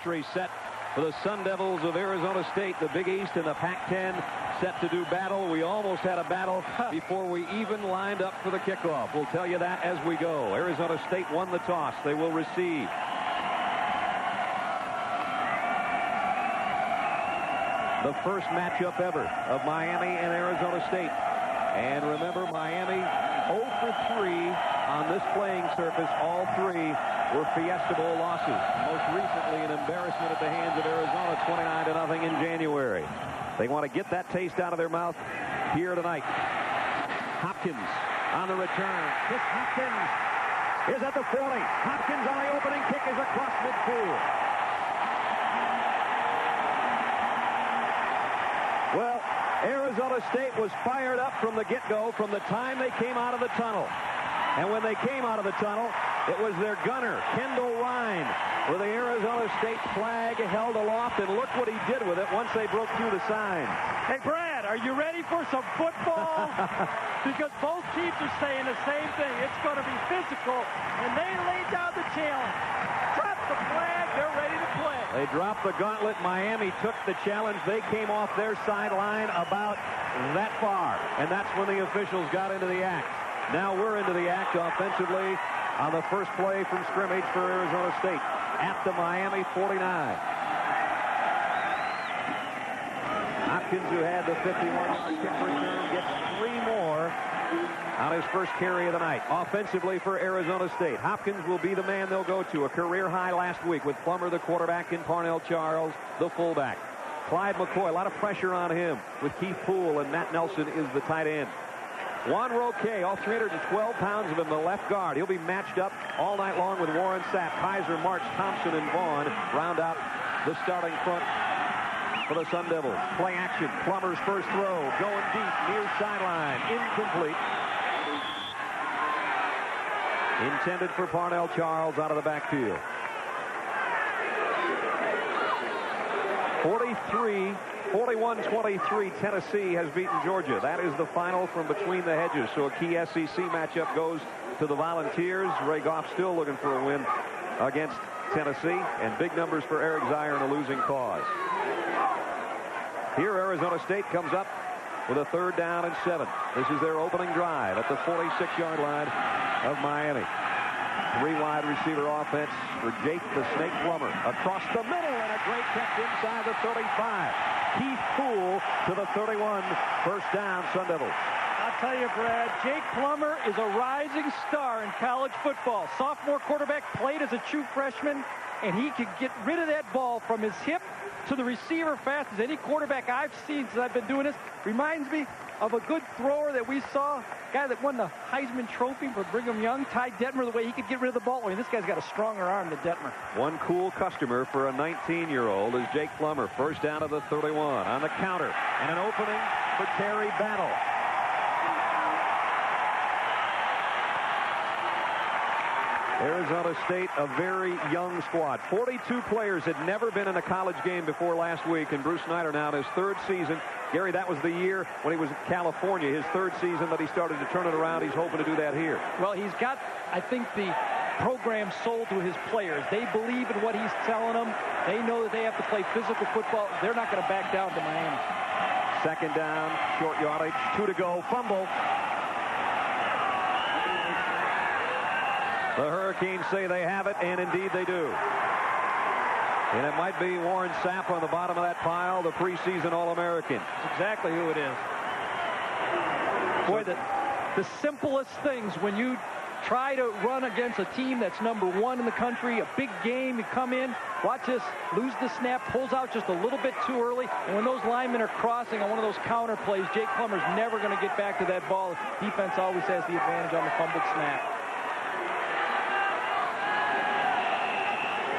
Set for the Sun Devils of Arizona State, the Big East in the Pac-10, set to do battle. We almost had a battle before we even lined up for the kickoff. We'll tell you that as we go. Arizona State won the toss. They will receive. The first matchup ever of Miami and Arizona State. And remember, Miami 0 for 3 on this playing surface. All 3 were Fiesta Bowl losses. Most recently, an embarrassment at the hands of Arizona, 29-0 in January. They want to get that taste out of their mouth here tonight. Hopkins on the return. This Hopkins is at the 40. Hopkins on the opening kick is across midfield. Well, Arizona State was fired up from the get-go from the time they came out of the tunnel. And when they came out of the tunnel, it was their gunner, Kendall Ryan, with the Arizona State flag held aloft, and look what he did with it once they broke through the sign. Hey, Brad, are you ready for some football? Because both teams are saying the same thing. It's going to be physical, and they laid down the challenge. Drop the flag, they're ready to play. They dropped the gauntlet. Miami took the challenge. They came off their sideline about that far, and that's when the officials got into the act. Now we're into the act offensively on the first play from scrimmage for Arizona State at the Miami 49. Hopkins, who had the 51-yard kick return, gets 3 more on his first carry of the night. Offensively for Arizona State, Hopkins will be the man they'll go to. A career high last week with Plummer, the quarterback, and Parnell Charles, the fullback. Clyde McCoy, a lot of pressure on him with Keith Poole, and Matt Nelson is the tight end. Juan Roque, all 312 pounds of him, the left guard. He'll be matched up all night long with Warren Sapp. Kaiser, March, Thompson, and Vaughn round out the starting front for the Sun Devils. Play action. Plummer's first throw. Going deep. Near sideline. Incomplete. Intended for Parnell Charles out of the backfield. 41-23, Tennessee has beaten Georgia. That is the final from between the hedges. So a key SEC matchup goes to the Volunteers. Ray Goff still looking for a win against Tennessee. And big numbers for Eric Zier in a losing cause. Here Arizona State comes up with a 3rd down and 7. This is their opening drive at the 46-yard line of Miami. 3 wide receiver offense for Jake the Snake Plummer. Across the middle and a great catch inside the 35. Keith Poole to the 31. First down, Sun Devils. I'll tell you, Brad, Jake Plummer is a rising star in college football. Sophomore quarterback, played as a true freshman, and he could get rid of that ball from his hip to the receiver fast as any quarterback I've seen since I've been doing this. Reminds me of a good thrower that we saw, guy that won the Heisman Trophy for Brigham Young, Ty Detmer, the way he could get rid of the ball. I mean, this guy's got a stronger arm than Detmer. One cool customer for a 19-year-old is Jake Plummer. First down of the 31 on the counter, and an opening for Terry Battle. Arizona State, a very young squad. 42 players had never been in a college game before last week, and Bruce Snyder now in his 3rd season. Gary, that was the year when he was in California, his 3rd season, that he started to turn it around. He's hoping to do that here. Well, he's got, I think, the program sold to his players. They believe in what he's telling them. They know that they have to play physical football. They're not going to back down to Miami. 2nd down, short yardage, 2 to go, fumble. The Hurricanes say they have it, and indeed they do. And it might be Warren Sapp on the bottom of that pile, the preseason All-American. That's exactly who it is. Boy, the simplest things when you try to run against a team that's #1 in the country, a big game, you come in, watch this, lose the snap, pulls out just a little bit too early, and when those linemen are crossing on one of those counter plays, Jake Plummer's never going to get back to that ball. Defense always has the advantage on the fumbled snap.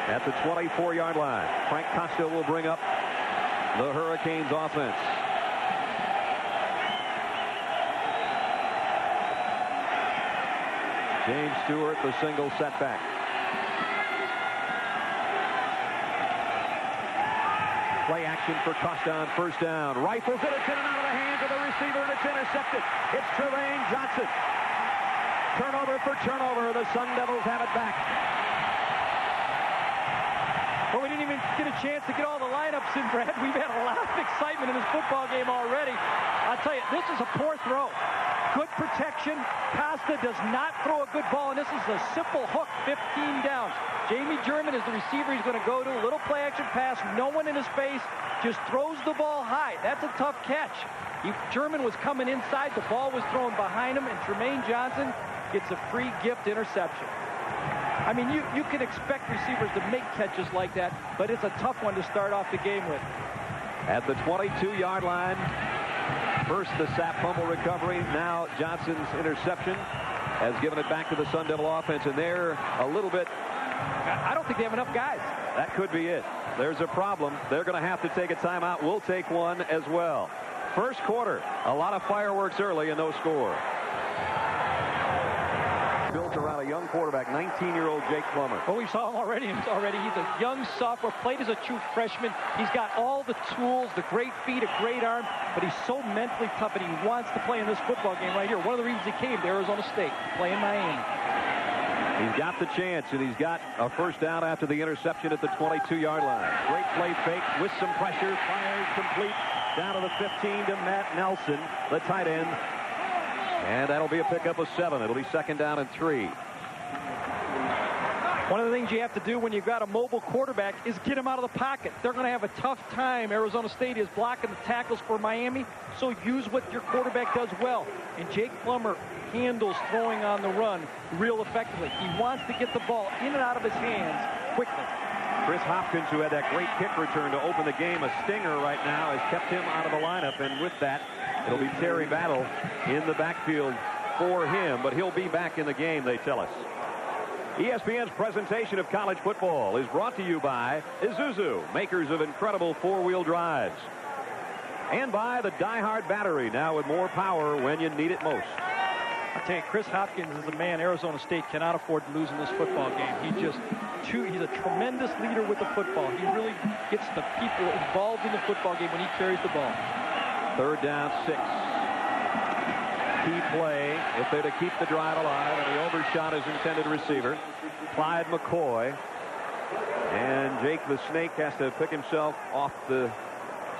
At the 24-yard line, Frank Costa will bring up the Hurricanes offense. James Stewart, the single setback. Play action for Costa on first down. Rifles it, it's in and out of the hands of the receiver, and it's intercepted. It's Tremaine Johnson. Turnover for turnover. The Sun Devils have it back. But we didn't even chance to get all the lineups in, Brad. We've had a lot of excitement in this football game already. I'll tell you, this is a poor throw. Good protection. Costa does not throw a good ball, and this is a simple hook, 15 downs. Jamie German is the receiver he's going to go to. A little play-action pass, no one in his face, just throws the ball high. That's a tough catch. German was coming inside. The ball was thrown behind him, and Tremaine Johnson gets a free gift interception. I mean, you can expect receivers to make catches like that, but it's a tough one to start off the game with. At the 22-yard line, first the Sapp fumble recovery. Now Johnson's interception has given it back to the Sun Devil offense, and they're a little bit... I don't think they have enough guys. That could be it. There's a problem. They're going to have to take a timeout. We'll take one as well. First quarter, a lot of fireworks early and no score. Built around a young quarterback, 19-year-old Jake Plummer. Well, we saw him already. He's a young sophomore, played as a true freshman. He's got all the tools, the great feet, a great arm, but he's so mentally tough, and he wants to play in this football game right here. One of the reasons he came to Arizona State, play in Miami. He's got the chance, and he's got a first down after the interception at the 22-yard line. Great play fake with some pressure. Fires complete down to the 15 to Matt Nelson, the tight end. And that'll be a pickup of 7. It'll be second down and 3. One of the things you have to do when you've got a mobile quarterback is get him out of the pocket. They're going to have a tough time. Arizona State is blocking the tackles for Miami, so use what your quarterback does well. And Jake Plummer handles throwing on the run real effectively. He wants to get the ball in and out of his hands quickly. Chris Hopkins, who had that great kick return to open the game, a stinger right now, has kept him out of the lineup, and with that, it'll be Terry Battle in the backfield for him, but he'll be back in the game, they tell us. ESPN's presentation of college football is brought to you by Isuzu, makers of incredible four-wheel drives, and by the Die Hard battery, now with more power when you need it most. I tell you, Chris Hopkins is a man Arizona State cannot afford to lose in this football game. He's a tremendous leader with the football. He really gets the people involved in the football game when he carries the ball. Third down, 6. Key play if they're to keep the drive alive, and he overshot his intended receiver, Clyde McCoy. And Jake the Snake has to pick himself off the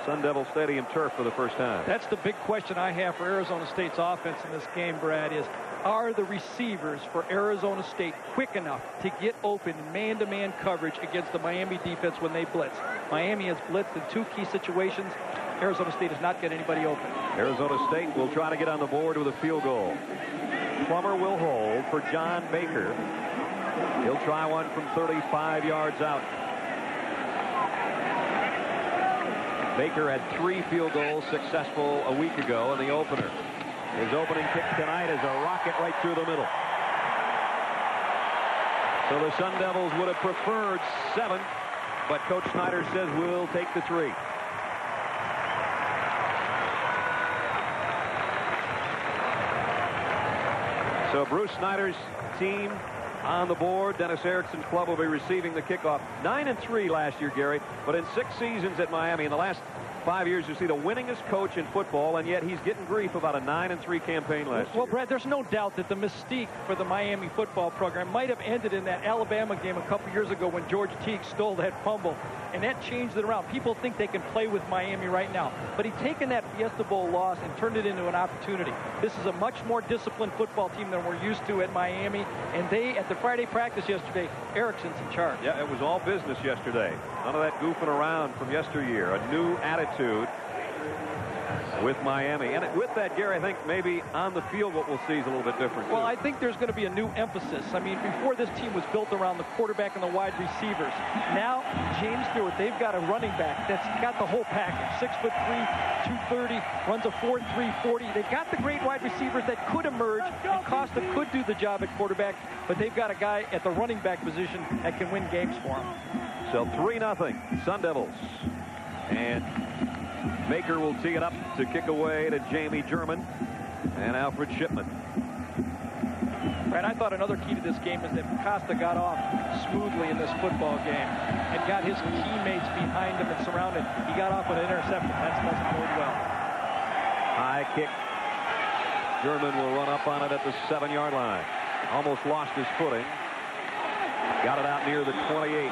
Sun Devil Stadium turf for the first time. That's the big question I have for Arizona State's offense in this game, Brad, is are the receivers for Arizona State quick enough to get open in man-to-man coverage against the Miami defense when they blitz? Miami has blitzed in 2 key situations. Arizona State has not got anybody open. Arizona State will try to get on the board with a field goal. Plummer will hold for John Baker. He'll try one from 35 yards out. Baker had 3 field goals successful a week ago in the opener. His opening kick tonight is a rocket right through the middle. So the Sun Devils would have preferred 7, but Coach Snyder says we'll take the 3. So Bruce Snyder's team on the board. Dennis Erickson's club will be receiving the kickoff. 9-3 last year, Gary, but in 6 seasons at Miami, in the last 5 years, you see the winningest coach in football, and yet he's getting grief about a 9-3 campaign last year. Well, Brad, there's no doubt that the mystique for the Miami football program might have ended in that Alabama game a couple years ago when George Teague stole that fumble, and that changed it around. People think they can play with Miami right now, but he's taken that Fiesta Bowl loss and turned it into an opportunity. This is a much more disciplined football team than we're used to at Miami, and they, at the Friday practice yesterday, Erickson's in charge. Yeah, it was all business yesterday. None of that goofing around from yesteryear. A new attitude with Miami. And with that, Gary, I think maybe on the field what we'll see is a little bit different, too. Well, I think there's going to be a new emphasis. I mean, before this team was built around the quarterback and the wide receivers. Now, James Stewart, they've got a running back that's got the whole package. 6'3", 230, runs a 4.3 40. They've got the great wide receivers that could emerge, and Costa could do the job at quarterback, but they've got a guy at the running back position that can win games for them. So 3-0 Sun Devils. And Baker will tee it up to kick away to Jamie German and Alfred Shipman. Right, I thought another key to this game is that Costa got off smoothly in this football game and got his teammates behind him and surrounded. He got off with an interception. That doesn't bode well. High kick. German will run up on it at the 7-yard line. Almost lost his footing. Got it out near the 28.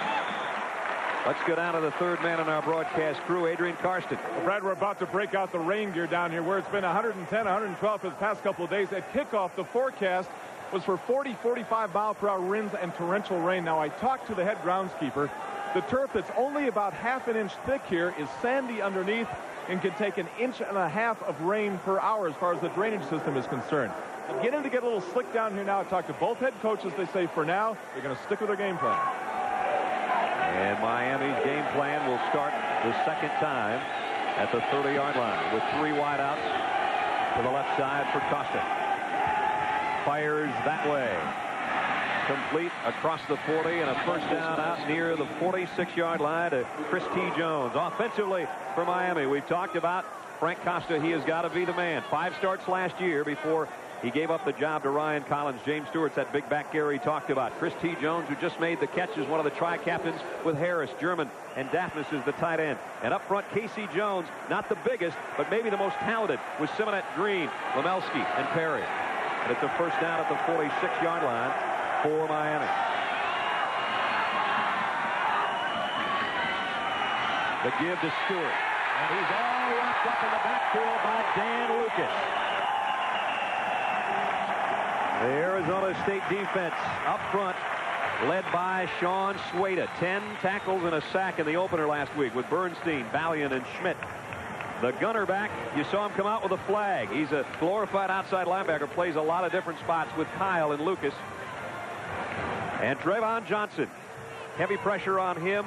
Let's go down to the third man in our broadcast crew, Adrian Karsten. Well, Brad, we're about to break out the rain gear down here where it's been 110, 112 for the past couple of days. At kickoff, the forecast was for 40, 45 mile per hour winds and torrential rain. Now, I talked to the head groundskeeper. The turf that's only about half an inch thick here is sandy underneath and can take 1.5 inches of rain per hour as far as the drainage system is concerned. Beginning to get a little slick down here now. I talked to both head coaches. They say for now, they're going to stick with their game plan. And Miami's game plan will start the second time at the 30-yard line with 3 wideouts to the left side for Costa. Fires that way. Complete across the 40 and a first down out near the 46-yard line to Chris T. Jones. Offensively for Miami, we've talked about Frank Costa. He has got to be the man. 5 starts last year before he gave up the job to Ryan Collins. James Stewart's that big back Gary talked about. Chris T. Jones, who just made the catch, is one of the tri-captains with Harris, German, and Daphnis is the tight end. And up front, Casey Jones, not the biggest, but maybe the most talented, with Simonette, Green, Lemelski, and Perry. And it's a first down at the 46-yard line for Miami. The give to Stewart. And he's all wrapped up in the backfield by Dan Lucas. The Arizona State defense up front, led by Sean Sueda. 10 tackles and a sack in the opener last week with Bernstein, Valiant, and Schmidt. The gunner back, you saw him come out with a flag. He's a glorified outside linebacker, plays a lot of different spots with Kyle and Lucas. And Trayvon Johnson, heavy pressure on him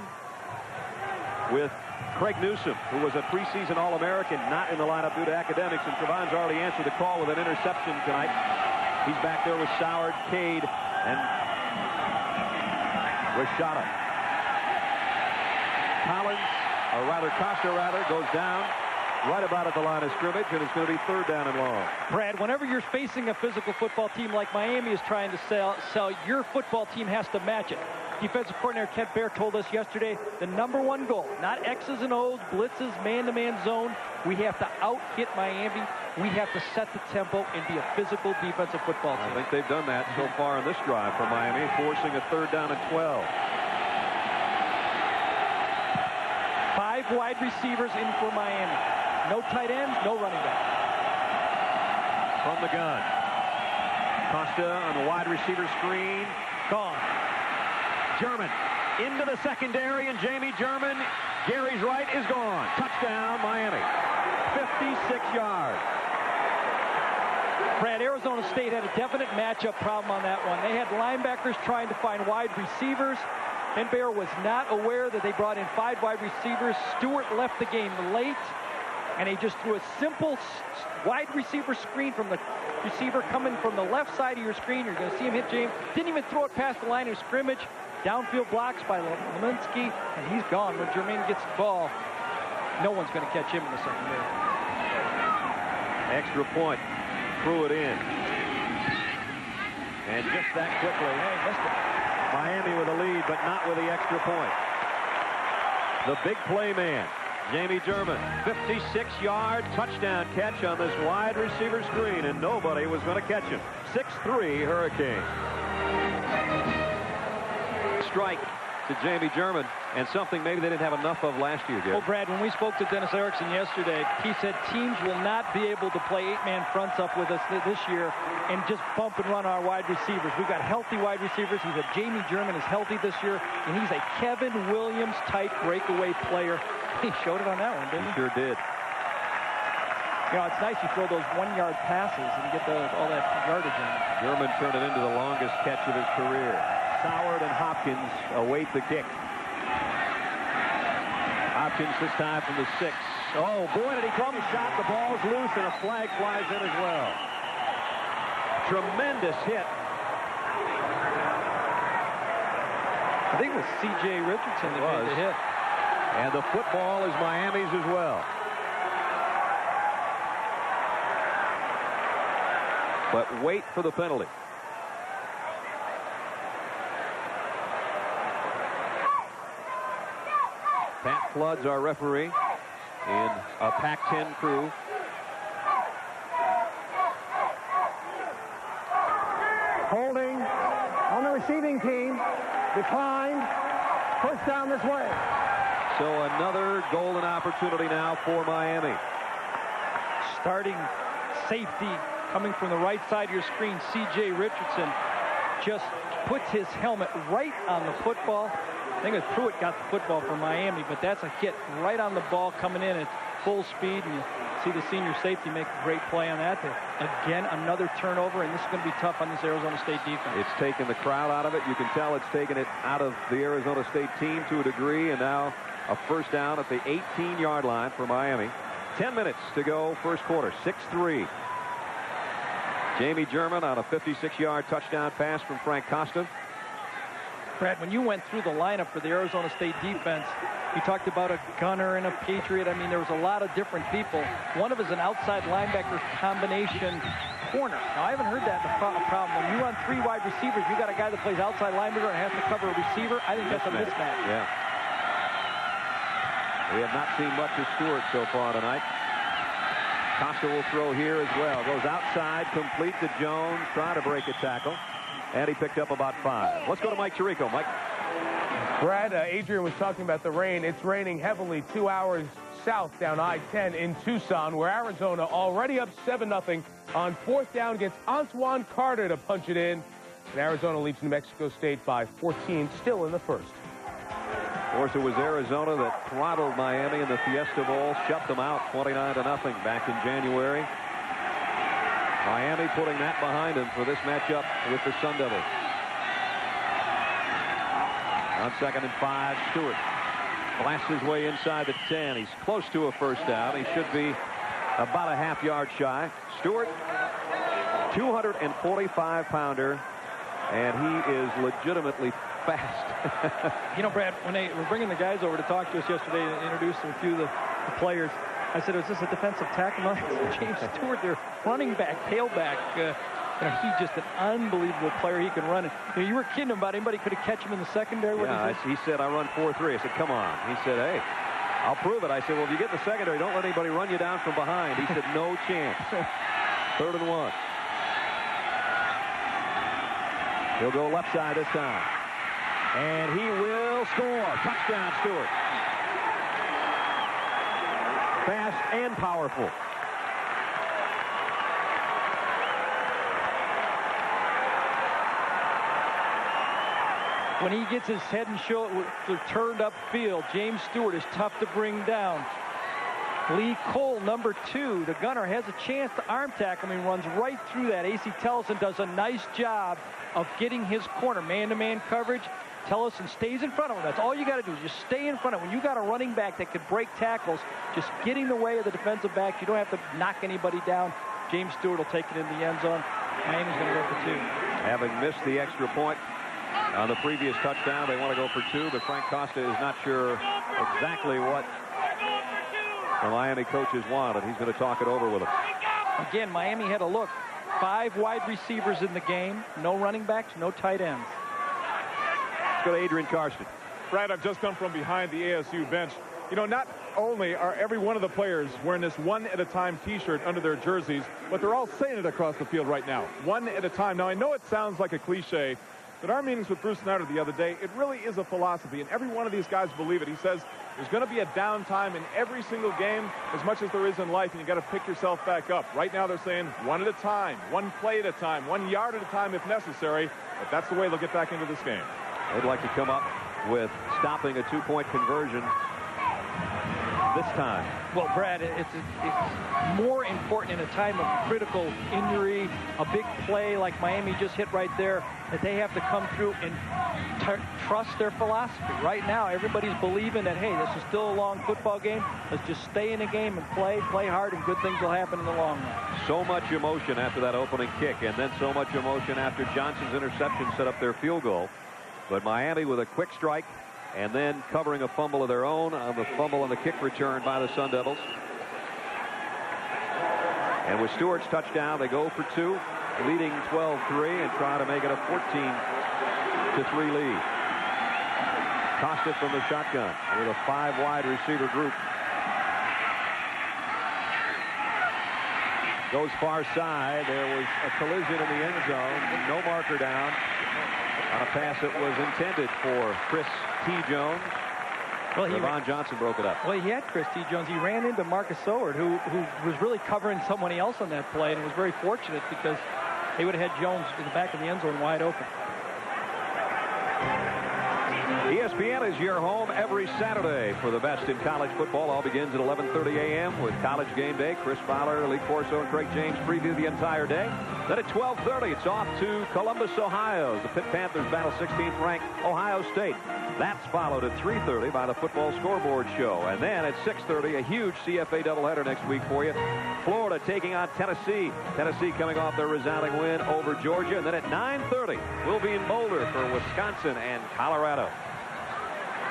with Craig Newsome, who was a preseason All-American, not in the lineup due to academics, and Trayvon's already answered the call with an interception tonight. He's back there with Soward, Cade, and Rashada. Costa goes down right about at the line of scrimmage, and it's going to be third down and long. Brad, whenever you're facing a physical football team like Miami is trying to sell, your football team has to match it. Defensive coordinator Kent Baer told us yesterday the #1 goal, not X's and O's, blitzes, man-to-man zone. We have to out-hit Miami. We have to set the tempo and be a physical defensive football team. I think they've done that so far in this drive for Miami, forcing a third down and 12. 5 wide receivers in for Miami. No tight ends, no running back. From the gun. Costa on the wide receiver screen. Gone. German into the secondary, and Jamie German, Gary's right, is gone. Touchdown, Miami. 56 yards. Brad, Arizona State had a definite matchup problem on that one. They had linebackers trying to find wide receivers. And Baer was not aware that they brought in 5 wide receivers. Stewart left the game late, and he just threw a simple wide receiver screen from the receiver coming from the left side of your screen. You're going to see him hit James. Didn't even throw it past the line of scrimmage. Downfield blocks by Leminski, and he's gone. When Jermaine gets the ball, no one's going to catch him in the secondary. Extra point. Threw it in. And just that quickly, missed it. Miami with a lead, but not with the extra point. The big play man, Jamie German, 56-yard touchdown catch on this wide receiver screen, and nobody was going to catch him. 6'3" Hurricane. Strike to Jamie German, and something maybe they didn't have enough of last year, Jeff. Well, Brad, when we spoke to Dennis Erickson yesterday, he said teams will not be able to play 8-man fronts up with us this year and just bump and run our wide receivers. We've got healthy wide receivers. He's a Jamie German is healthy this year, and he's a Kevin Williams-type breakaway player. He showed it on that one, didn't he? He sure did. You know, it's nice you throw those 1-yard passes and get all that yardage in. German turned it into the longest catch of his career. Soward and Hopkins await the kick. Hopkins this time from the 6. Oh, boy, did he come shot. The ball's loose, and a flag flies in as well. Tremendous hit. I think it was C.J. Richardson that made the hit. And the football is Miami's as well. But wait for the penalty. Pat Flood's our referee in a Pac-10 crew. Holding on the receiving team. Declined. First down this way. So another golden opportunity now for Miami. Starting safety coming from the right side of your screen, C.J. Richardson just puts his helmet right on the football. I think Pruitt got the football for Miami, but that's a hit right on the ball coming in at full speed, and you see the senior safety make a great play on that. Again, another turnover, and this is going to be tough on this Arizona State defense. It's taken the crowd out of it. You can tell it's taken it out of the Arizona State team to a degree, and now a first down at the 18-yard line for Miami. 10 minutes to go, first quarter, 6-3. Jamie German on a 56-yard touchdown pass from Frank Costa. Brad, when you went through the lineup for the Arizona State defense, you talked about a gunner and a patriot. I mean, there was a lot of different people. One of them is an outside linebacker combination corner. Now, I haven't heard that a problem. When you run 3 wide receivers, you got a guy that plays outside linebacker and has to cover a receiver. I think that's a mismatch. Yeah. We have not seen much of Stewart so far tonight. Costa will throw here as well. Goes outside, complete to Jones, trying to break a tackle. And he picked up about 5. Let's go to Mike Tirico. Mike. Brad, Adrian was talking about the rain. It's raining heavily 2 hours south down I-10 in Tucson, where Arizona already up 7-0 on 4th down gets Antoine Carter to punch it in. And Arizona leads New Mexico State by 14, still in the first. Of course, it was Arizona that throttled Miami in the Fiesta Bowl, shut them out 29-0 back in January. Miami putting that behind him for this matchup with the Sun Devils. On 2nd and 5, Stewart blasts his way inside the 10. He's close to a first down. He should be about a half-yard shy. Stewart, 245-pounder, and he is legitimately fast. You know, Brad, when they were bringing the guys over to talk to us yesterday and introduce a few of the players, I said, is this a defensive tackle? No, James Stewart, their running back, tailback. He's just an unbelievable player. He can run it. You were kidding about anybody could have catch him in the secondary. Yeah, he said, I run 4.3. I said, come on. He said, hey, I'll prove it. I said, well, if you get in the secondary, don't let anybody run you down from behind. He said, no chance. 3rd and 1. He'll go left side this time. And he will score. Touchdown, Stewart. Fast and powerful. When he gets his head and shoulder turned upfield, James Stewart is tough to bring down. Lee Cole, number 2, the gunner, has a chance to arm tackle him. He runs right through that. A.C. Tellison does a nice job of getting his corner. Man-to-man coverage. Tellison stays in front of him. That's all you got to do is just stay in front of him. When you got a running back that could break tackles, just get in the way of the defensive back. You don't have to knock anybody down. James Stewart will take it in the end zone. Miami's going to go for 2. Having missed the extra point on the previous touchdown, they want to go for 2, but Frank Costa is not sure exactly what the Miami coaches want, and he's going to talk it over with them. Again, Miami had a look. 5 wide receivers in the game. No running backs, no tight ends. Let's go to Adrian Karsten. Brad, I've just come from behind the ASU bench. You know, not only are every one of the players wearing this one-at-a-time T-shirt under their jerseys, but they're all saying it across the field right now. One at a time. Now, I know it sounds like a cliche, but our meetings with Bruce Snyder the other day, it really is a philosophy, and every one of these guys believe it. He says there's going to be a downtime in every single game as much as there is in life, and you got to pick yourself back up. Right now they're saying one at a time, one play at a time, 1 yard at a time if necessary, but that's the way they'll get back into this game. They'd like to come up with stopping a 2-point conversion this time. Well, Brad, it's more important in a time of critical injury, a big play like Miami just hit right there, that they have to come through and trust their philosophy. Right now, everybody's believing that, hey, this is still a long football game. Let's just stay in the game and play hard, and good things will happen in the long run. So much emotion after that opening kick, and then so much emotion after Johnson's interception set up their field goal. But Miami with a quick strike, and then covering a fumble of their own on the fumble and the kick return by the Sun Devils. And with Stewart's touchdown, they go for 2, leading 12-3, and try to make it a 14-3 lead. Costa from the shotgun with a 5 wide receiver group. Goes far side. There was a collision in the end zone. No marker down. on a pass that was intended for Chris T. Jones. Well, Ron Johnson broke it up. Well, he had Chris T. Jones. He ran into Marcus Soward, who was really covering somebody else on that play, and was very fortunate because he would have had Jones in the back of the end zone wide open. ESPN is your home every Saturday for the best in college football. All begins at 11:30 a.m. with College Game Day. Chris Fowler, Lee Corso, and Craig James preview the entire day. Then at 12:30, it's off to Columbus, Ohio. The Pitt Panthers battle 16th-ranked Ohio State. That's followed at 3:30 by the Football Scoreboard Show. And then at 6:30, a huge CFA doubleheader next week for you. Florida taking on Tennessee. Tennessee coming off their resounding win over Georgia. And then at 9:30, we'll be in Boulder for Wisconsin and Colorado.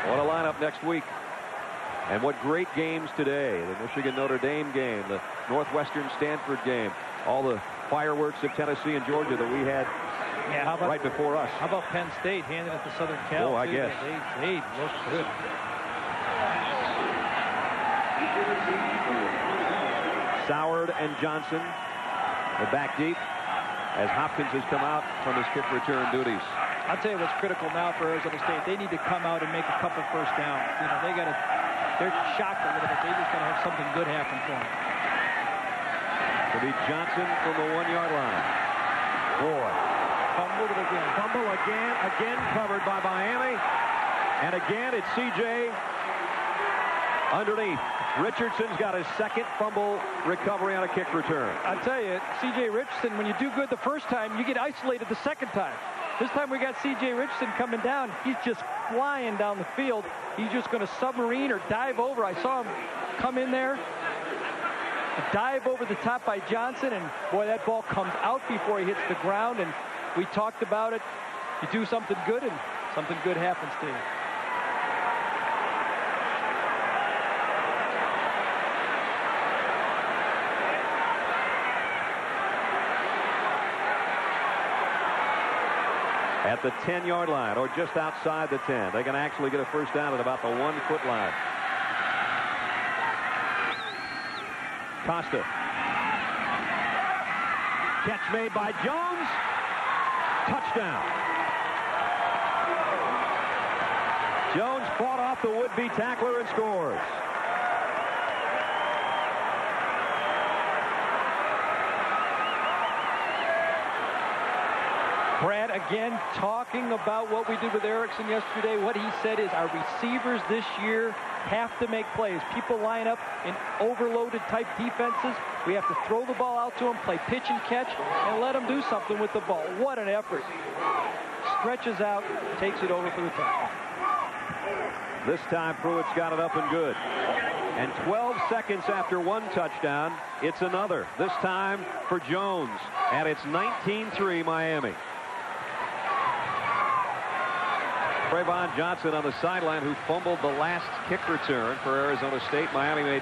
What a lineup next week. And what great games today. The Michigan-Notre Dame game, the Northwestern-Stanford game, all the fireworks of Tennessee and Georgia that we had right before us. How about Penn State handing it to Southern Cal? Oh, I guess. They look good. Soward and Johnson, the back deep, as Hopkins has come out from his kick return duties. I'll tell you what's critical now for Arizona State. They need to come out and make a couple first downs. You know, they're shocked a little bit. They just got to have something good happen for them. To be Johnson from the 1-yard line. Boy. Fumbled it again. Fumble again. Again covered by Miami. And again, it's C.J. underneath. Richardson's got his second fumble recovery on a kick return. I'll tell you, C.J. Richardson, when you do good the first time, you get isolated the second time. This time we got C.J. Richardson coming down. He's just flying down the field. He's just going to submarine or dive over. I saw him come in there, dive over the top by Johnson, and boy, that ball comes out before he hits the ground. And we talked about it. You do something good, and something good happens to you. At the 10-yard line, or just outside the 10. They can actually get a first down at about the 1-foot line. Costa. Catch made by Jones. Touchdown. Jones fought off the would-be tackler and scores. Brad, again, talking about what we did with Erickson yesterday. What he said is our receivers this year have to make plays. People line up in overloaded type defenses. We have to throw the ball out to them, play pitch and catch, and let them do something with the ball. What an effort. Stretches out, takes it over for the touchdown. This time Pruitt's got it up and good. And 12 seconds after one touchdown, it's another. This time for Jones. And it's 19-3 Miami. Trayvon Johnson on the sideline, who fumbled the last kick return for Arizona State. Miami made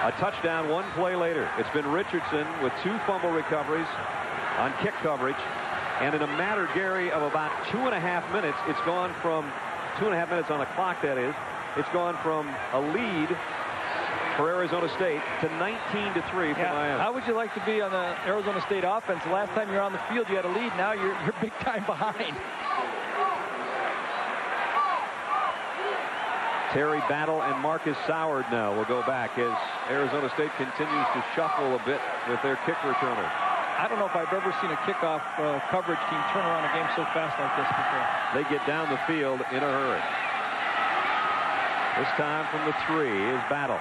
a touchdown one play later. It's been Richardson with 2 fumble recoveries on kick coverage. And in a matter, Gary, of about 2.5 minutes, it's gone from 2.5 minutes on the clock, that is. It's gone from a lead for Arizona State to 19-3 for Miami. How would you like to be on the Arizona State offense? The last time you were on the field, you had a lead. Now you're big time behind. Terry Battle and Marcus Soward now will go back as Arizona State continues to shuffle a bit with their kick returner. I don't know if I've ever seen a kickoff coverage team turn around a game so fast like this before. They get down the field in a hurry. This time from the 3 is Battle.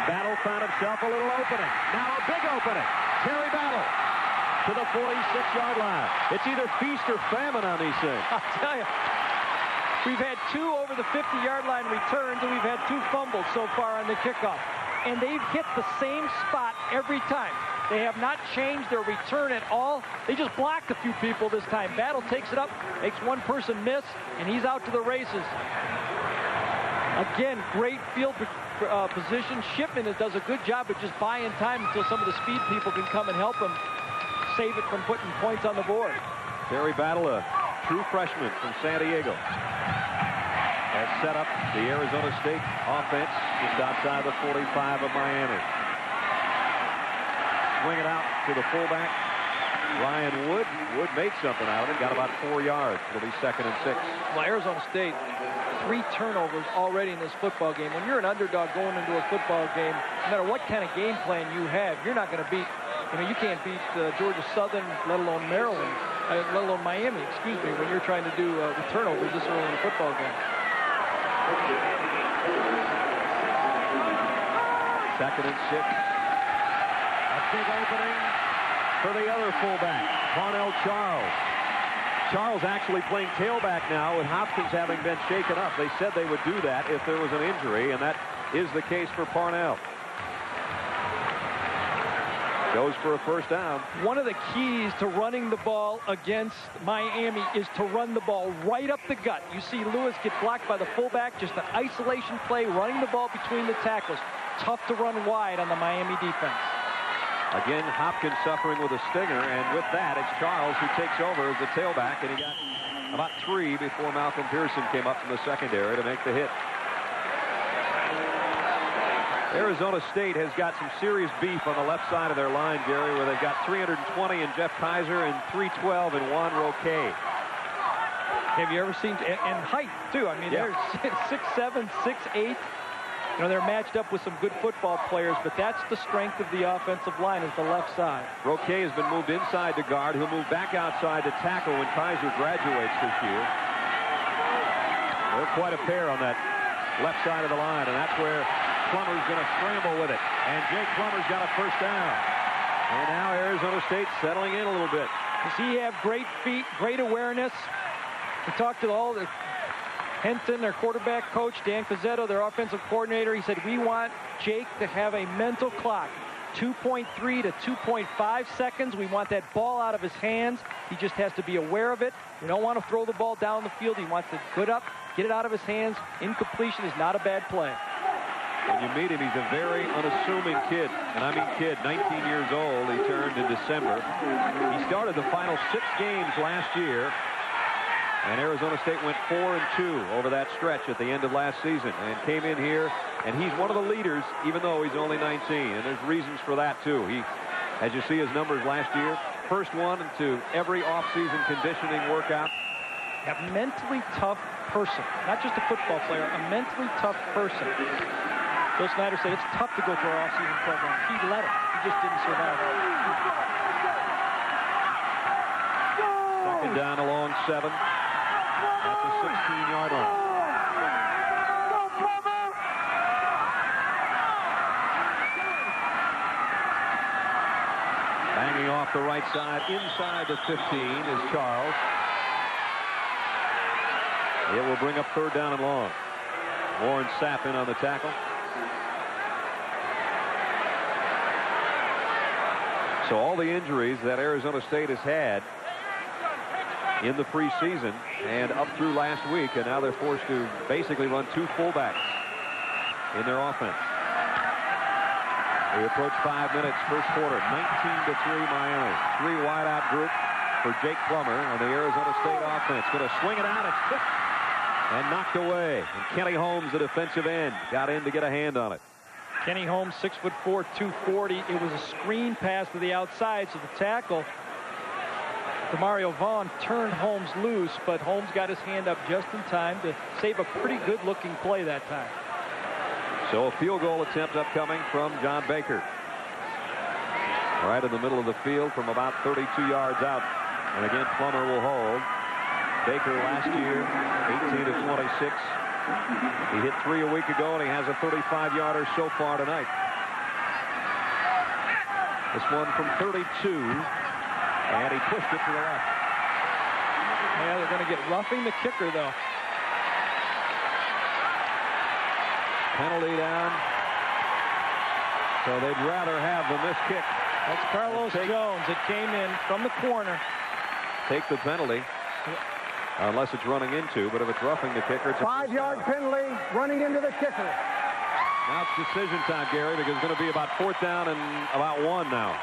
Battle found himself a little opening. Now a big opening. Terry Battle to the 46-yard line. It's either feast or famine on these things. I'll tell you. We've had 2 over the 50-yard line returns, and we've had 2 fumbles so far on the kickoff. And they've hit the same spot every time. They have not changed their return at all. They just blocked a few people this time. Battle takes it up, makes one person miss, and he's out to the races. Again, great field position. Shipman does a good job of just buying time until some of the speed people can come and help him save it from putting points on the board. Terry Battle, a true freshman from San Diego, has set up the Arizona State offense just outside the 45 of Miami. Swing it out to the fullback. Ryan Wood made something out of it. Got about 4 yards. It'll be 2nd and 6. Well, Arizona State, 3 turnovers already in this football game. When you're an underdog going into a football game, no matter what kind of game plan you have, you're not going to beat, you can't beat Georgia Southern, let alone Maryland, let alone Miami, excuse me, when you're trying to do the turnovers this early in the football game. 2nd and 6. A big opening for the other fullback, Parnell Charles. Charles actually playing tailback now with Hopkins having been shaken up. They said they would do that if there was an injury, and that is the case for Parnell. Goes for a first down. One of the keys to running the ball against Miami is to run the ball right up the gut. You see Lewis get blocked by the fullback, just an isolation play, running the ball between the tackles. Tough to run wide on the Miami defense. Again, Hopkins suffering with a stinger, and with that, it's Charles who takes over as the tailback, and he got about 3 before Malcolm Pearson came up from the secondary to make the hit. Arizona State has got some serious beef on the left side of their line, Gary, where they've got 320 in Jeff Kaiser and 312 in Juan Roque. Have you ever seen, and height too, I mean, they're 6'7", 6'8". They're matched up with some good football players, but that's the strength of the offensive line is the left side. Roque has been moved inside to guard. He'll move back outside to tackle when Kaiser graduates this year. They're quite a pair on that left side of the line, and that's where Plummer's going to scramble with it. And Jake Plummer's got a first down. And now Arizona State settling in a little bit. Does he have great feet, great awareness? We talked to all the Henton, their quarterback coach, Dan Fazzetto, their offensive coordinator. He said, we want Jake to have a mental clock. 2.3 to 2.5 seconds. We want that ball out of his hands. He just has to be aware of it. You don't want to throw the ball down the field. He wants to get up, get it out of his hands. Incompletion is not a bad play. When you meet him, he's a very unassuming kid. And I mean kid, 19 years old. He turned in December. He started the final 6 games last year. And Arizona State went 4-2 over that stretch at the end of last season and came in here, and he's one of the leaders, even though he's only 19. And there's reasons for that, too. He, as you see his numbers last year, first one to every off-season conditioning workout. A mentally tough person, not just a football player, a mentally tough person. Bill Snyder said it's tough to go through our off-season program. He let it. He just didn't survive. Second down along 7. At the 16-yard line. Banging off the right side, inside the 15 is Charles. It will bring up 3rd down and long. Warren Sapp in on the tackle. So all the injuries that Arizona State has had in the preseason and up through last week, and now they're forced to basically run 2 fullbacks in their offense. We approach 5 minutes, first quarter, 19-3 Miami. 3 wide-out group for Jake Plummer on the Arizona State offense. Going to swing it out, it's tipped and knocked away. And Kenny Holmes, the defensive end, got in to get a hand on it. Kenny Holmes, 6'4", 240. It was a screen pass to the outside, so the tackle, Demario Vaughn, turned Holmes loose, but Holmes got his hand up just in time to save a pretty good-looking play that time. So a field goal attempt upcoming from John Baker. Right in the middle of the field from about 32 yards out. And again, Plummer will hold. Baker last year, 18 of 26. He hit 3 a week ago, and he has a 35-yarder so far tonight. This one from 32. And he pushed it to the left. Yeah, they're going to get roughing the kicker, though. Penalty down. So they'd rather have the missed kick. That's Carlos Jones. It came in from the corner. Take the penalty. Unless it's running into, but if it's roughing the kicker, it's a 5-yard penalty, running into the kicker. Now it's decision time, Gary, because it's going to be about 4th down and about 1 now.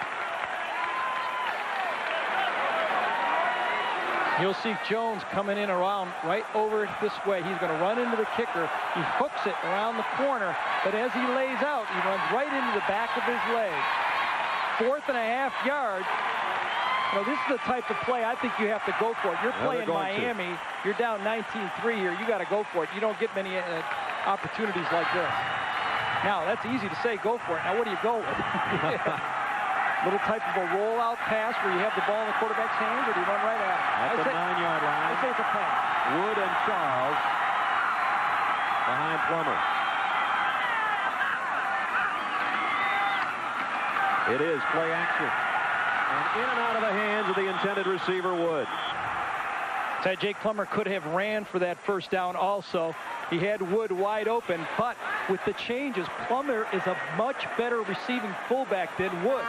You'll see Jones coming in around right over this way. He's going to run into the kicker. He hooks it around the corner, but as he lays out, he runs right into the back of his leg. 4.5 yards. You know, this is the type of play I think you have to go for it. You're playing Miami. You're down 19-3 here. You got to go for it. You don't get many opportunities like this. Now, that's easy to say, go for it. Now, what do you go with? Little type of a rollout pass where you have the ball in the quarterback's hands, or do you run right at it? At the 9-yard line. I say it's a pass. Wood and Charles behind Plummer. It is play action. And in and out of the hands of the intended receiver, Wood. So Jake Plummer could have ran for that first down also. He had Wood wide open, but with the changes, Plummer is a much better receiving fullback than Wood.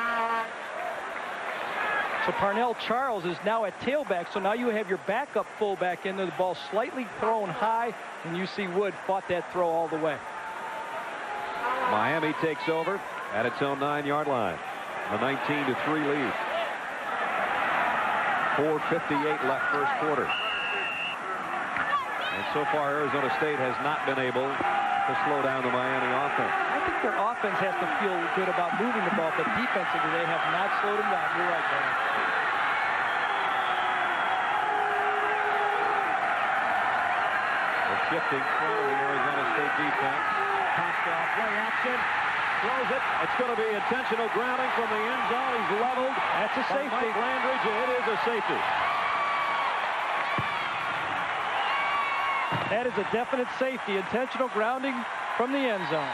So Parnell Charles is now at tailback, so now you have your backup fullback in there, the ball slightly thrown high, and you see Wood fought that throw all the way. Miami takes over at its own 9-yard line. A 19-3 lead. 4:58 left first quarter. And so far, Arizona State has not been able to slow down the Miami offense. I think their offense has to feel good about moving the ball, but defensively, they have not slowed them down. You're right, Dan. The shifting front of the Arizona State defense. Costa play action. Throws it. It's going to be intentional grounding from the end zone. He's leveled. That's a safety. Mike Landridge, it is a safety. That is a definite safety. Intentional grounding from the end zone.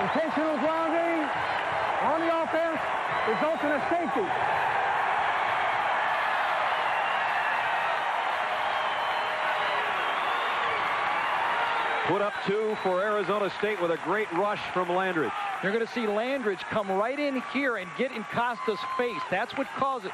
Intentional grounding on the offense results in a safety. Put up 2 for Arizona State with a great rush from Landridge. You're going to see Landridge come right in here and get in Costa's face. That's what causes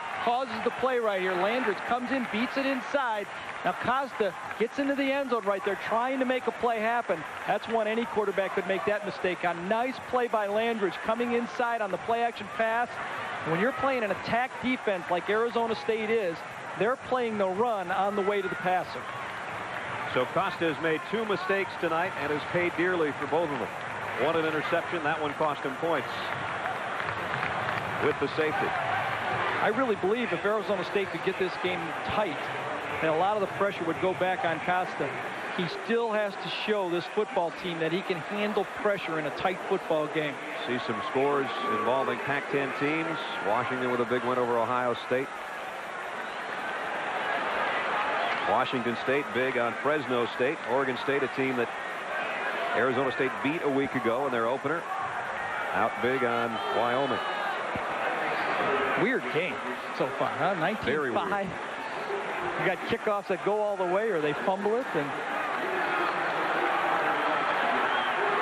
the play right here. Landridge comes in, beats it inside. Now Costa gets into the end zone right there, trying to make a play happen. That's one any quarterback could make that mistake on. Nice play by Landridge coming inside on the play action pass. When you're playing an attack defense like Arizona State is, they're playing the run on the way to the passer. So Costa has made 2 mistakes tonight and has paid dearly for both of them. One an interception. That one cost him points with the safety. I really believe if Arizona State could get this game tight, that a lot of the pressure would go back on Costa. He still has to show this football team that he can handle pressure in a tight football game. See some scores involving Pac-10 teams. Washington with a big win over Ohio State. Washington State big on Fresno State. Oregon State, a team that Arizona State beat a week ago in their opener. Out big on Wyoming. Weird game so far, huh? 19-5. Very weird. You got kickoffs that go all the way, or they fumble it. And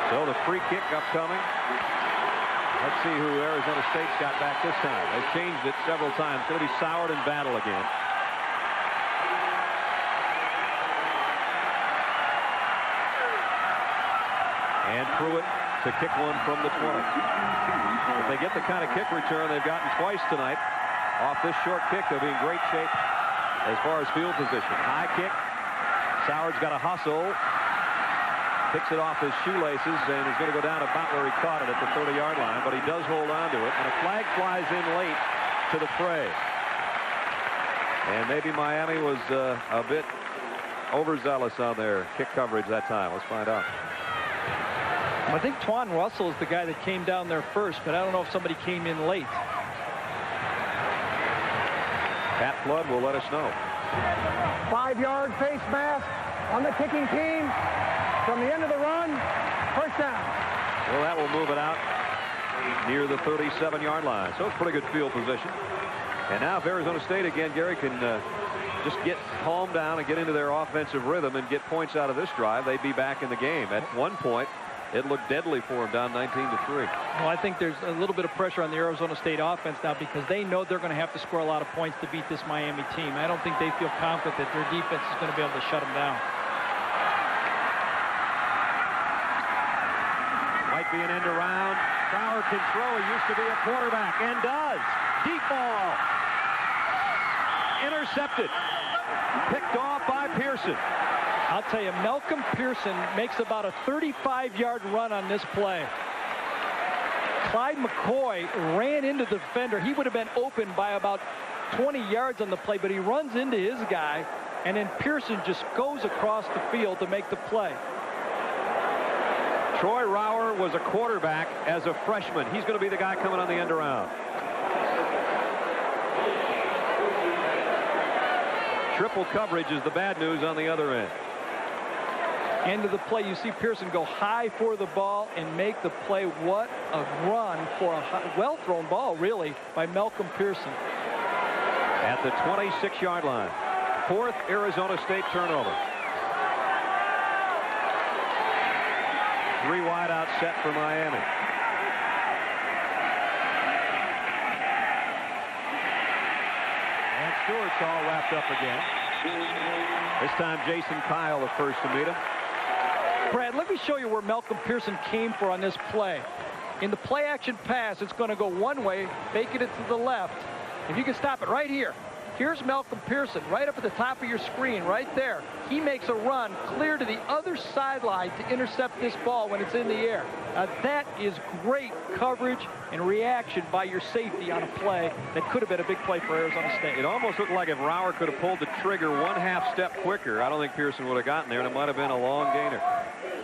so the free kick upcoming. Let's see who Arizona State's got back this time. They've changed it several times. It's going to be Soward and Battle again. And Pruitt to kick one from the 20. If they get the kind of kick return they've gotten twice tonight off this short kick, they'll be in great shape as far as field position. High kick. Soward's got a hustle. Picks it off his shoelaces and is going to go down about where he caught it at the 30-yard line, but he does hold on to it, and a flag flies in late to the fray. And maybe Miami was a bit overzealous on their kick coverage that time. Let's find out. I think Twan Russell is the guy that came down there first, but I don't know if somebody came in late. Pat Flood will let us know. 5-yard face mask on the kicking team. From the end of the run, first down. Well, that will move it out near the 37-yard line. So it's pretty good field position. And now if Arizona State again, Gary, can just get calmed down and get into their offensive rhythm and get points out of this drive, they'd be back in the game. At one point, it looked deadly for them, down 19-3. Well, I think there's a little bit of pressure on the Arizona State offense now because they know they're going to have to score a lot of points to beat this Miami team. I don't think they feel confident that their defense is going to be able to shut them down. Might be an end around. Sauer can throw. He used to be a quarterback and does. Deep ball. Intercepted. Picked off by Pearson. I'll tell you, Malcolm Pearson makes about a 35-yard run on this play. Clyde McCoy ran into the defender. He would have been open by about 20 yards on the play, but he runs into his guy, and then Pearson just goes across the field to make the play. Troy Rauer was a quarterback as a freshman. He's going to be the guy coming on the end around. Triple coverage is the bad news on the other end. End of the play, you see Pearson go high for the ball and make the play. What a run for a well-thrown ball, really, by Malcolm Pearson. At the 26-yard line. 4th Arizona State turnover. 3 wide out set for Miami. And Stewart's all wrapped up again. This time Jason Kyle the first to meet him. Brad, let me show you where Malcolm Pearson came for on this play. In the play action pass, it's going to go one way, faking it to the left. If you can stop it right here. Here's Malcolm Pearson right up at the top of your screen right there. He makes a run clear to the other sideline to intercept this ball when it's in the air. That is great coverage and reaction by your safety on a play that could have been a big play for Arizona State. It almost looked like if Rauer could have pulled the trigger 1/2 step quicker, I don't think Pearson would have gotten there, and it might have been a long gainer.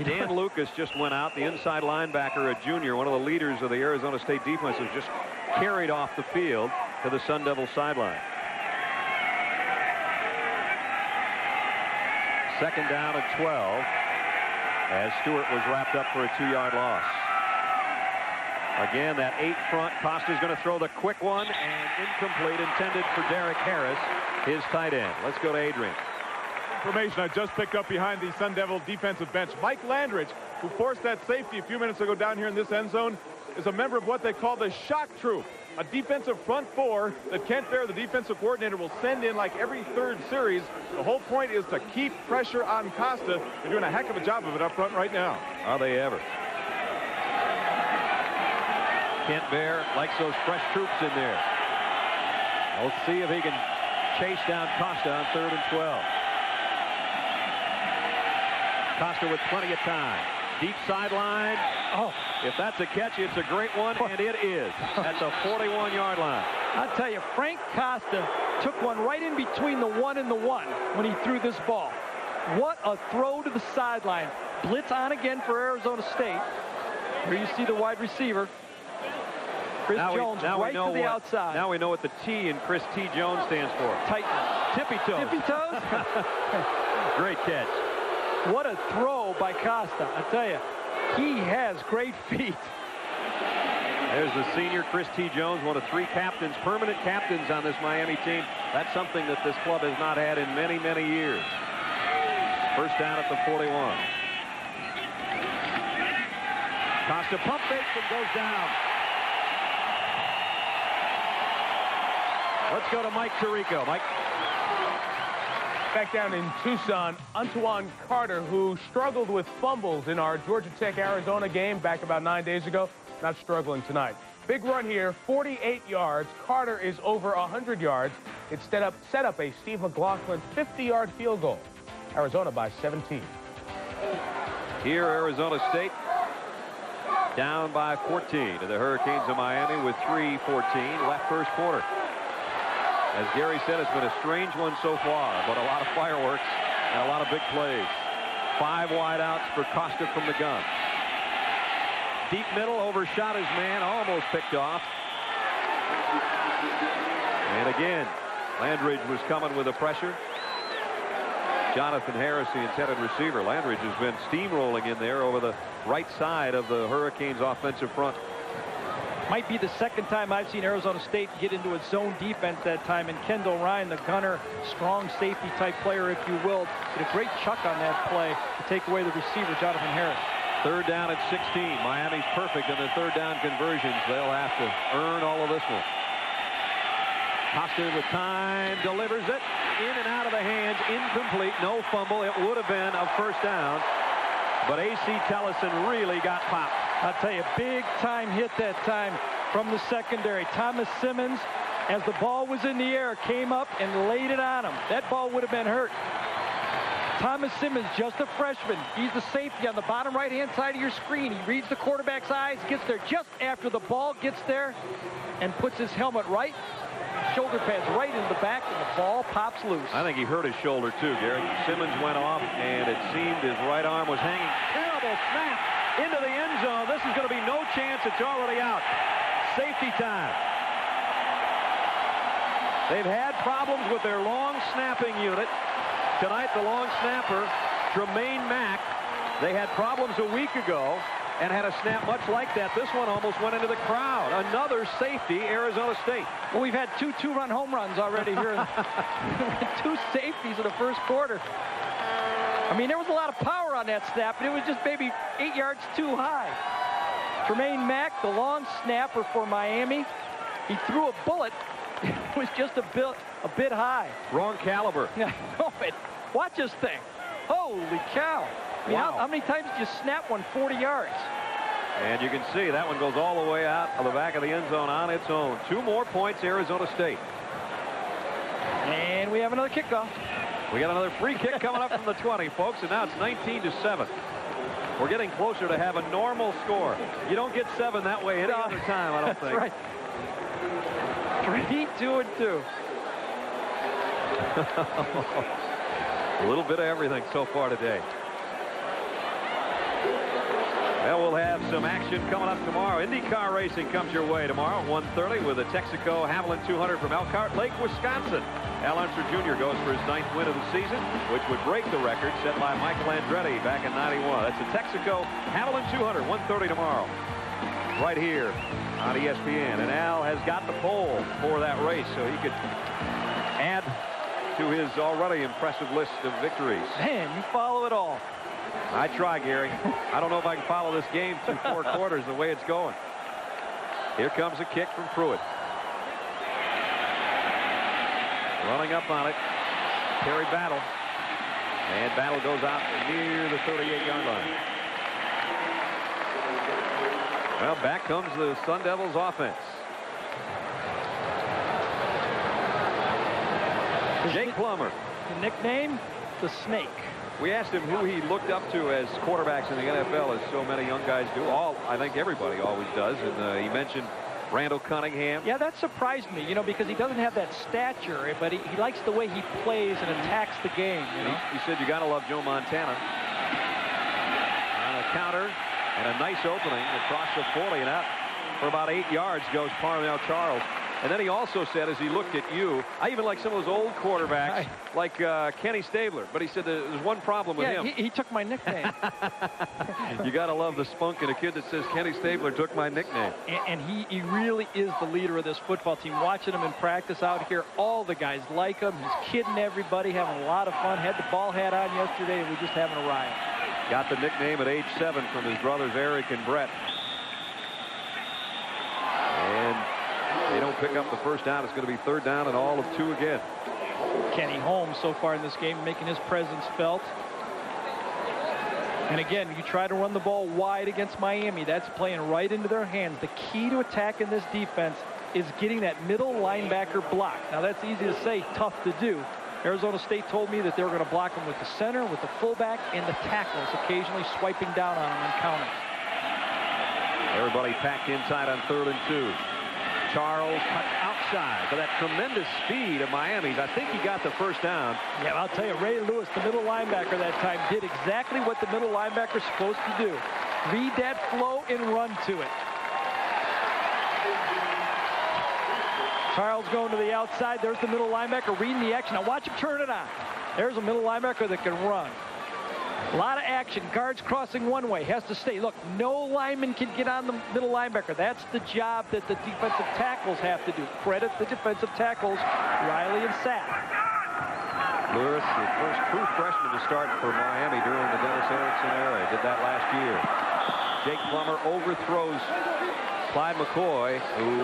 Dan Lucas just went out, the inside linebacker, a junior, one of the leaders of the Arizona State defense, was just carried off the field to the Sun Devil sideline. 2nd down and 12 as Stewart was wrapped up for a 2-yard loss. Again, that 8 front. Costa's going to throw the quick one, and incomplete, intended for Derek Harris, his tight end. Let's go to Adrian. Information I just picked up behind the Sun Devil defensive bench. Mike Landridge, who forced that safety a few minutes ago down here in this end zone, is a member of what they call the shock troop, a defensive front 4 that Kent Fair, the defensive coordinator, will send in like every 3rd series. The whole point is to keep pressure on Costa. They're doing a heck of a job of it up front right now. Are they ever? Kent Fair likes those fresh troops in there. We'll see if he can chase down Costa on 3rd and 12. Costa with plenty of time. Deep sideline. Oh, if that's a catch, it's a great one, and it is at the 41-yard line. I'll tell you, Frank Costa took one right in between the 1 and the 1 when he threw this ball. What a throw to the sideline. Blitz on again for Arizona State. Here you see the wide receiver, Chris Jones, right to the outside. Now we know what the T in Chris T. Jones stands for. Tighten. Tippy toes. Tippy toes? Great catch. What a throw by Costa. I tell you, he has great feet. There's the senior Chris T. Jones, one of 3 captains, permanent captains on this Miami team. That's something that this club has not had in many, many years. First down at the 41. Costa pump fakes and goes down. Let's go to Mike Tirico. Mike. Back down in Tucson, Antoine Carter, who struggled with fumbles in our Georgia Tech-Arizona game back about 9 days ago, not struggling tonight. Big run here, 48 yards. Carter is over 100 yards. It set up a Steve McLaughlin 50-yard field goal. Arizona by 17. Here, Arizona State down by 14 to the Hurricanes of Miami with 3:14 left first quarter. As Gary said, it's been a strange one so far, but a lot of fireworks and a lot of big plays. 5 wide outs for Costa from the gun. Deep middle, overshot his man, almost picked off. And again, Landridge was coming with the pressure. Jonathan Harris, the intended receiver. Landridge has been steamrolling in there over the right side of the Hurricanes' offensive front. Might be the 2nd time I've seen Arizona State get into a zone defense that time. And Kendall Ryan, the gunner, strong safety type player, if you will, did a great chuck on that play to take away the receiver, Jonathan Harris. 3rd down at 16. Miami's perfect in the 3rd down conversions. They'll have to earn all of this one. Costa with time, delivers it in and out of the hands, incomplete, no fumble. It would have been a first down, but A.C. Tellison really got popped. I'll tell you, big time hit that time from the secondary. Thomas Simmons, as the ball was in the air, came up and laid it on him. That ball would have been hurt. Thomas Simmons, just a freshman. He's the safety on the bottom right-hand side of your screen. He reads the quarterback's eyes, gets there just after the ball gets there, and puts his helmet right shoulder pads right into the back, and the ball pops loose. I think he hurt his shoulder, too, Gary. Simmons went off, and it seemed his right arm was hanging. Terrible snap into the end zone. This is going to be no chance. It's already out. Safety time. They've had problems with their long snapping unit. Tonight, the long snapper, Tremaine Mack, they had problems a week ago and had a snap much like that. This one almost went into the crowd. Another safety, Arizona State. Well, we've had two two-run home runs already here. Two safeties in the first quarter. I mean, there was a lot of power on that snap, but it was just maybe 8 yards too high. Tremaine Mack, the long snapper for Miami, he threw a bullet. It was just a bit high. Wrong caliber. Watch this thing. Holy cow. I mean, wow. How many times did you snap one 40 yards? And you can see that one goes all the way out of the back of the end zone on its own. 2 more points, Arizona State. And we have another kickoff. We got another free kick coming up from the 20, folks, and now it's 19-7. We're getting closer to have a normal score. You don't get 7 that way any other time, I don't think. That's right. 3, 2, and 2. A little bit of everything so far today. Well, we'll have some action coming up tomorrow. IndyCar racing comes your way tomorrow at 1:30 with the Texaco Haviland 200 from Elkhart Lake, Wisconsin. Al Unser Jr. goes for his 9th win of the season, which would break the record set by Michael Andretti back in '91. That's the Texaco Haviland 200, 1:30 tomorrow, right here on ESPN. And Al has got the pole for that race, so he could add to his already impressive list of victories. Man, you follow it all. I try, Gary. I don't know if I can follow this game through 4 quarters the way it's going. Here comes a kick from Pruitt. Running up on it, Terry Battle. And Battle goes out near the 38-yard line. Well, back comes the Sun Devils offense. Jake Plummer. The nickname, the Snake. We asked him who he looked up to as quarterbacks in the NFL, as so many young guys do. I think everybody always does. And he mentioned Randall Cunningham. Yeah, that surprised me, because he doesn't have that stature, but he likes the way he plays and attacks the game. He said you got to love Joe Montana. On a counter and a nice opening across the 40 and out for about 8 yards goes Parnell Charles. And then he also said, as he looked at you, I even like some of those old quarterbacks, like Kenny Stabler. But he said there's one problem with him. He took my nickname. You got to love the spunk in a kid that says Kenny Stabler took my nickname. And he really is the leader of this football team. Watching him in practice out here, all the guys like him. He's kidding everybody, having a lot of fun. Had the ball hat on yesterday, and we're just having a riot. Got the nickname at age 7 from his brothers Eric and Brett. And they don't pick up the first down. It's going to be 3rd down and all of 2 again. Kenny Holmes so far in this game making his presence felt. And again, you try to run the ball wide against Miami. That's playing right into their hands. The key to attacking this defense is getting that middle linebacker block. Now that's easy to say, tough to do. Arizona State told me that they were going to block him with the center, with the fullback, and the tackles, occasionally swiping down on him on counters. Everybody packed inside on 3rd and 2. Charles cuts outside for that tremendous speed of Miami's. I think he got the first down. Yeah, I'll tell you, Ray Lewis, the middle linebacker that time, did exactly what the middle linebacker's supposed to do. Read that flow and run to it. Charles going to the outside. There's the middle linebacker reading the action. Now watch him turn it on. There's a middle linebacker that can run. A lot of action. Guards crossing one way. Has to stay. Look, no lineman can get on the middle linebacker. That's the job that the defensive tackles have to do. Credit the defensive tackles, Riley and Sapp. Lewis, the first true freshman to start for Miami during the Dennis Erickson era. Did that last year. Jake Plummer overthrows Clyde McCoy, who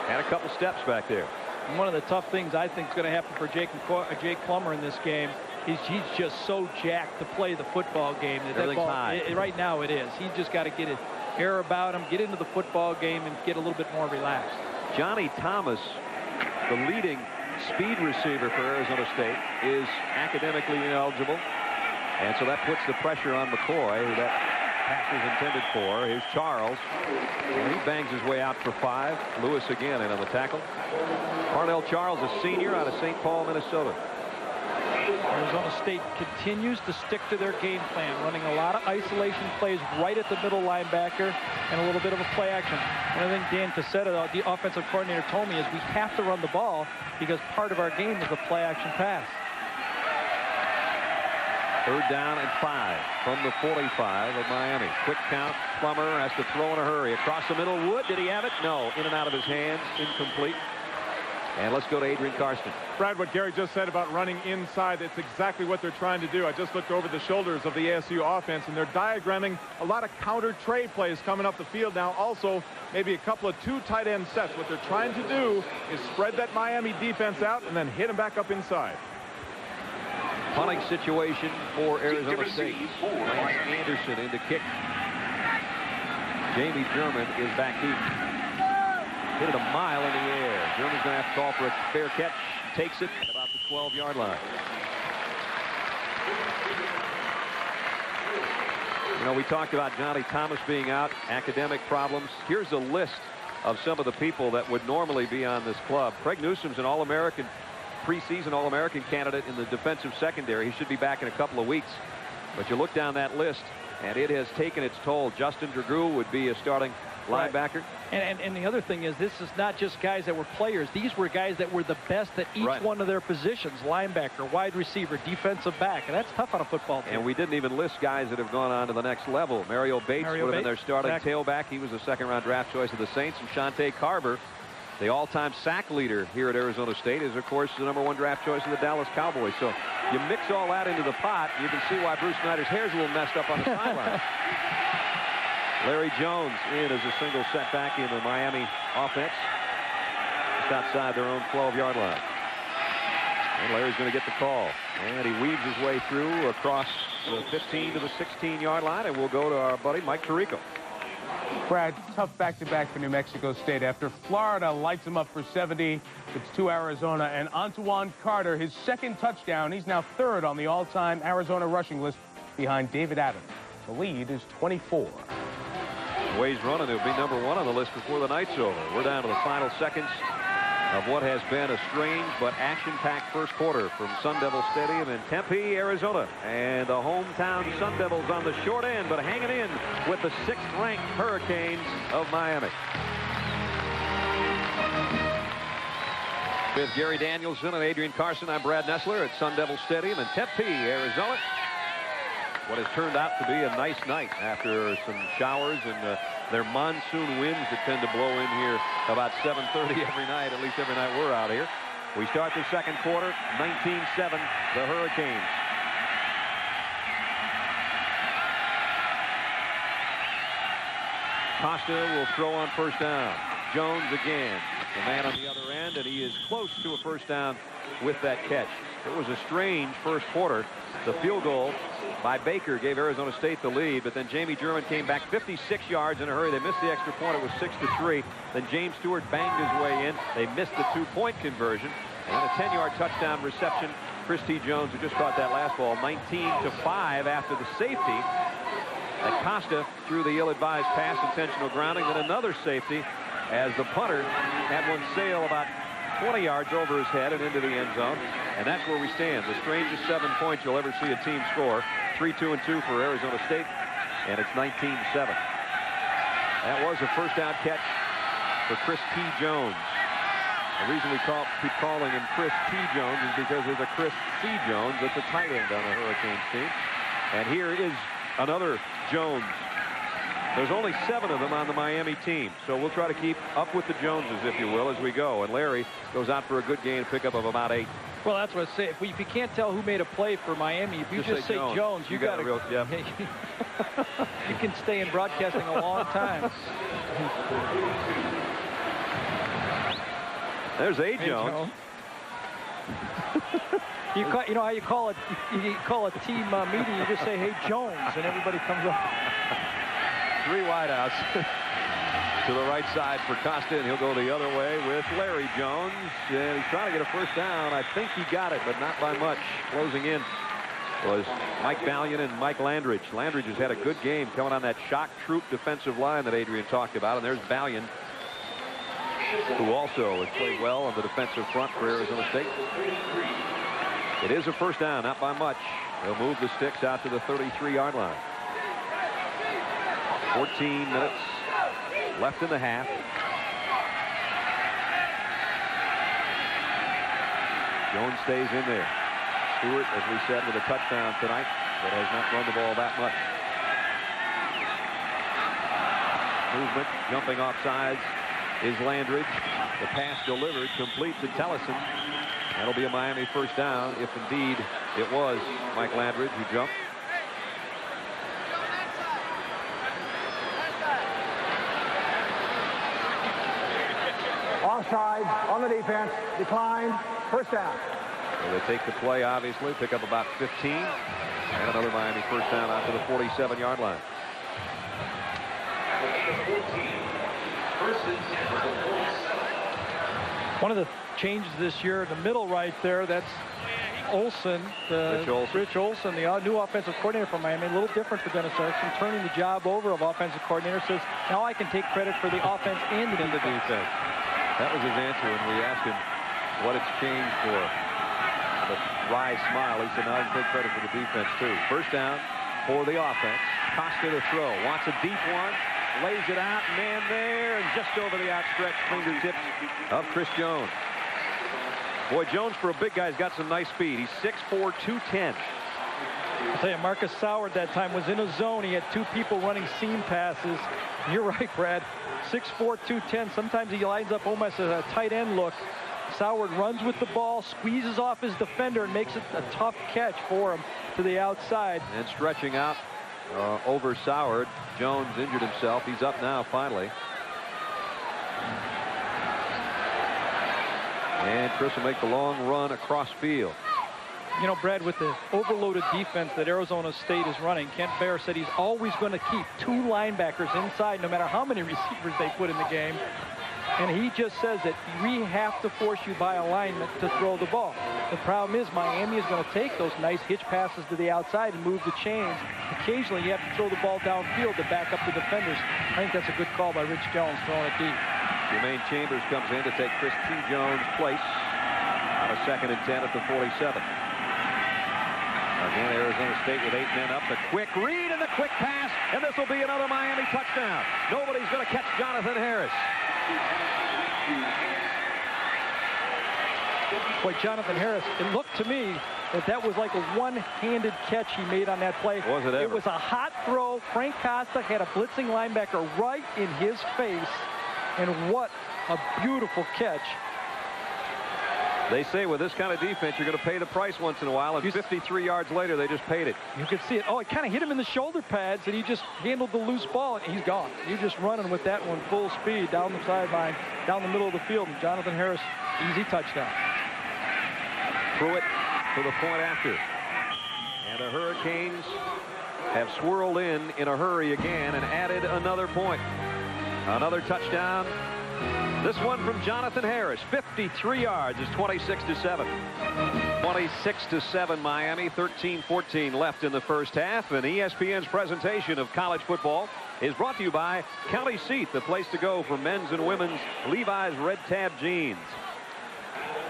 had a couple steps back there. And one of the tough things I think is going to happen for Jake Plummer in this game is he's just so jacked to play the football game. Everything's high. Right now it is. He's just got to get his air about him, get into the football game, and get a little bit more relaxed. Johnny Thomas, the leading speed receiver for Arizona State, is academically ineligible. And so that puts the pressure on McCoy. That Pass was intended for. Here's Charles. And he bangs his way out for 5. Lewis again in on the tackle. Parnell Charles, a senior out of St. Paul, Minnesota. Arizona State continues to stick to their game plan, running a lot of isolation plays right at the middle linebacker and a little bit of a play action. And I think Dan Cassetta, the offensive coordinator, told me is we have to run the ball because part of our game is the play action pass. 3rd down and 5 from the 45 of Miami. Quick count. Plummer has to throw in a hurry. Across the middle. Wood, did he have it? No. In and out of his hands. Incomplete. And let's go to Adrian Karsten. Brad, what Gary just said about running inside, it's exactly what they're trying to do. I just looked over the shoulders of the ASU offense, and they're diagramming a lot of counter trey plays coming up the field now. Also, maybe a couple of 2 tight end sets. What they're trying to do is spread that Miami defense out and then hit them back up inside. Punting situation for Arizona State. Lance Anderson in to kick. Jamie German is back deep. Hit it a mile in the air. German's going to have to call for a fair catch. Takes it about the 12-yard line. You know, we talked about Johnny Thomas being out, academic problems. Here's a list of some of the people that would normally be on this club. Craig Newsom's an All-American, preseason All-American candidate in the defensive secondary. He should be back in a couple of weeks. But you look down that list, and it has taken its toll. Justin Dragul would be a starting linebacker. And the other thing is, this is not just guys that were players. These were guys that were the best at each one of their positions. Linebacker, wide receiver, defensive back. And that's tough on a football team. And we didn't even list guys that have gone on to the next level. Mario Bates would have been their starting tailback. He was a second-round draft choice of the Saints. And Shante Carver, the all-time sack leader here at Arizona State, is, of course, the #1 draft choice of the Dallas Cowboys. So you mix all that into the pot, you can see why Bruce Snyder's hair's a little messed up on the sideline. Larry Jones in as a single setback in the Miami offense. Just outside their own 12-yard line. And Larry's going to get the call. And he weaves his way through across the 15 to the 16-yard line. And we'll go to our buddy Mike Tirico. Brad, tough back-to-back for New Mexico State. After Florida lights them up for 70, it's to Arizona. And Antoine Carter, his 2nd touchdown. He's now 3rd on the all-time Arizona rushing list behind David Adams. The lead is 24. The way he's running, he'll be #1 on the list before the night's over. We're down to the final seconds of what has been a strange but action-packed first quarter from Sun Devil Stadium in Tempe, Arizona. And the hometown Sun Devils on the short end, but hanging in with the 6th-ranked Hurricanes of Miami. With Gary Danielson and Adrian Carson, I'm Brad Nessler at Sun Devil Stadium in Tempe, Arizona. What has turned out to be a nice night after some showers and their monsoon winds that tend to blow in here about 7:30 every night, at least every night we're out here. We start the second quarter, 19-7, the Hurricanes. Costa will throw on first down. Jones again, the man on the other end, and he is close to a first down with that catch. It was a strange first quarter. The field goal by Baker gave Arizona State the lead, but then Jamie German came back 56 yards in a hurry. They missed the extra point. It was 6-3. Then James Stewart banged his way in. They missed the 2-point conversion. And then a 10-yard touchdown reception. Chris T. Jones, who just caught that last ball, 19-5 after the safety. Acosta threw the ill-advised pass, intentional grounding. Then another safety as the punter had one sail about 20 yards over his head and into the end zone. And that's where we stand. The strangest 7 points you'll ever see a team score. 3-2-2 for Arizona State. And it's 19-7. That was a first down catch for Chris T. Jones. The reason we keep calling him Chris T. Jones is because there's a Chris C. Jones that's a tight end on the Hurricanes team. And here is another Jones. There's only 7 of them on the Miami team, so we'll try to keep up with the Joneses, if you will, as we go. And Larry goes out for a good gain, pickup of about 8. Well, that's what I say. If you can't tell who made a play for Miami, if you just say Jones, you got to. Yeah. You can stay in broadcasting a long time. There's A. Jones. You know how you call it? You call a team meeting. You just say, "Hey, Jones," and everybody comes up. 3 wideouts to the right side for Costa, and he'll go the other way with Larry Jones. And he's trying to get a first down. I think he got it, but not by much. Closing in was Mike Valiant and Mike Landridge. Landridge has had a good game coming on that shock troop defensive line that Adrian talked about. And there's Valiant, who also has played well on the defensive front for Arizona State. It is a first down, not by much. They'll move the sticks out to the 33-yard line. 14 minutes left in the half. Jones stays in there. Stewart, as we said, with a touchdown tonight, but has not run the ball that much. Movement, jumping off sides is Landridge. The pass delivered, complete to Tellison. That'll be a Miami first down, if indeed it was Mike Landridge who jumped. Offside on the defense, declined, first down. So they take the play, obviously, pick up about 15. And another Miami first down out to the 47-yard line. One of the changes this year in the middle right there, that's Olson, Rich Olson, the new offensive coordinator for Miami. A little different for Dennis Erickson, turning the job over of offensive coordinator. Says, now I can take credit for the offense and the defense. That was his answer when we asked him what it's changed for. The wry smile. He said, now I can take credit for the defense, too. First down for the offense. Costa to throw. Wants a deep one. Lays it out. Man there. And just over the outstretched fingertips of Chris Jones. Boy, Jones, for a big guy, has got some nice speed. He's 6'4", 210. I'll tell you, Marcus Soward that time was in a zone. He had two people running seam passes. You're right, Brad. 6'4", 210. Sometimes he lines up almost as a tight end look. Soward runs with the ball, squeezes off his defender, and makes it a tough catch for him to the outside. And stretching out over Soward. Jones injured himself. He's up now, finally. And Chris will make the long run across field. You know, Brad, with the overloaded defense that Arizona State is running, Kent Baer said he's always going to keep two linebackers inside no matter how many receivers they put in the game. And he just says that we have to force you by alignment to throw the ball. The problem is Miami is going to take those nice hitch passes to the outside and move the chains. Occasionally you have to throw the ball downfield to back up the defenders. I think that's a good call by Rich Jones, throwing it deep. Jermaine Chambers comes in to take Chris T. Jones' place on a 2nd and 10 at the 47. Again, Arizona State with 8 men up. The quick read and the quick pass, and this will be another Miami touchdown. Nobody's going to catch Jonathan Harris. Boy, Jonathan Harris, it looked to me that was like a one-handed catch he made on that play. Was it ever? It was a hot throw. Frank Costa had a blitzing linebacker right in his face, and what a beautiful catch. They say with this kind of defense, you're going to pay the price once in a while, and 53 yards later, they just paid it. You could see it. Oh, it kind of hit him in the shoulder pads, and he just handled the loose ball, and he's gone. You're just running with that one full speed down the sideline, down the middle of the field, and Jonathan Harris, easy touchdown. Pruitt for the point after. And the Hurricanes have swirled in a hurry again and added another point. Another touchdown. This one from Jonathan Harris, 53 yards. It's 26-7. 26-7 Miami, 13-14 left in the first half. And ESPN's presentation of college football is brought to you by County Seat, the place to go for men's and women's Levi's Red Tab jeans.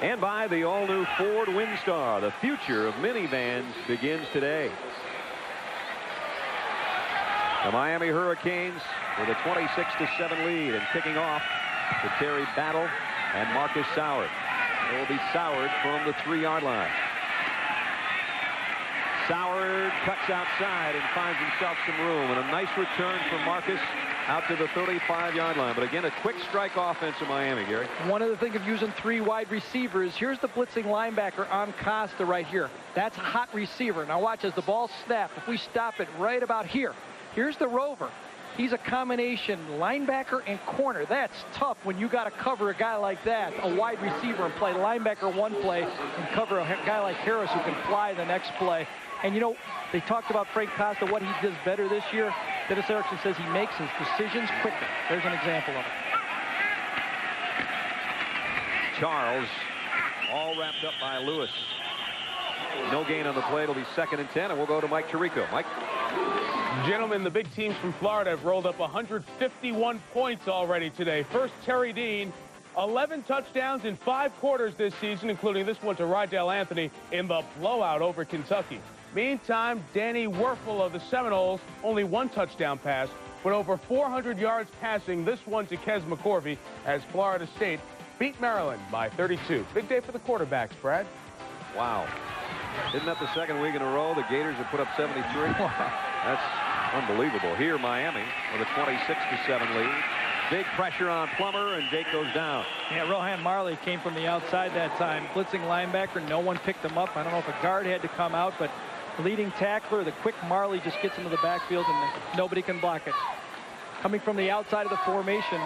And by the all-new Ford Windstar. The future of minivans begins today. The Miami Hurricanes with a 26-7 lead, and kicking off to Terry Battle and Marcus Soward. It will be Soward from the 3-yard line. Soward cuts outside and finds himself some room, and a nice return from Marcus out to the 35-yard line. But again, a quick strike offense of Miami, Gary. One of the things of using 3 wide receivers, here's the blitzing linebacker on Costa right here. That's a hot receiver. Now watch as the ball snaps. If we stop it right about here, here's the rover. He's a combination linebacker and corner. That's tough when you got to cover a guy like that, a wide receiver, and play linebacker one play and cover a guy like Harris who can fly the next play. And you know, they talked about Frank Costa, what he does better this year. Dennis Erickson says he makes his decisions quicker. There's an example of it. Charles, all wrapped up by Lewis. No gain on the play. It'll be 2nd and 10, and we'll go to Mike Tirico. Mike. Gentlemen, the big teams from Florida have rolled up 151 points already today. First, Terry Dean, 11 touchdowns in 5 quarters this season, including this one to Rydell Anthony in the blowout over Kentucky. Meantime, Danny Werfel of the Seminoles, only 1 touchdown pass, but over 400 yards passing, this one to Kes McCorvey, as Florida State beat Maryland by 32. Big day for the quarterbacks, Brad. Wow. Isn't that the second week in a row the Gators have put up 73? That's unbelievable. Here, Miami with a 26-7 lead. Big pressure on Plummer, and Jake goes down. Yeah, Rohan Marley came from the outside that time. Blitzing linebacker, no one picked him up. I don't know if a guard had to come out, but leading tackler, the quick Marley just gets into the backfield, and nobody can block it. Coming from the outside of the formation,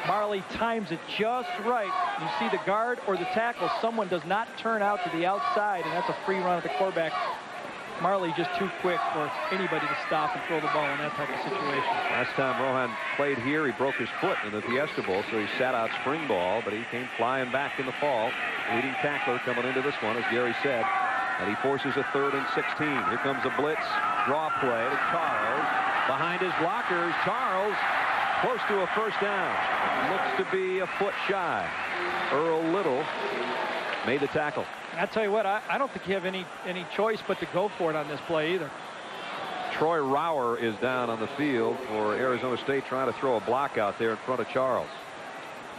Marley times it just right. You see the guard or the tackle, someone does not turn out to the outside, and that's a free run at the quarterback. Marley just too quick for anybody to stop and throw the ball in that type of situation. Last time Rohan played here, he broke his foot in the Fiesta Bowl, so he sat out spring ball, but he came flying back in the fall. Leading tackler coming into this one, as Gary said, and he forces a 3rd and 16. Here comes a blitz, draw play to Charles. Behind his blockers, Charles close to a first down. Looks to be a foot shy. Earl Little made the tackle. I tell you what, I don't think you have any choice but to go for it on this play either. Troy Rauer is down on the field for Arizona State, trying to throw a block out there in front of Charles.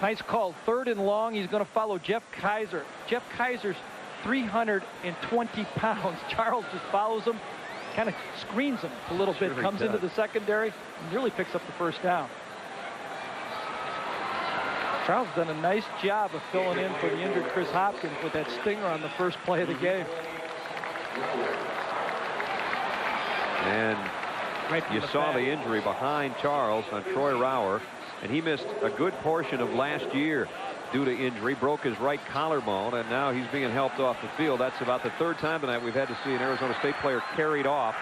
Nice call. 3rd and long. He's going to follow Jeff Kaiser. Jeff Kaiser's 320 pounds. Charles just follows him, kind of screens him a little bit, comes into the secondary, and really picks up the first down. Charles done a nice job of filling in for the injured Chris Hopkins with that stinger on the first play of the game. And you saw the injury behind Charles on Troy Rauer, and he missed a good portion of last year due to injury, broke his right collarbone, and now he's being helped off the field. That's about the 3rd time tonight we've had to see an Arizona State player carried off.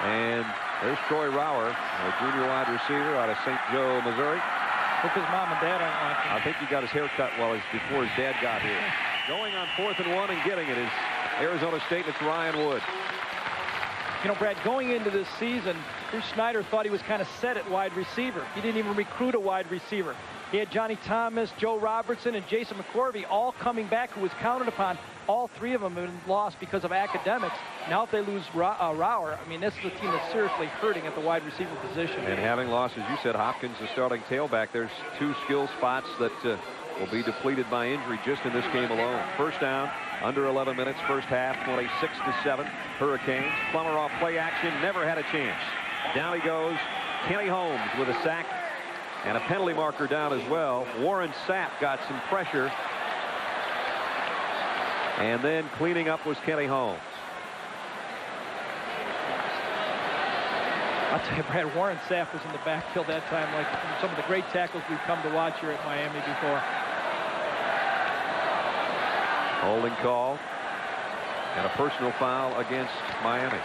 And there's Troy Rauer, a junior wide receiver out of St. Joe, Missouri. Hope his mom and dad aren't watching. I think he got his hair cut before his dad got here. Going on 4th and 1 and getting it is Arizona State, and it's Ryan Wood. You know, Brad, going into this season, Bruce Snyder thought he was kind of set at wide receiver. He didn't even recruit a wide receiver. He had Johnny Thomas, Joe Robertson, and Jason McCorvey all coming back, who was counted upon. All 3 of them have been lost because of academics. Now if they lose Rauer, I mean, this is a team that's seriously hurting at the wide receiver position. And having lost, as you said, Hopkins, the starting tailback, there's 2 skill spots that will be depleted by injury just in this game alone. First down, under 11 minutes, first half, 26-7, Hurricanes. Plummer off play action, never had a chance. Down he goes. Kenny Holmes with a sack and a penalty marker down as well. Warren Sapp got some pressure. And then cleaning up was Kenny Holmes. I'll tell you, Brad, Warren Sapp was in the backfield that time, like some of the great tackles we've come to watch here at Miami before. Holding call and a personal foul against Miami.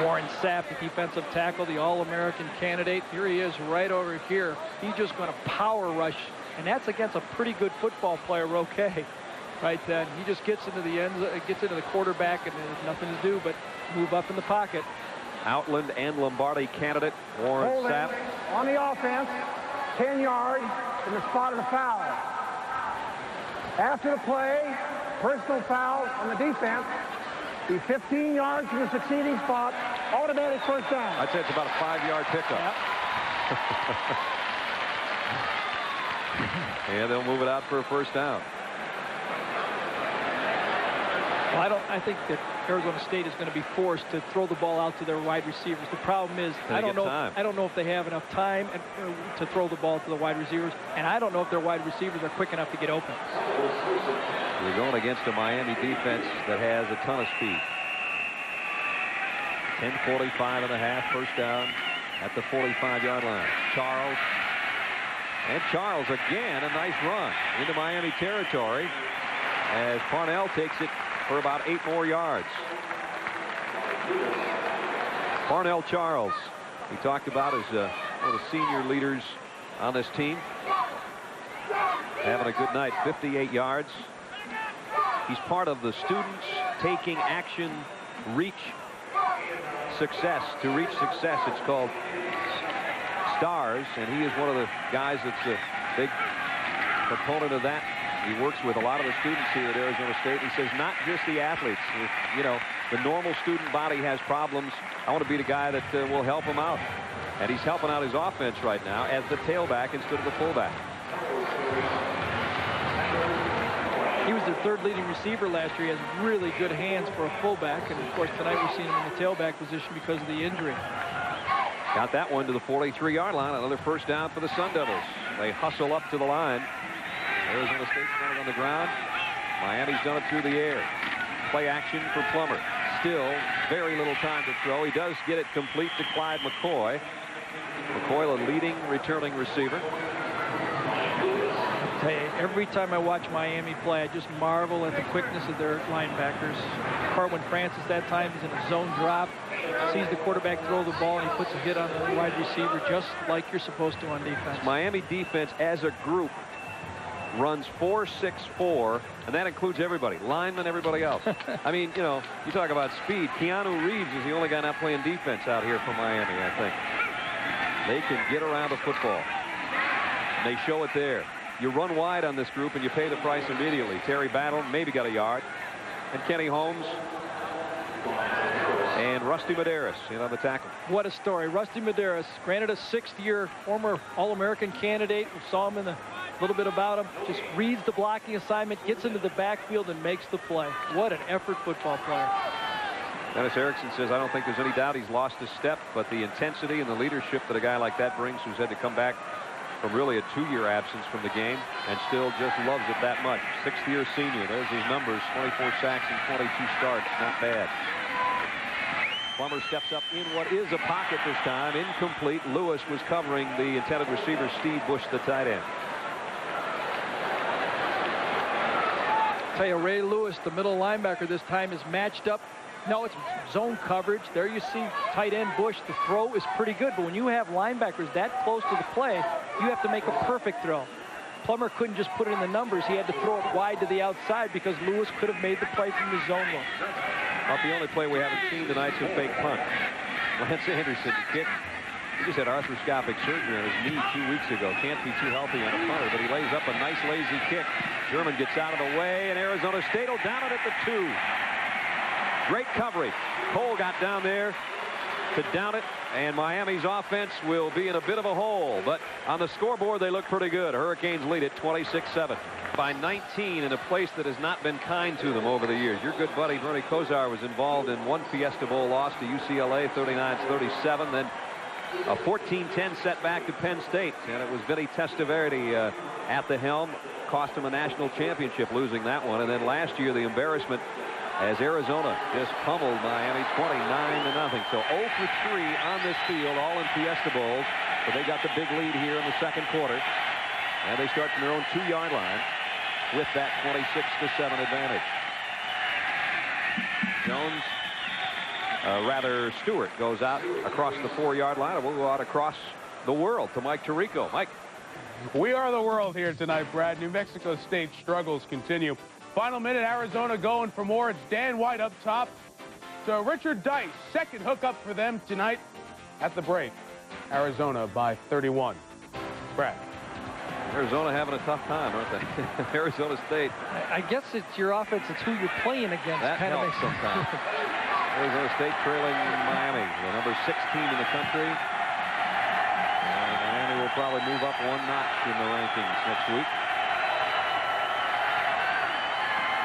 Warren Sapp, the defensive tackle, the All-American candidate. Here he is right over here. He's just going to power rush, and that's against a pretty good football player, Roque. Right then, he just gets into the gets into the quarterback, and there's nothing to do but move up in the pocket. Outland and Lombardi candidate Warren Sapp on the offense, 10 yards from the spot of the foul. After the play, personal foul on the defense. Be 15 yards from the succeeding spot, automatic first down. I'd say it's about a 5-yard pickup. Yep. Yeah, they'll move it out for a first down. Well, I think that Arizona State is going to be forced to throw the ball out to their wide receivers. The problem is, I don't know if they have enough time to throw the ball to the wide receivers, and I don't know if their wide receivers are quick enough to get open. We're going against a Miami defense that has a ton of speed. 10:45 and a half, first down at the 45-yard line. Charles again, a nice run into Miami territory as Parnell takes it for about 8 more yards. Parnell Charles, we talked about, is one of the senior leaders on this team. Having a good night, 58 yards. He's part of the Students Taking Action Reach Success. To reach success, it's called STARS, and he is one of the guys that's a big proponent of that. He works with a lot of the students here at Arizona State. He says not just the athletes. If, you know, the normal student body has problems, I want to be the guy that will help them out. And he's helping out his offense right now as the tailback instead of the fullback. He was their third leading receiver last year. He has really good hands for a fullback. And, of course, tonight we're seeing him in the tailback position because of the injury. Got that one to the 43-yard line. Another first down for the Sun Devils. They hustle up to the line. Arizona State's done it on the ground. Miami's done it through the air. Play action for Plummer. Still very little time to throw. He does get it complete to Clyde McCoy. McCoy, a leading returning receiver. Hey, every time I watch Miami play, I just marvel at the quickness of their linebackers. Part when Francis that time is in a zone drop, sees the quarterback throw the ball, and he puts a hit on the wide receiver just like you're supposed to on defense. Miami defense as a group runs 4-6-4, and that includes everybody, linemen, everybody else. I mean, you know, you talk about speed. Keanu Reeves is the only guy not playing defense out here for Miami, I think. They can get around the football. And they show it there. You run wide on this group and you pay the price immediately. Terry Battle maybe got a yard. And Kenny Holmes and Rusty Medeiros in on the tackle. What a story. Rusty Medeiros, granted a sixth-year former All-American candidate. We saw him in a little bit about him. Just reads the blocking assignment, gets into the backfield, and makes the play. What an effort football player. Dennis Erickson says, I don't think there's any doubt he's lost his step, but the intensity and the leadership that a guy like that brings, who's had to come back from really a 2-year absence from the game and still just loves it that much. Sixth-year senior. There's his numbers, 24 sacks and 22 starts. Not bad. Plummer steps up in what is a pocket this time. Incomplete. Lewis was covering the intended receiver, Steve Bush, the tight end. Tell you, Ray Lewis, the middle linebacker this time, is matched up. No, it's zone coverage. There you see tight end Bush. The throw is pretty good, but when you have linebackers that close to the play, you have to make a perfect throw. Plummer couldn't just put it in the numbers. He had to throw it wide to the outside because Lewis could have made the play from the zone look. About the only play we haven't seen tonight's a fake punt. Lance Anderson, the kick. He just had arthroscopic surgery on his knee 2 weeks ago. Can't be too healthy on a punter, but he lays up a nice lazy kick. German gets out of the way, and Arizona State will down it at the 2. Great coverage. Cole got down there to down it, and Miami's offense will be in a bit of a hole. But on the scoreboard, they look pretty good. Hurricanes lead it 26-7 by 19 in a place that has not been kind to them over the years. Your good buddy Bernie Kosar was involved in one Fiesta Bowl loss to UCLA, 39-37. Then a 14-10 setback to Penn State, and it was Vinny Testaverde at the helm. Cost him a national championship losing that one. And then last year, the embarrassment as Arizona just pummeled Miami 29-0. So 0 for 3 on this field, all in Fiesta Bowls. But they got the big lead here in the second quarter. And they start from their own 2-yard line with that 26-7 advantage. Jones, Stewart goes out across the 4-yard line, and we'll go out across the world to Mike Tirico. Mike. We are the world here tonight, Brad. New Mexico State struggles continue. Final minute, Arizona going for more. It's Dan White up top. So Richard Dice, second hookup for them tonight at the break. Arizona by 31. Brad. Arizona having a tough time, aren't they? Arizona State. I guess it's your offense. It's who you're playing against. That kind helps of sometimes. Arizona State trailing Miami, the number 16 in the country. And Miami will probably move up 1 notch in the rankings next week.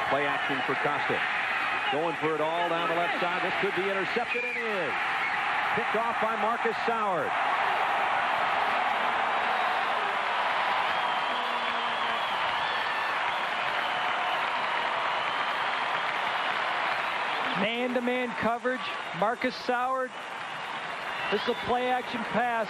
Play action for Costa. Going for it all down the left side. This could be intercepted, and is. Picked off by Marcus Soward. Man-to-man coverage. Marcus Soward. This is a play action pass.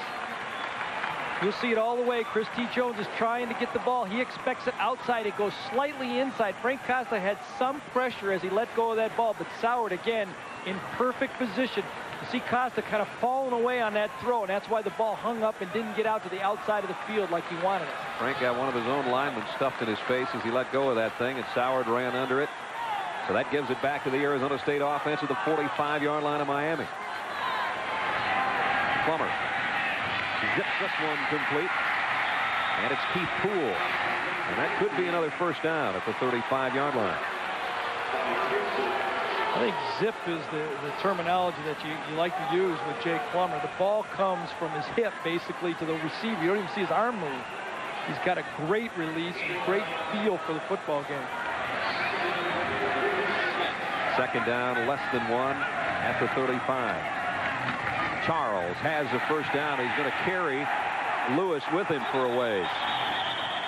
You'll see it all the way. Chris T. Jones is trying to get the ball. He expects it outside. It goes slightly inside. Frank Costa had some pressure as he let go of that ball, but Soward again in perfect position. You see Costa kind of falling away on that throw, and that's why the ball hung up and didn't get out to the outside of the field like he wanted it. Frank got one of his own linemen stuffed in his face as he let go of that thing, and Soward ran under it. So that gives it back to the Arizona State offense at the 45-yard line of Miami. Plummer zips this one complete, and it's Keith Poole, and that could be another first down at the 35-yard line. I think zip is the terminology that you like to use with Jake Plummer. The ball comes from his hip basically to the receiver. You don't even see his arm move. He's got a great release and great feel for the football game. Second down, less than one at the 35. Charles has the first down. He's going to carry Lewis with him for a ways.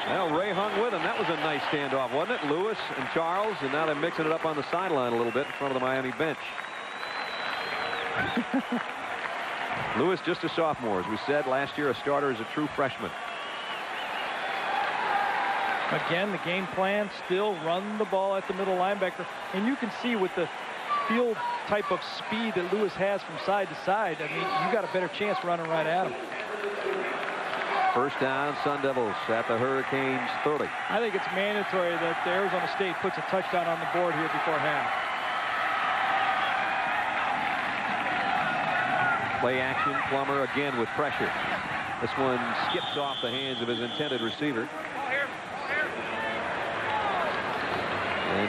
Well, Ray hung with him. That was a nice standoff, wasn't it? Lewis and Charles, and now they're mixing it up on the sideline a little bit in front of the Miami bench. Lewis just a sophomore. As we said, last year a starter as a true freshman. Again, the game plan still run the ball at the middle linebacker. And you can see with the field type of speed that Lewis has from side to side, I mean, you got a better chance running right at him. First down, Sun Devils at the Hurricanes 30. I think it's mandatory that Arizona State puts a touchdown on the board here before half. Play action, Plummer again with pressure. This one skips off the hands of his intended receiver.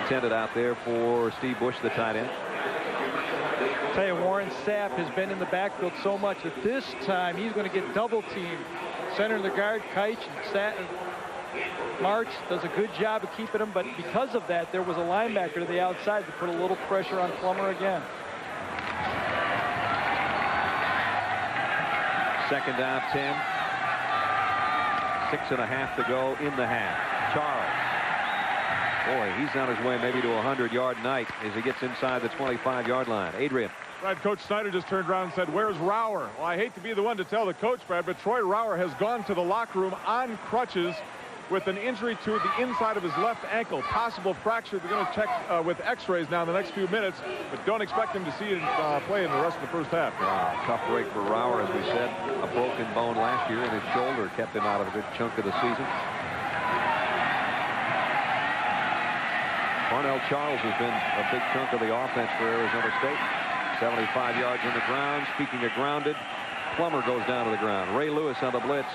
Intended out there for Steve Bush, the tight end. I'll tell you, Warren Sapp has been in the backfield so much that this time he's going to get double teamed. Center of the guard, Keich, and March does a good job of keeping him, but because of that, there was a linebacker to the outside to put a little pressure on Plummer again. Second down, 10. 6.5 to go in the half. Charles. Boy, he's on his way maybe to a 100-yard night as he gets inside the 25-yard line. Adrian. Brad, Coach Snyder just turned around and said, "Where's Rauer?" Well, I hate to be the one to tell the coach, Brad, but Troy Rauer has gone to the locker room on crutches with an injury to the inside of his left ankle. Possible fracture. They're going to check with x-rays now in the next few minutes, but don't expect him to see it play in the rest of the first half. Wow, tough break for Rauer, as we said. A broken bone last year in his shoulder kept him out of a good chunk of the season. Parnell Charles has been a big chunk of the offense for Arizona State. 75 yards on the ground. Speaking of grounded, Plummer goes down to the ground. Ray Lewis on the blitz,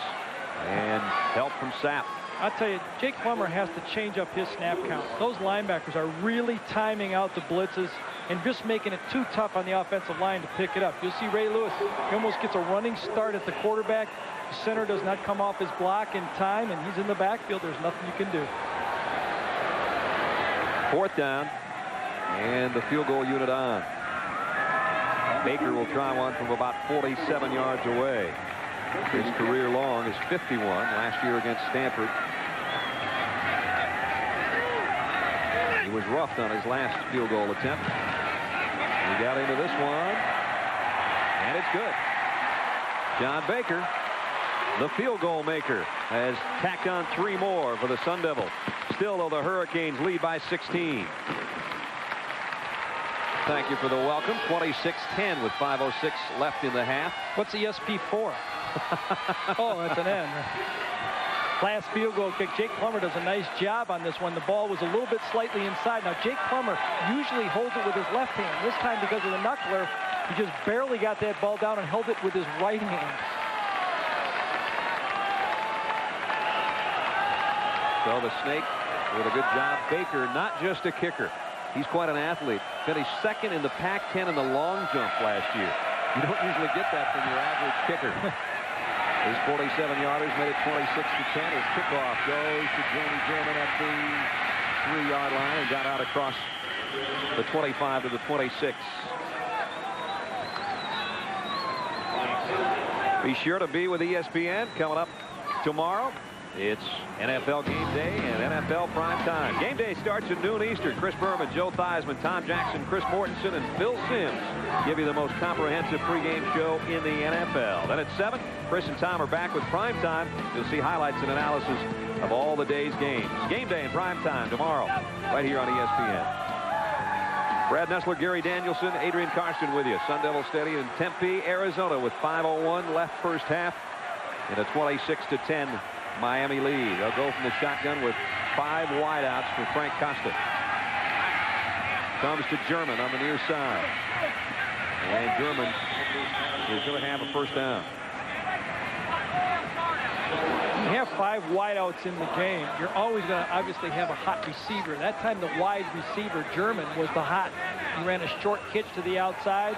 and help from Sapp. I'll tell you, Jake Plummer has to change up his snap count. Those linebackers are really timing out the blitzes and just making it too tough on the offensive line to pick it up. You'll see Ray Lewis, he almost gets a running start at the quarterback. The center does not come off his block in time, and he's in the backfield. There's nothing you can do. Fourth down, and the field goal unit on. Baker will try one from about 47 yards away. His career long is 51 last year against Stanford. He was roughed on his last field goal attempt. He got into this one, and it's good. John Baker, the field goal maker, has tacked on 3 more for the Sun Devils. Still, though, the Hurricanes lead by 16. Thank you for the welcome. 26-10 with 5:06 left in the half. What's the ESP for? Oh, that's an N. Last field goal kick. Jake Plummer does a nice job on this one. The ball was a little bit slightly inside. Now, Jake Plummer usually holds it with his left hand. This time, because of the knuckler, he just barely got that ball down and held it with his right hand. So the Snake with a good job. Baker, not just a kicker. He's quite an athlete. Finished second in the Pac-10 in the long jump last year. You don't usually get that from your average kicker. His 47-yarders made it 26-10. His kickoff goes to Jamie German at the 3-yard line and got out across the 25 to the 26. Be sure to be with ESPN coming up tomorrow. It's NFL Game Day and NFL Prime Time. Game Day starts at noon Eastern. Chris Berman, Joe Theismann, Tom Jackson, Chris Mortensen, and Phil Simms give you the most comprehensive pregame show in the NFL. Then at 7, Chris and Tom are back with Prime Time. You'll see highlights and analysis of all the day's games. Game Day and Prime Time tomorrow, right here on ESPN. Brad Nessler, Gary Danielson, Adrian Karsten with you. Sun Devil Stadium in Tempe, Arizona, with 5:01 left first half in a 26-10 Miami lead. They'll go from the shotgun with 5 wideouts for Frank Costa. Comes to German on the near side. And German is going to have a first down. You have 5 wideouts in the game. You're always going to obviously have a hot receiver. That time the wide receiver, German, was the hot. He ran a short pitch to the outside.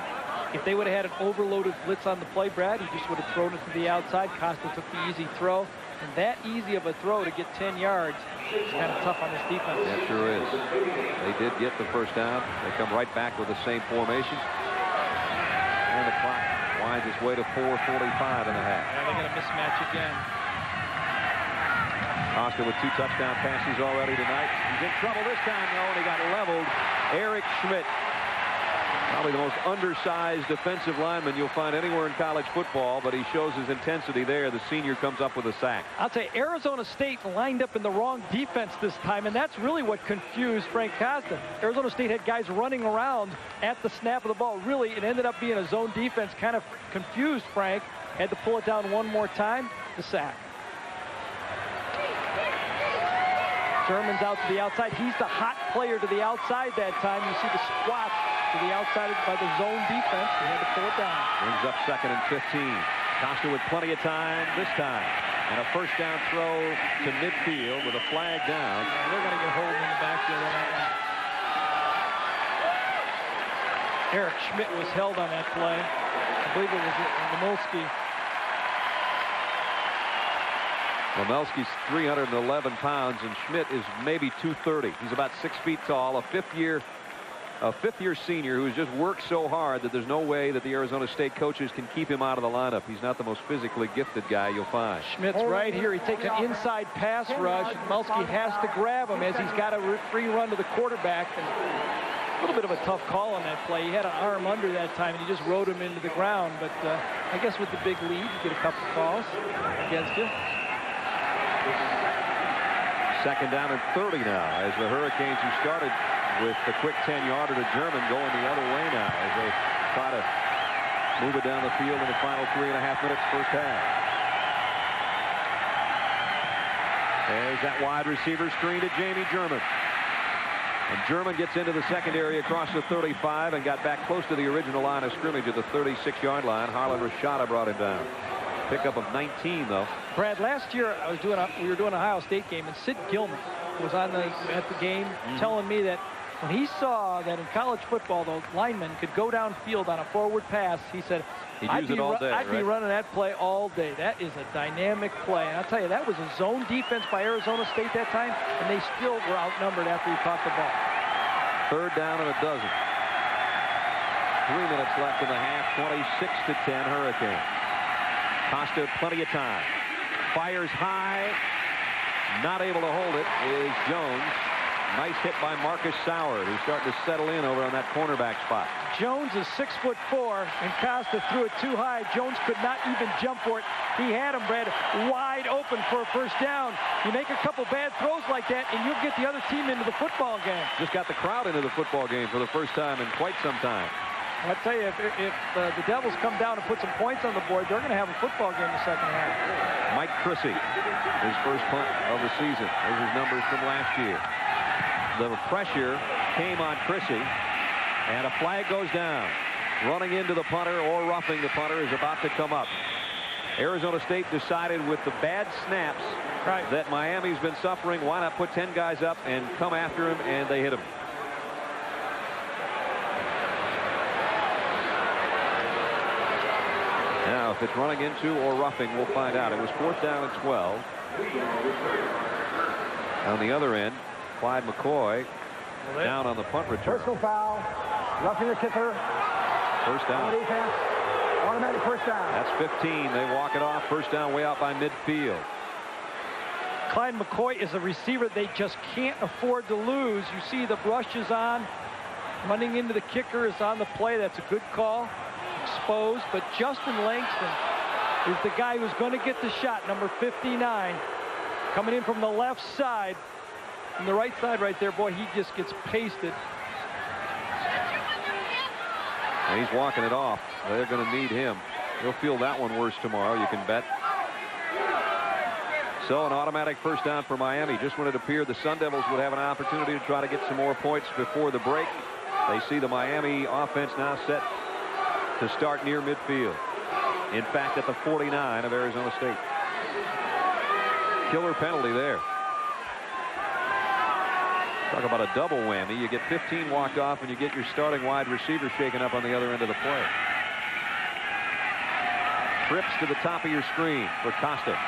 If they would have had an overloaded blitz on the play, Brad, he just would have thrown it to the outside. Costa took the easy throw. And that easy of a throw to get 10 yards is kind of tough on this defense. That sure is. They did get the first down. They come right back with the same formation. And the clock winds its way to 4:45 in the half. Yeah, they're going to mismatch again. Costa with 2 touchdown passes already tonight. He's in trouble this time, though, and he got leveled. Eric Schmidt, probably the most undersized defensive lineman you'll find anywhere in college football, but he shows his intensity there. The senior comes up with a sack. I'll tell you, Arizona State lined up in the wrong defense this time, and that's really what confused Frank Costa. Arizona State had guys running around at the snap of the ball. Really, it ended up being a zone defense, kind of confused Frank. Had to pull it down one more time, the sack. German's out to the outside. He's the hot player to the outside that time. You see the squat to the outside by the zone defense. They had to pull it down. Brings up 2nd and 15. Costa with plenty of time this time. And a first down throw to midfield with a flag down. Yeah, they're going to get Holden in the backfield on that one. Eric Schmidt was held on that play. I believe it was Lemelski. Lemelski's 311 pounds, and Schmidt is maybe 230. He's about 6 feet tall, a fifth-year senior who has just worked so hard that there's no way that the Arizona State coaches can keep him out of the lineup. He's not the most physically gifted guy you'll find. Schmidt's right here. He takes an inside pass rush. Lemelski has to grab him as he's got a free run to the quarterback. And a little bit of a tough call on that play. He had an arm under that time, and he just rode him into the ground. But I guess with the big lead, you get a couple calls against you. 2nd down and 30 now as the Hurricanes, who started with the quick 10-yarder to German, going the other way now as they try to move it down the field in the final 3.5 minutes first half. There's that wide receiver screen to Jamie German. And German gets into the secondary across the 35 and got back close to the original line of scrimmage at the 36-yard line. Harlan Rashada brought him down. Pickup of 19, though. Brad, last year we were doing an Ohio State game, and Sid Gilman was at the game telling me that when he saw that in college football the lineman could go downfield on a forward pass, he said, I'd be running that play all day. That is a dynamic play. And I'll tell you, that was a zone defense by Arizona State that time, and they still were outnumbered after he caught the ball. 3rd down and a dozen. 3 minutes left in the half. 26-10 Hurricanes. Costa, plenty of time. Fires high. Not able to hold it is Jones. Nice hit by Marcus Sauer, who's starting to settle in over on that cornerback spot. Jones is 6'4", and Costa threw it too high. Jones could not even jump for it. He had him, Brad, wide open for a first down. You make a couple bad throws like that, and you'll get the other team into the football game. Just got the crowd into the football game for the first time in quite some time. I'll tell you, if the Devils come down and put some points on the board, they're going to have a football game in the second half. Mike Chrissy, his first punt of the season. There's his numbers from last year. The pressure came on Chrissy, and a flag goes down. Running into the punter or roughing the punter is about to come up. Arizona State decided with the bad snaps that Miami's been suffering, why not put 10 guys up and come after him, and they hit him. Now, if it's running into or roughing, we'll find out. It was 4th down and 12. On the other end, Clyde McCoy down on the punt return. Personal foul, roughing the kicker. First down. On defense, automatic first down. That's 15. They walk it off. First down way out by midfield. Clyde McCoy is a receiver they just can't afford to lose. You see the rush is on. Running into the kicker is on the play. That's a good call. Exposed, but Justin Langston is the guy who's going to get the shot, number 59, coming in from the left side. From the right side right there, boy, he just gets pasted. And he's walking it off. They're going to need him. He'll feel that one worse tomorrow, you can bet. So an automatic first down for Miami. Just when it appeared the Sun Devils would have an opportunity to try to get some more points before the break, they see the Miami offense now set to start near midfield. In fact, at the 49 of Arizona State. Killer penalty there. Talk about a double whammy. You get 15 walked off, and you get your starting wide receiver shaken up on the other end of the play. Trips to the top of your screen for Costa.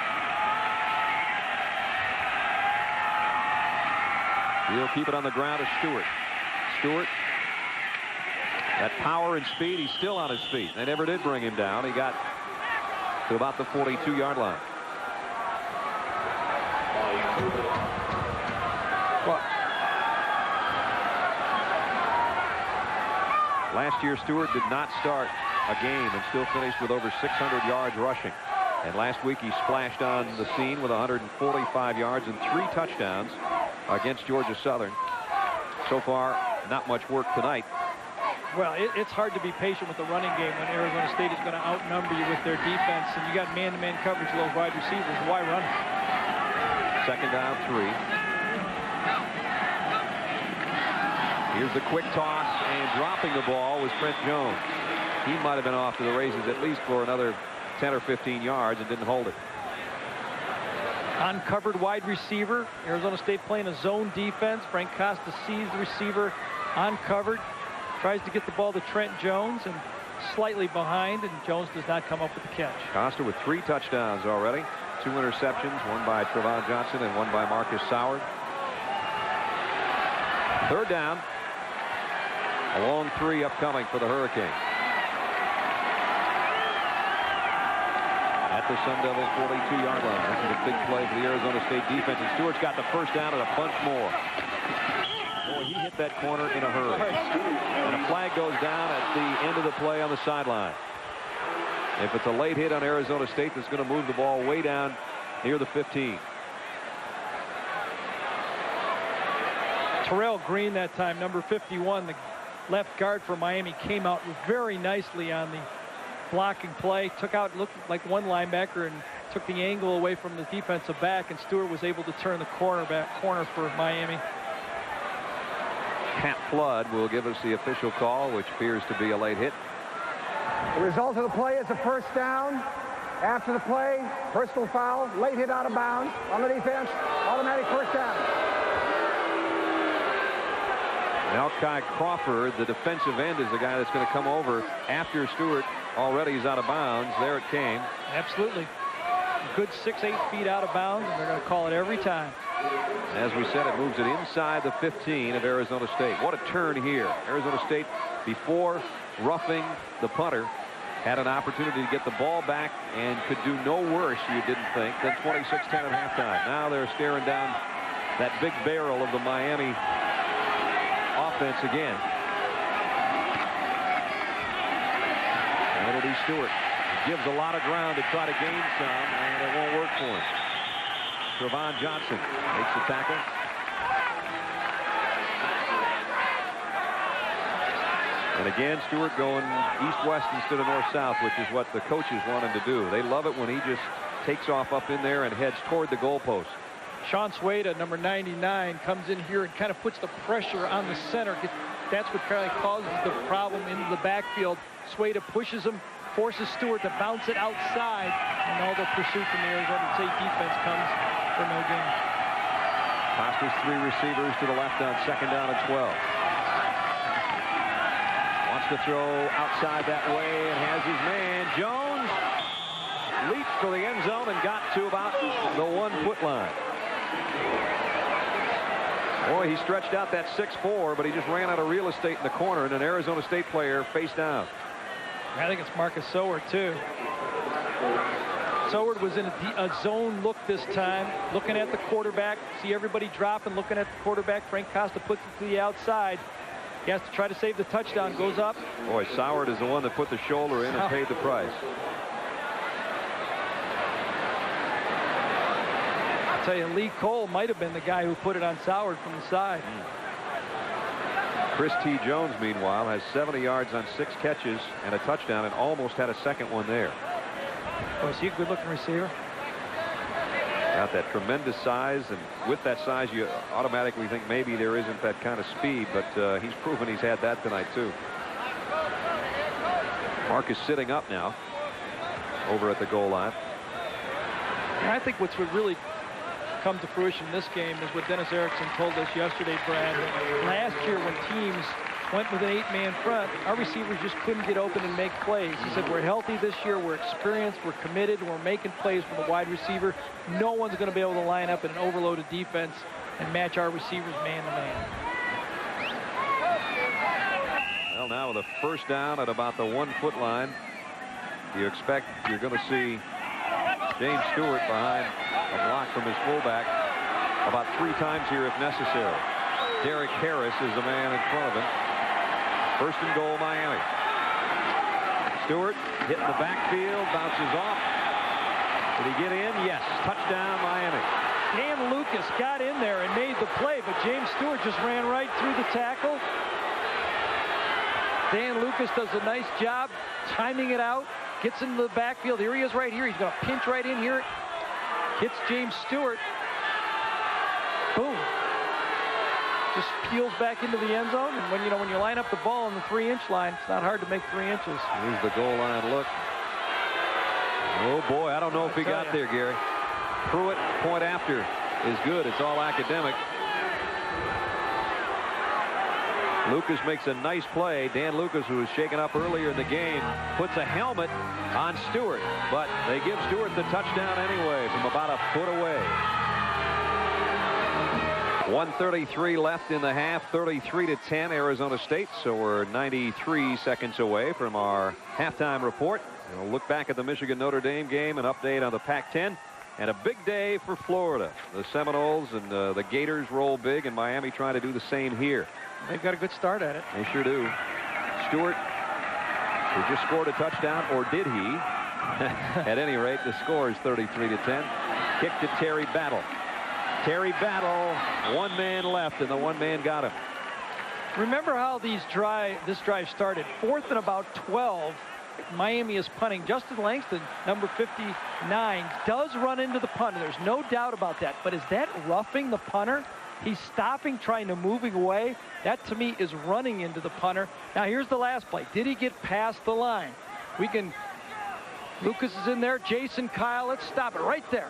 He'll keep it on the ground to Stewart. Stewart, that power and speed, he's still on his feet. They never did bring him down. He got to about the 42-yard line. Well, last year, Stewart did not start a game and still finished with over 600 yards rushing. And last week, he splashed on the scene with 145 yards and 3 touchdowns against Georgia Southern. So far, not much work tonight. Well, it's hard to be patient with the running game when Arizona State is going to outnumber you with their defense, and you got man-to-man coverage of those wide receivers. Why run it? Second down, 3. Here's the quick toss, and dropping the ball was Trent Jones. He might have been off to the races at least for another 10 or 15 yards and didn't hold it. Uncovered wide receiver. Arizona State playing a zone defense. Frank Costa sees the receiver uncovered. Tries to get the ball to Trent Jones and slightly behind, and Jones does not come up with the catch. Costa with 3 touchdowns already. 2 interceptions, one by Trevon Johnson and one by Marcus Soward. Third down. A long 3 upcoming for the Hurricanes. At the Sun Devils 42-yard line. This is a big play for the Arizona State defense, and Stewart's got the first down and a bunch more. Boy, he hit that corner in a hurry. And a flag goes down at the end of the play on the sideline. If it's a late hit on Arizona State, that's going to move the ball way down near the 15. Terrell Green that time, number 51, the left guard for Miami, came out very nicely on the blocking play. Took out, looked like one linebacker, and took the angle away from the defensive back, and Stewart was able to turn the corner for Miami. Pat Flood will give us the official call, which appears to be a late hit. The result of the play is a first down. After the play, personal foul, late hit out of bounds on the defense, automatic first down. Malachi Crawford, the defensive end, is the guy that's going to come over after Stewart already is out of bounds. There it came. Absolutely. A good 6-8 feet out of bounds, and they're going to call it every time. As we said, it moves it inside the 15 of Arizona State. What a turn here. Arizona State, before roughing the punter, had an opportunity to get the ball back and could do no worse, you didn't think, than 26-10 at halftime. Now they're staring down that big barrel of the Miami offense again. And it'll be Stewart. Gives a lot of ground to try to gain some, and it won't work for him. Trevon Johnson makes the tackle. And again, Stewart going east-west instead of north-south, which is what the coaches want him to do. They love it when he just takes off up in there and heads toward the goalpost. Sean Sueda, number 99, comes in here and kind of puts the pressure on the center. That's what kind of causes the problem into the backfield. Sueda pushes him, forces Stewart to bounce it outside, and all the pursuit from the Arizona State defense comes for no gain. Costa's 3 receivers to the left on second down and 12. Wants to throw outside that way and has his man. Jones leaped for the end zone and got to about the 1-foot line. Boy, he stretched out that 6'4", but he just ran out of real estate in the corner, and an Arizona State player face down. I think it's Marcus Soward, too. Soward was in a zone look this time, looking at the quarterback. See everybody dropping, looking at the quarterback. Frank Costa puts it to the outside. He has to try to save the touchdown. Goes up. Boy, Soward is the one that put the shoulder in and paid the price. I'll tell you, Lee Cole might have been the guy who put it on Soward from the side. Chris T. Jones, meanwhile, has 70 yards on 6 catches and a touchdown, and almost had a second one there. Oh, is he a good-looking receiver? Got that tremendous size, and with that size, you automatically think maybe there isn't that kind of speed, but he's proven he's had that tonight, too. Mark is sitting up now over at the goal line. And I think what's would really come to fruition in this game is what Dennis Erickson told us yesterday, Brad. Last year when teams went with an 8-man front, our receivers just couldn't get open and make plays. He said, we're healthy this year, we're experienced, we're committed, we're making plays from the wide receiver. No one's going to be able to line up in an overloaded defense and match our receivers man-to-man. Well, now with a first down at about the 1-foot line, you expect you're going to see James Stewart behind a block from his fullback about 3 times here if necessary. Derek Harris is the man in front of him. First and goal, Miami. Stewart hitting the backfield, bounces off. Did he get in? Yes. Touchdown, Miami. Dan Lucas got in there and made the play, but James Stewart just ran right through the tackle. Dan Lucas does a nice job timing it out. Gets into the backfield. Here he is right here. He's going to pinch right in here. Hits James Stewart. Boom. Just peels back into the end zone. And when you line up the ball on the 3-inch line, it's not hard to make 3 inches. Here's the goal line look. Oh boy, I don't know if he got there, Gary. Pruitt, point after, is good. It's all academic. Lucas makes a nice play. Dan Lucas, who was shaken up earlier in the game, puts a helmet on Stewart, but they give Stewart the touchdown anyway from about a foot away. 1:33 left in the half, 33-10 Arizona State. So we're 93 seconds away from our halftime report. And we'll look back at the Michigan-Notre Dame game, an update on the Pac-10, and a big day for Florida. The Seminoles and the Gators roll big, and Miami trying to do the same here. They've got a good start at it. They sure do. Stewart, who just scored a touchdown, or did he? At any rate, the score is 33-10. Kick to Terry Battle. Terry Battle, 1 man left, and the 1 man got him. Remember how this drive started. 4th and about 12. Miami is punting. Justin Langston, number 59, does run into the punter. There's no doubt about that. But is that roughing the punter? He's stopping, trying to moving away. That, to me, is running into the punter. Now, here's the last play. Did he get past the line? Lucas is in there. Jason Kyle, let's stop it right there.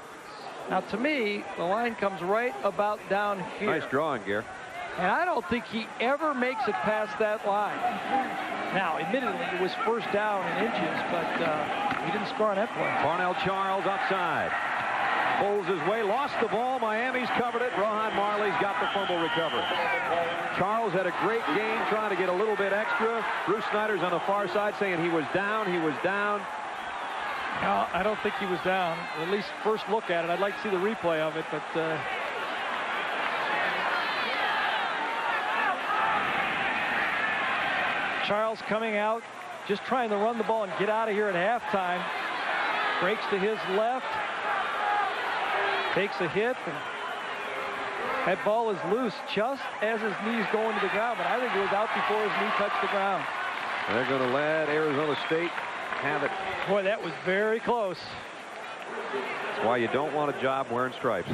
Now, to me, the line comes right about down here. Nice drawing, Gare. And I don't think he ever makes it past that line. Now, admittedly, it was first down in inches, but he didn't score on that play. Parnell Charles outside. Pulls his way, lost the ball. Miami's covered it. Rohan Marley's got the fumble recovered. Charles had a great game trying to get a little bit extra. Bruce Snyder's on the far side saying he was down, he was down. No, I don't think he was down. At least first look at it. I'd like to see the replay of it, but Charles coming out, just trying to run the ball and get out of here at halftime. Breaks to his left. Takes a hit, and that ball is loose just as his knee's going to the ground, but I think it was out before his knee touched the ground. They're going to let Arizona State have it. Boy, that was very close. That's why you don't want a job wearing stripes.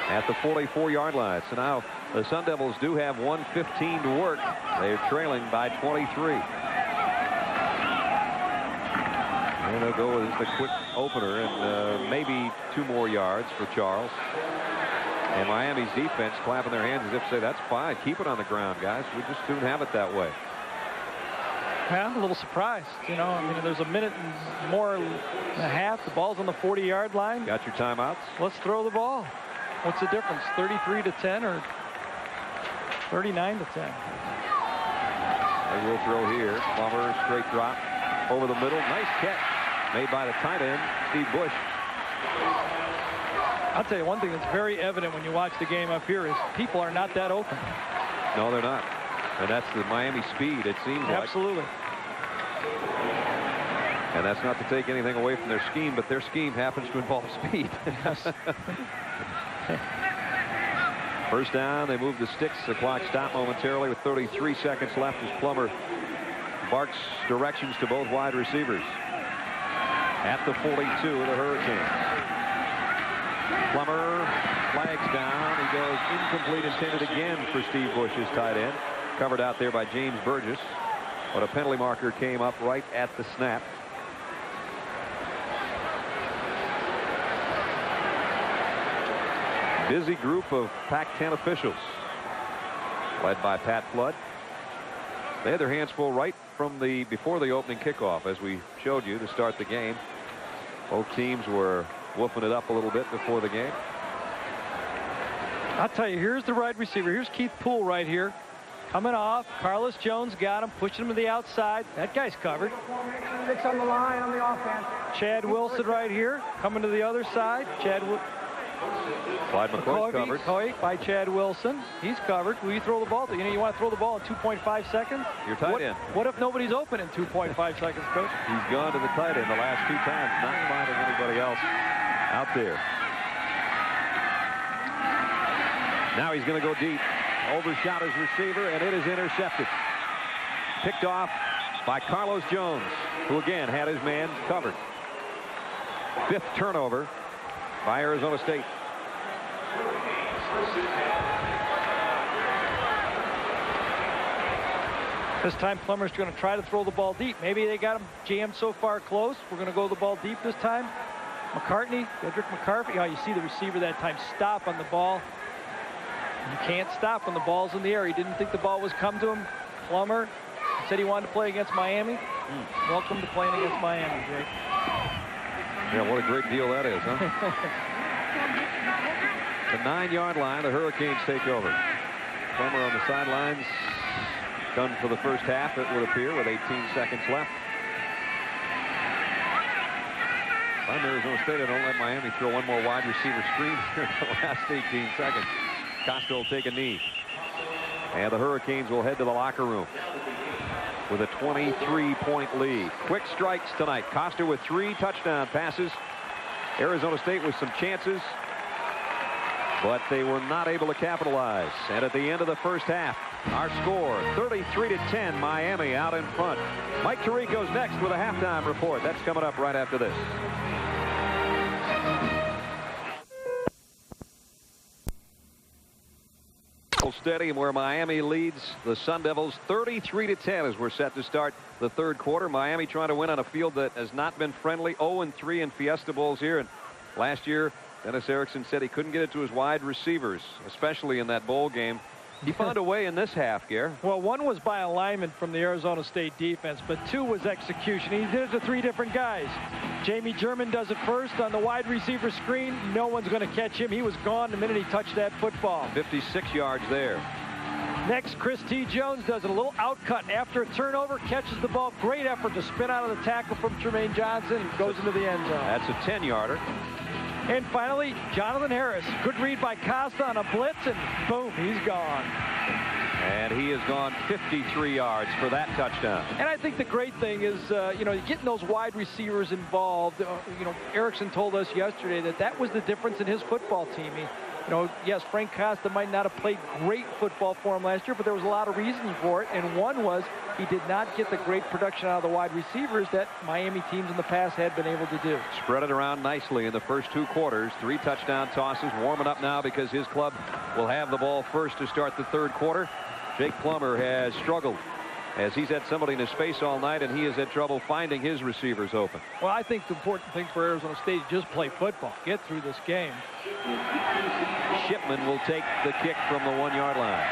At the 44-yard line. So now the Sun Devils do have 1:15 to work. They're trailing by 23. And they'll go with the quick opener and maybe 2 more yards for Charles. And Miami's defense clapping their hands as if to say, that's fine. Keep it on the ground, guys. We just don't have it that way. I'm a little surprised. You know, I mean, there's a minute and more and a half. The ball's on the 40-yard line. Got your timeouts? Let's throw the ball. What's the difference? 33-10 or 39-10? They will throw here. Plummer, straight drop over the middle. Nice catch made by the tight end, Steve Bush. I'll tell you one thing that's very evident when you watch the game up here is people are not that open. No, they're not. And that's the Miami speed, it seems like. Absolutely. And that's not to take anything away from their scheme, but their scheme happens to involve speed. First down, they move the sticks. The clock stopped momentarily with 33 seconds left as Plummer barks directions to both wide receivers. At the 42 of the Hurricanes. Plummer flags down. He goes incomplete, intended again for Steve Bush's tight end. Covered out there by James Burgess. But a penalty marker came up right at the snap. Busy group of Pac-10 officials led by Pat Flood. They had their hands full right from before the opening kickoff, as we showed you to start the game. Both teams were woofing it up a little bit before the game. I'll tell you, here's the wide receiver. Here's Keith Poole right here. Coming off. Carlos Jones got him, pushing him to the outside. That guy's covered. 6 on the line on the offense. Chad Wilson right here, coming to the other side. Clyde McCoy covered. McCoy by Chad Wilson. He's covered. Will you throw the ball? You want to throw the ball in 2.5 seconds? Your tight end. What if nobody's open in 2.5 seconds, Coach? He's gone to the tight end the last 2 times, not finding anybody else out there. Now he's going to go deep. Overshot his receiver, and it is intercepted. Picked off by Carlos Jones, who again had his man covered. 5th turnover by Arizona State. This time Plummer's going to try to throw the ball deep. Maybe they got him jammed so far close. We're going to go the ball deep this time. McCartney, Cedric McCarthy. You see the receiver that time stop on the ball. You can't stop when the ball's in the air. He didn't think the ball was come to him. Plummer said he wanted to play against Miami. Welcome to playing against Miami, Jake. Yeah, what a great deal that is, huh? The 9-yard line, the Hurricanes take over. Plummer on the sidelines. Done for the first half, it would appear, with 18 seconds left. I'm Arizona State. I don't let Miami throw one more wide receiver screen here in the last 18 seconds. Costa will take a knee. And the Hurricanes will head to the locker room with a 23-point lead. Quick strikes tonight. Costa with 3 touchdown passes. Arizona State with some chances, but they were not able to capitalize. And at the end of the first half, our score 33-10, Miami out in front. Mike Tirico's next with a halftime report. That's coming up right after this. Stadium, where Miami leads the Sun Devils 33-10 as we're set to start the 3rd quarter. Miami trying to win on a field that has not been friendly. 0-3 in Fiesta Bowls here. And last year, Dennis Erickson said he couldn't get it to his wide receivers, especially in that bowl game. He found a way in this half, Gare. Well, 1 was by alignment from the Arizona State defense, but 2 was execution. He did it to 3 different guys. Jamie German does it first on the wide receiver screen. No one's going to catch him. He was gone the minute he touched that football. 56 yards there. Next, Chris T. Jones does it. A little outcut after a turnover, catches the ball. Great effort to spin out of the tackle from Tremaine Johnson and goes into the end zone. That's a 10-yarder. And finally, Jonathan Harris. Good read by Costa on a blitz, and boom, he's gone. And he has gone 53 yards for that touchdown. And I think the great thing is, getting those wide receivers involved. Erickson told us yesterday that was the difference in his football team. Yes, Frank Costa might not have played great football for him last year, but there was a lot of reasons for it. And one was he did not get the great production out of the wide receivers that Miami teams in the past had been able to do. Spread it around nicely in the first 2 quarters. 3 touchdown tosses. Warming up now because his club will have the ball first to start the 3rd quarter. Jake Plummer has struggled as he's had somebody in his face all night, and he has had trouble finding his receivers open. Well, I think the important thing for Arizona State is just play football. Get through this game. Shipman will take the kick from the 1-yard line.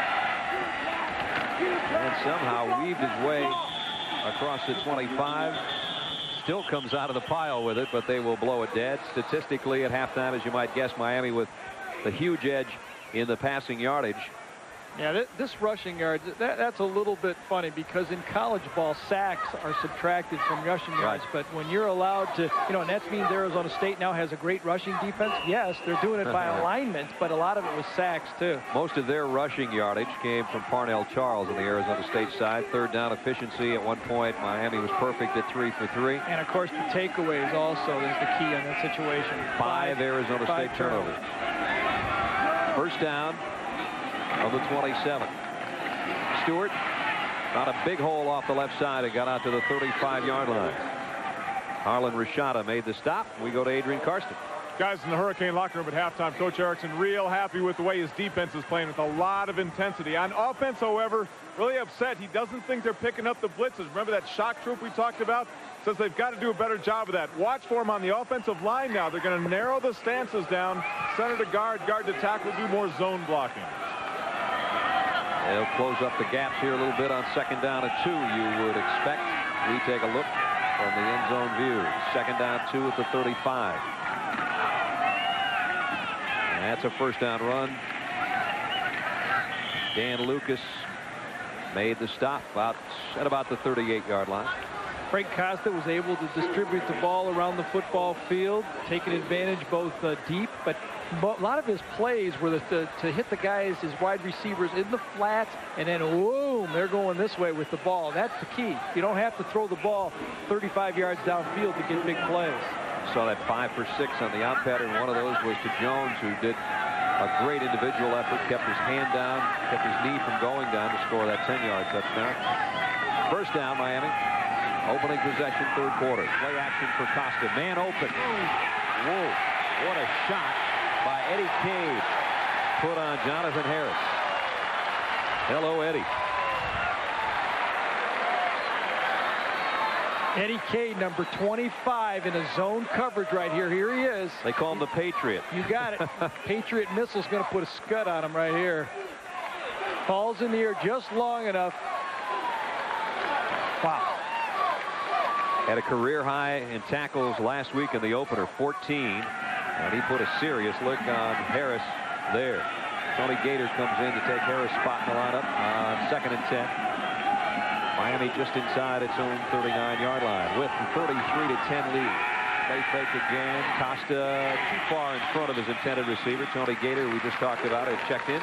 And somehow weaved his way across the 25. Still comes out of the pile with it, but they will blow it dead. Statistically, at halftime, as you might guess, Miami with the huge edge in the passing yardage. Yeah, this rushing yards, that's a little bit funny because in college ball, sacks are subtracted from rushing yards. But when you're allowed to, and that means Arizona State now has a great rushing defense. Yes, they're doing it by alignment, but a lot of it was sacks, too. Most of their rushing yardage came from Parnell Charles on the Arizona State side. 3rd down efficiency at one point. Miami was perfect at 3 for 3. And, of course, the takeaways also is the key on that situation. 5 Arizona State turnovers. First down of the 27. Stewart got a big hole off the left side and got out to the 35-yard line. Harlan Rashada made the stop. We go to Adrian Karsten. Guys in the Hurricane locker room at halftime, Coach Erickson real happy with the way his defense is playing with a lot of intensity. On offense, however, really upset. He doesn't think they're picking up the blitzes. Remember that shock troop we talked about? Says they've got to do a better job of that. Watch for him on the offensive line now. They're going to narrow the stances down. Center to guard, guard to tackle, do more zone blocking. They'll close up the gaps here a little bit on 2nd down and 2, you would expect. We take a look from the end zone view. 2nd down 2 at the 35. And that's a 1st down run. Dan Lucas made the stop at about the 38-yard line. Frank Costa was able to distribute the ball around the football field, taking advantage both deep, but a lot of his plays were to hit the guys, his wide receivers, in the flats, and then boom, they're going this way with the ball. That's the key. You don't have to throw the ball 35 yards downfield to get big plays. Saw that 5 for 6 on the out pattern. One of those was to Jones, who did a great individual effort, kept his hand down, kept his knee from going down to score that 10-yard touchdown. 1st down, Miami. Opening possession, 3rd quarter. Play action for Costa. Man open. Whoa. What a shot by Eddie Cade. Put on Jonathan Harris. Hello, Eddie. Eddie Cade, number 25 in a zone coverage right here. Here he is. They call him the Patriot. You got it. Patriot missile's going to put a scud on him right here. Falls in the air just long enough. Wow. Had a career high in tackles last week in the opener, 14. And he put a serious lick on Harris there. Tony Gator comes in to take Harris' spot in the lineup on 2nd and 10. Miami just inside its own 39-yard line with the 33-10 lead. Play fake again. Costa too far in front of his intended receiver. Tony Gator, we just talked about, has checked in.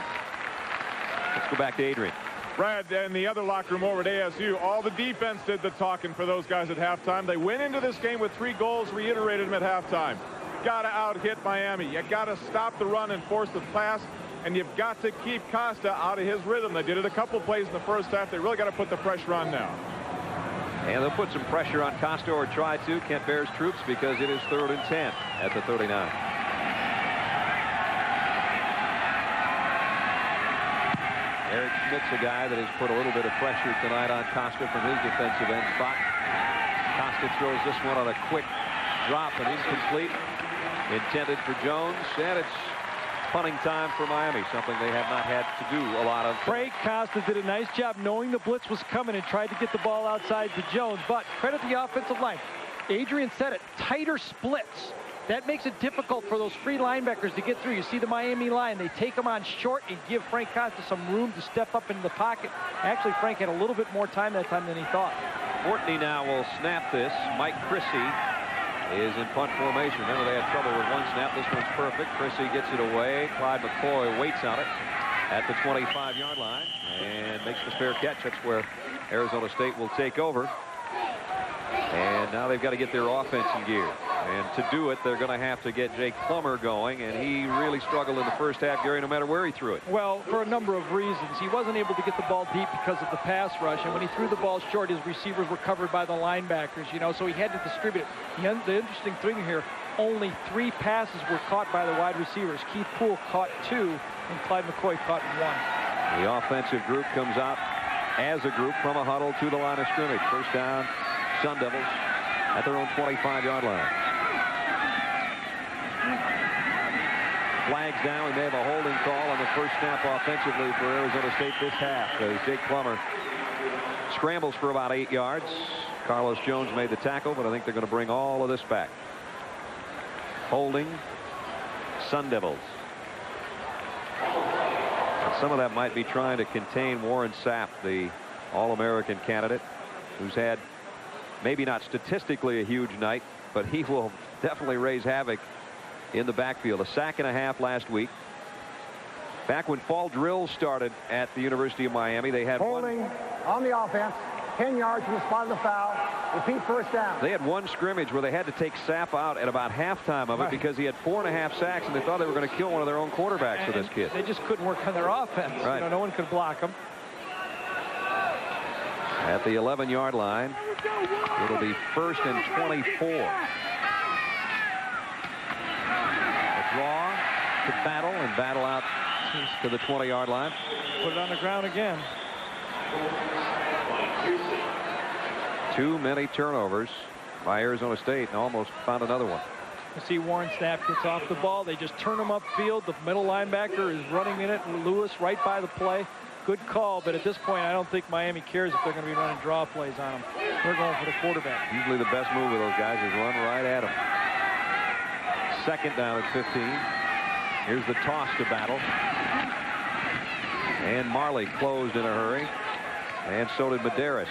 Let's go back to Adrian. Brad, in the other locker room over at ASU, all the defense did the talking for those guys at halftime. They went into this game with 3 goals, reiterated them at halftime. Got to out-hit Miami. You got to stop the run and force the pass, and you've got to keep Costa out of his rhythm. They did it a couple plays in the first half. They really got to put the pressure on now. And they'll put some pressure on Costa, or try to, Kent Bear's troops, because it is 3rd and 10 at the 39. Eric Schmidt's a guy that has put a little bit of pressure tonight on Costa from his defensive end spot. Costa throws this one on a quick drop and incomplete. Intended for Jones, and it's punting time for Miami, something they have not had to do a lot of. Frank Costa did a nice job knowing the blitz was coming and tried to get the ball outside to Jones, but credit the offensive line. Adrian said it, tighter splits. That makes it difficult for those free linebackers to get through. You see the Miami line. They take them on short and give Frank Costa some room to step up into the pocket. Actually, Frank had a little bit more time that time than he thought. Fortney now will snap this. Mike Chrissy is in punt formation. Remember, they had trouble with one snap. This one's perfect. Chrissy gets it away. Clyde McCoy waits on it at the 25-yard line and makes the fair catch. That's where Arizona State will take over. And now they've got to get their offense in gear. And to do it, they're going to have to get Jake Plummer going. And he really struggled in the first half, Gary, no matter where he threw it. Well, for a number of reasons. He wasn't able to get the ball deep because of the pass rush. And when he threw the ball short, his receivers were covered by the linebackers, you know, so he had to distribute it. The interesting thing here, only 3 passes were caught by the wide receivers. Keith Poole caught 2, and Clyde McCoy caught 1. The offensive group comes out as a group from a huddle to the line of scrimmage. First down, Sun Devils at their own 25-yard line. Flags down. We may have a holding call on the first snap offensively for Arizona State this half, as Jake Plummer scrambles for about 8 yards. Carlos Jones made the tackle, but I think they're going to bring all of this back. Holding, Sun Devils. And some of that might be trying to contain Warren Sapp, the All-American candidate, who's had maybe not statistically a huge night, but he will definitely raise havoc in the backfield. A sack and a half last week. Back when fall drills started at the University of Miami, they had holding on the offense. 10 yards from the spot of the foul. Repeat first down. They had one scrimmage where they had to take Sapp out at about halftime of it because he had 4.5 sacks, and they thought they were going to kill one of their own quarterbacks with this kid. They just couldn't work on their offense. Right. You know, no one could block them. At the 11-yard line, it'll be 1st and 24. A draw to battle and battle out to the 20-yard line. Put it on the ground again. Too many turnovers by Arizona State, and almost found another one. You see Warren Sapp gets off the ball. They just turn him upfield. The middle linebacker is running in it. Lewis right by the play. Good call, but at this point, I don't think Miami cares if they're going to be running draw plays on them. They're going for the quarterback. Usually the best move of those guys is run right at them. 2nd down at 15. Here's the toss to battle. And Marley closed in a hurry. And so did Medeiros.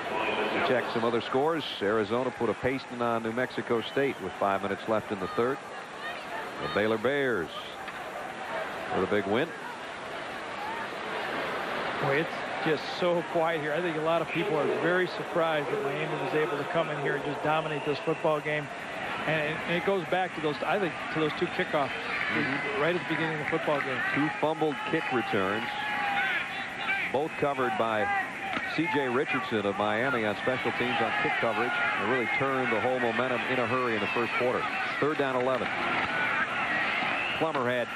To check some other scores, Arizona put a pasting on New Mexico State with 5 minutes left in the 3rd. The Baylor Bears with a big win. Boy, it's just so quiet here. I think a lot of people are very surprised that Miami was able to come in here and just dominate this football game. And it goes back to those, I think, to those 2 kickoffs right at the beginning of the football game. 2 fumbled kick returns, both covered by C.J. Richardson of Miami on special teams on kick coverage. It really turned the whole momentum in a hurry in the 1st quarter. 3rd down 11. Plummer had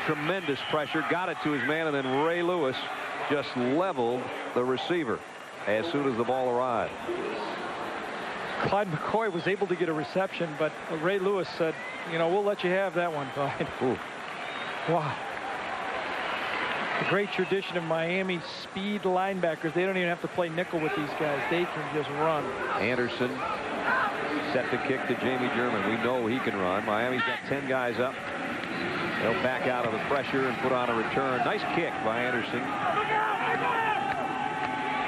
tremendous pressure, got it to his man, and then Ray Lewis just leveled the receiver as soon as the ball arrived. Clyde McCoy was able to get a reception, but Ray Lewis said, you know, we'll let you have that one, Clyde. Ooh. Wow. The great tradition of Miami speed linebackers. They don't even have to play nickel with these guys. They can just run. Anderson set the kick to Jamie German. We know he can run. Miami's got 10 guys up. They'll back out of the pressure and put on a return. Nice kick by Anderson.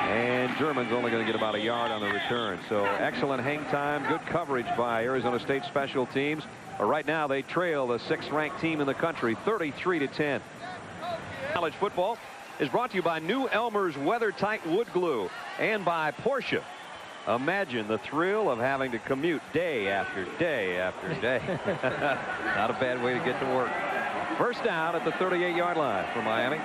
And German's only going to get about a yard on the return. So excellent hang time. Good coverage by Arizona State special teams. But right now they trail the 6th-ranked team in the country, 33-10. College football is brought to you by New Elmer's weather-tight wood glue and by Porsche. Imagine the thrill of having to commute day after day after day. Not a bad way to get to work. 1st down at the 38-yard line for Miami.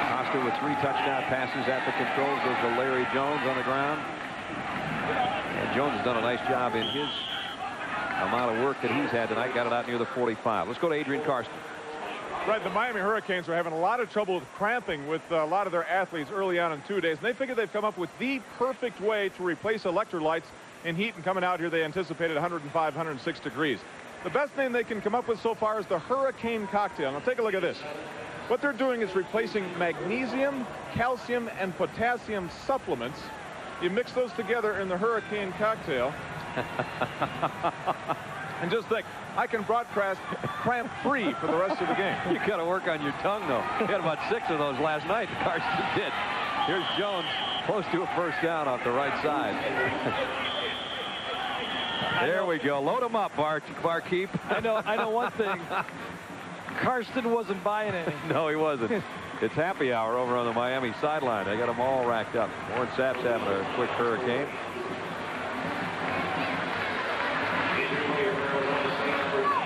Costa with 3 touchdown passes at the controls. Goes to Larry Jones on the ground. And Jones has done a nice job in his amount of work that he's had tonight. Got it out near the 45. Let's go to Adrian Karsten. Right, the Miami Hurricanes are having a lot of trouble with cramping with a lot of their athletes early on in 2 days. And they figure they've come up with the perfect way to replace electrolytes in heat. And coming out here, they anticipated 105, 106 degrees. The best name they can come up with so far is the Hurricane Cocktail. Now take a look at this. What they're doing is replacing magnesium, calcium, and potassium supplements. You mix those together in the Hurricane Cocktail. And just think, I can broadcast cramp-free for the rest of the game. You got to work on your tongue, though. You had about 6 of those last night. Karsten did. Here's Jones, close to a 1st down off the right side. There we go. Load him up, Barkeep. I know one thing. Karsten wasn't buying any. No, he wasn't. It's happy hour over on the Miami sideline. They got them all racked up. Warren Sapp's having a quick hurricane.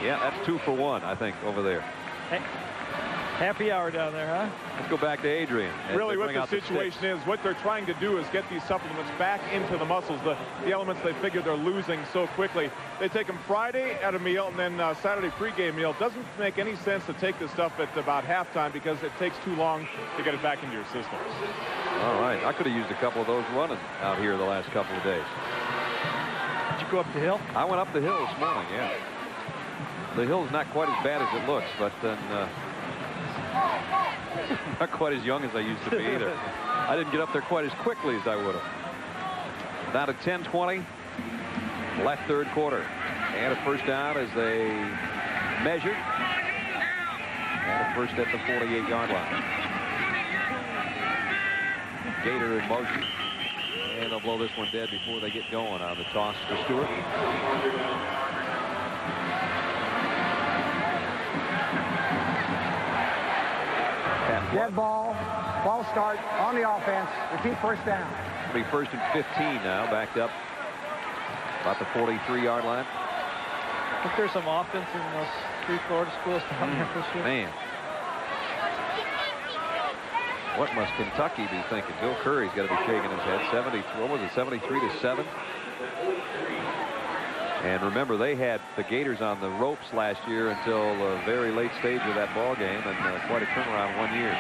Yeah, that's 2 for 1, I think, over there. Hey, happy hour down there, huh? Let's go back to Adrian. Really what the situation is, what they're trying to do is get these supplements back into the muscles, the elements they figure they're losing so quickly. They take them Friday at a meal and then Saturday pregame meal. Doesn't make any sense to take this stuff at about halftime because it takes too long to get it back into your system. All right. I could have used a couple of those running out here the last couple of days. Did you go up the hill? I went up the hill this morning, yeah. The hill's not quite as bad as it looks, but then not quite as young as I used to be either. I didn't get up there quite as quickly as I would have. Down to 10:20 left 3rd quarter. And a 1st down as they measured. And a 1st at the 48-yard line. Gator in motion. And they'll blow this one dead before they get going on the toss to Stewart. Dead ball. False start on the offense. Repeat first down. It'll be 1st and 15 now, backed up about the 43-yard line. I think there's some offense in those 3 Florida schools down there for sure. Man. What must Kentucky be thinking? Bill Curry's got to be shaking his head. 73-7. And remember, they had the Gators on the ropes last year until a very late stage of that ball game, and quite a turnaround one year.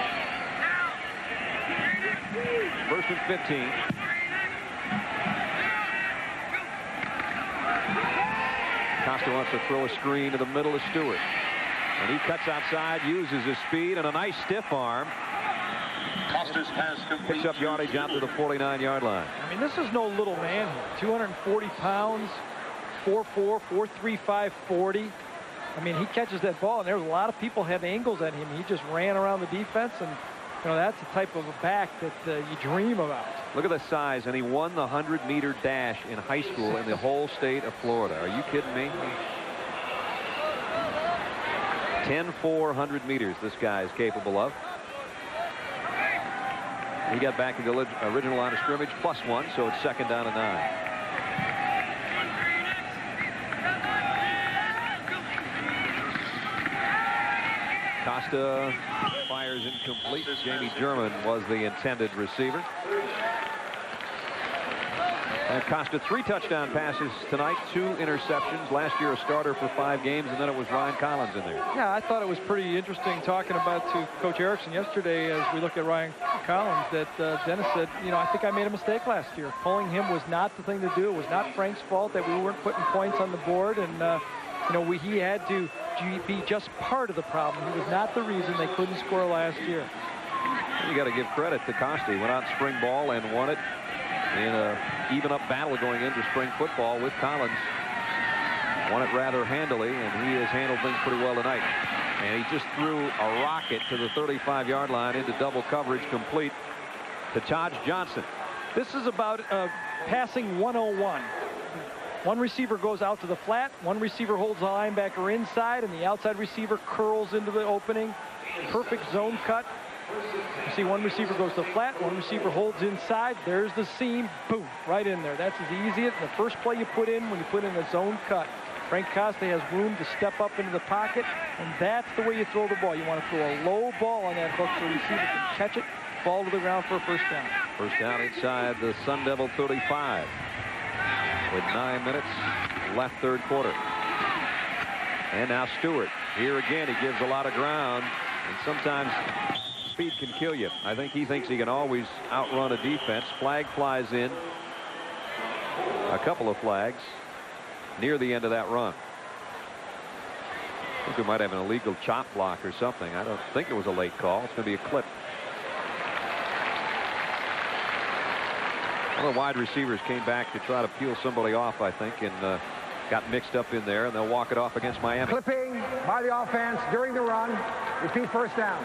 1st and 15. Costa wants to throw a screen to the middle of Stewart. And he cuts outside, uses his speed, and a nice stiff arm. Costa's pass Picks up yardage out to the 49-yard line. I mean, this is no little man here. 240 pounds, 4'4", 4'3", 540. I mean, he catches that ball, and there's a lot of people had angles at him. He just ran around the defense, and you know, that's the type of a back that you dream about. Look at the size, and he won the 100-meter dash in high school in the whole state of Florida. Are you kidding me? 10-4 100 meters this guy is capable of. He got back to the original line of scrimmage +1, so it's 2nd down and 9. Costa fires incomplete. Jamie German was the intended receiver. And Costa 3 touchdown passes tonight, 2 interceptions. Last year a starter for 5 games, and then it was Ryan Collins in there. Yeah, I thought it was pretty interesting talking about to Coach Erickson yesterday as we look at Ryan Collins that Dennis said, you know, I think I made a mistake last year. Pulling him was not the thing to do. It was not Frank's fault that we weren't putting points on the board, and you know, he had to be just part of the problem. He was not the reason they couldn't score last year. You got to give credit to Costa. He went out spring ball and won it in a even-up battle going into spring football with Collins. Won it rather handily, and he has handled things pretty well tonight. And he just threw a rocket to the 35-yard line into double coverage, complete to Taj Johnson. This is about passing 101. One receiver goes out to the flat, one receiver holds the linebacker inside, and the outside receiver curls into the opening. Perfect zone cut. You see one receiver goes to the flat, one receiver holds inside. There's the seam. Boom, right in there. That's as easy as the first play you put in when you put in a zone cut. Frank Costa has room to step up into the pocket, and that's the way you throw the ball. You want to throw a low ball on that hook so the receiver can catch it, fall to the ground for a first down. First down inside the Sun Devil 35 with 9 minutes left, 3rd quarter. And now Stewart. Here again, he gives a lot of ground, and sometimes speed can kill you. I think he thinks he can always outrun a defense. Flag flies in. A couple of flags near the end of that run. I think we might have an illegal chop block or something. I don't think it was a late call. It's going to be a clip. One of the wide receivers came back to try to peel somebody off, I think, and got mixed up in there, and they'll walk it off against Miami. Clipping by the offense during the run. Repeat first down.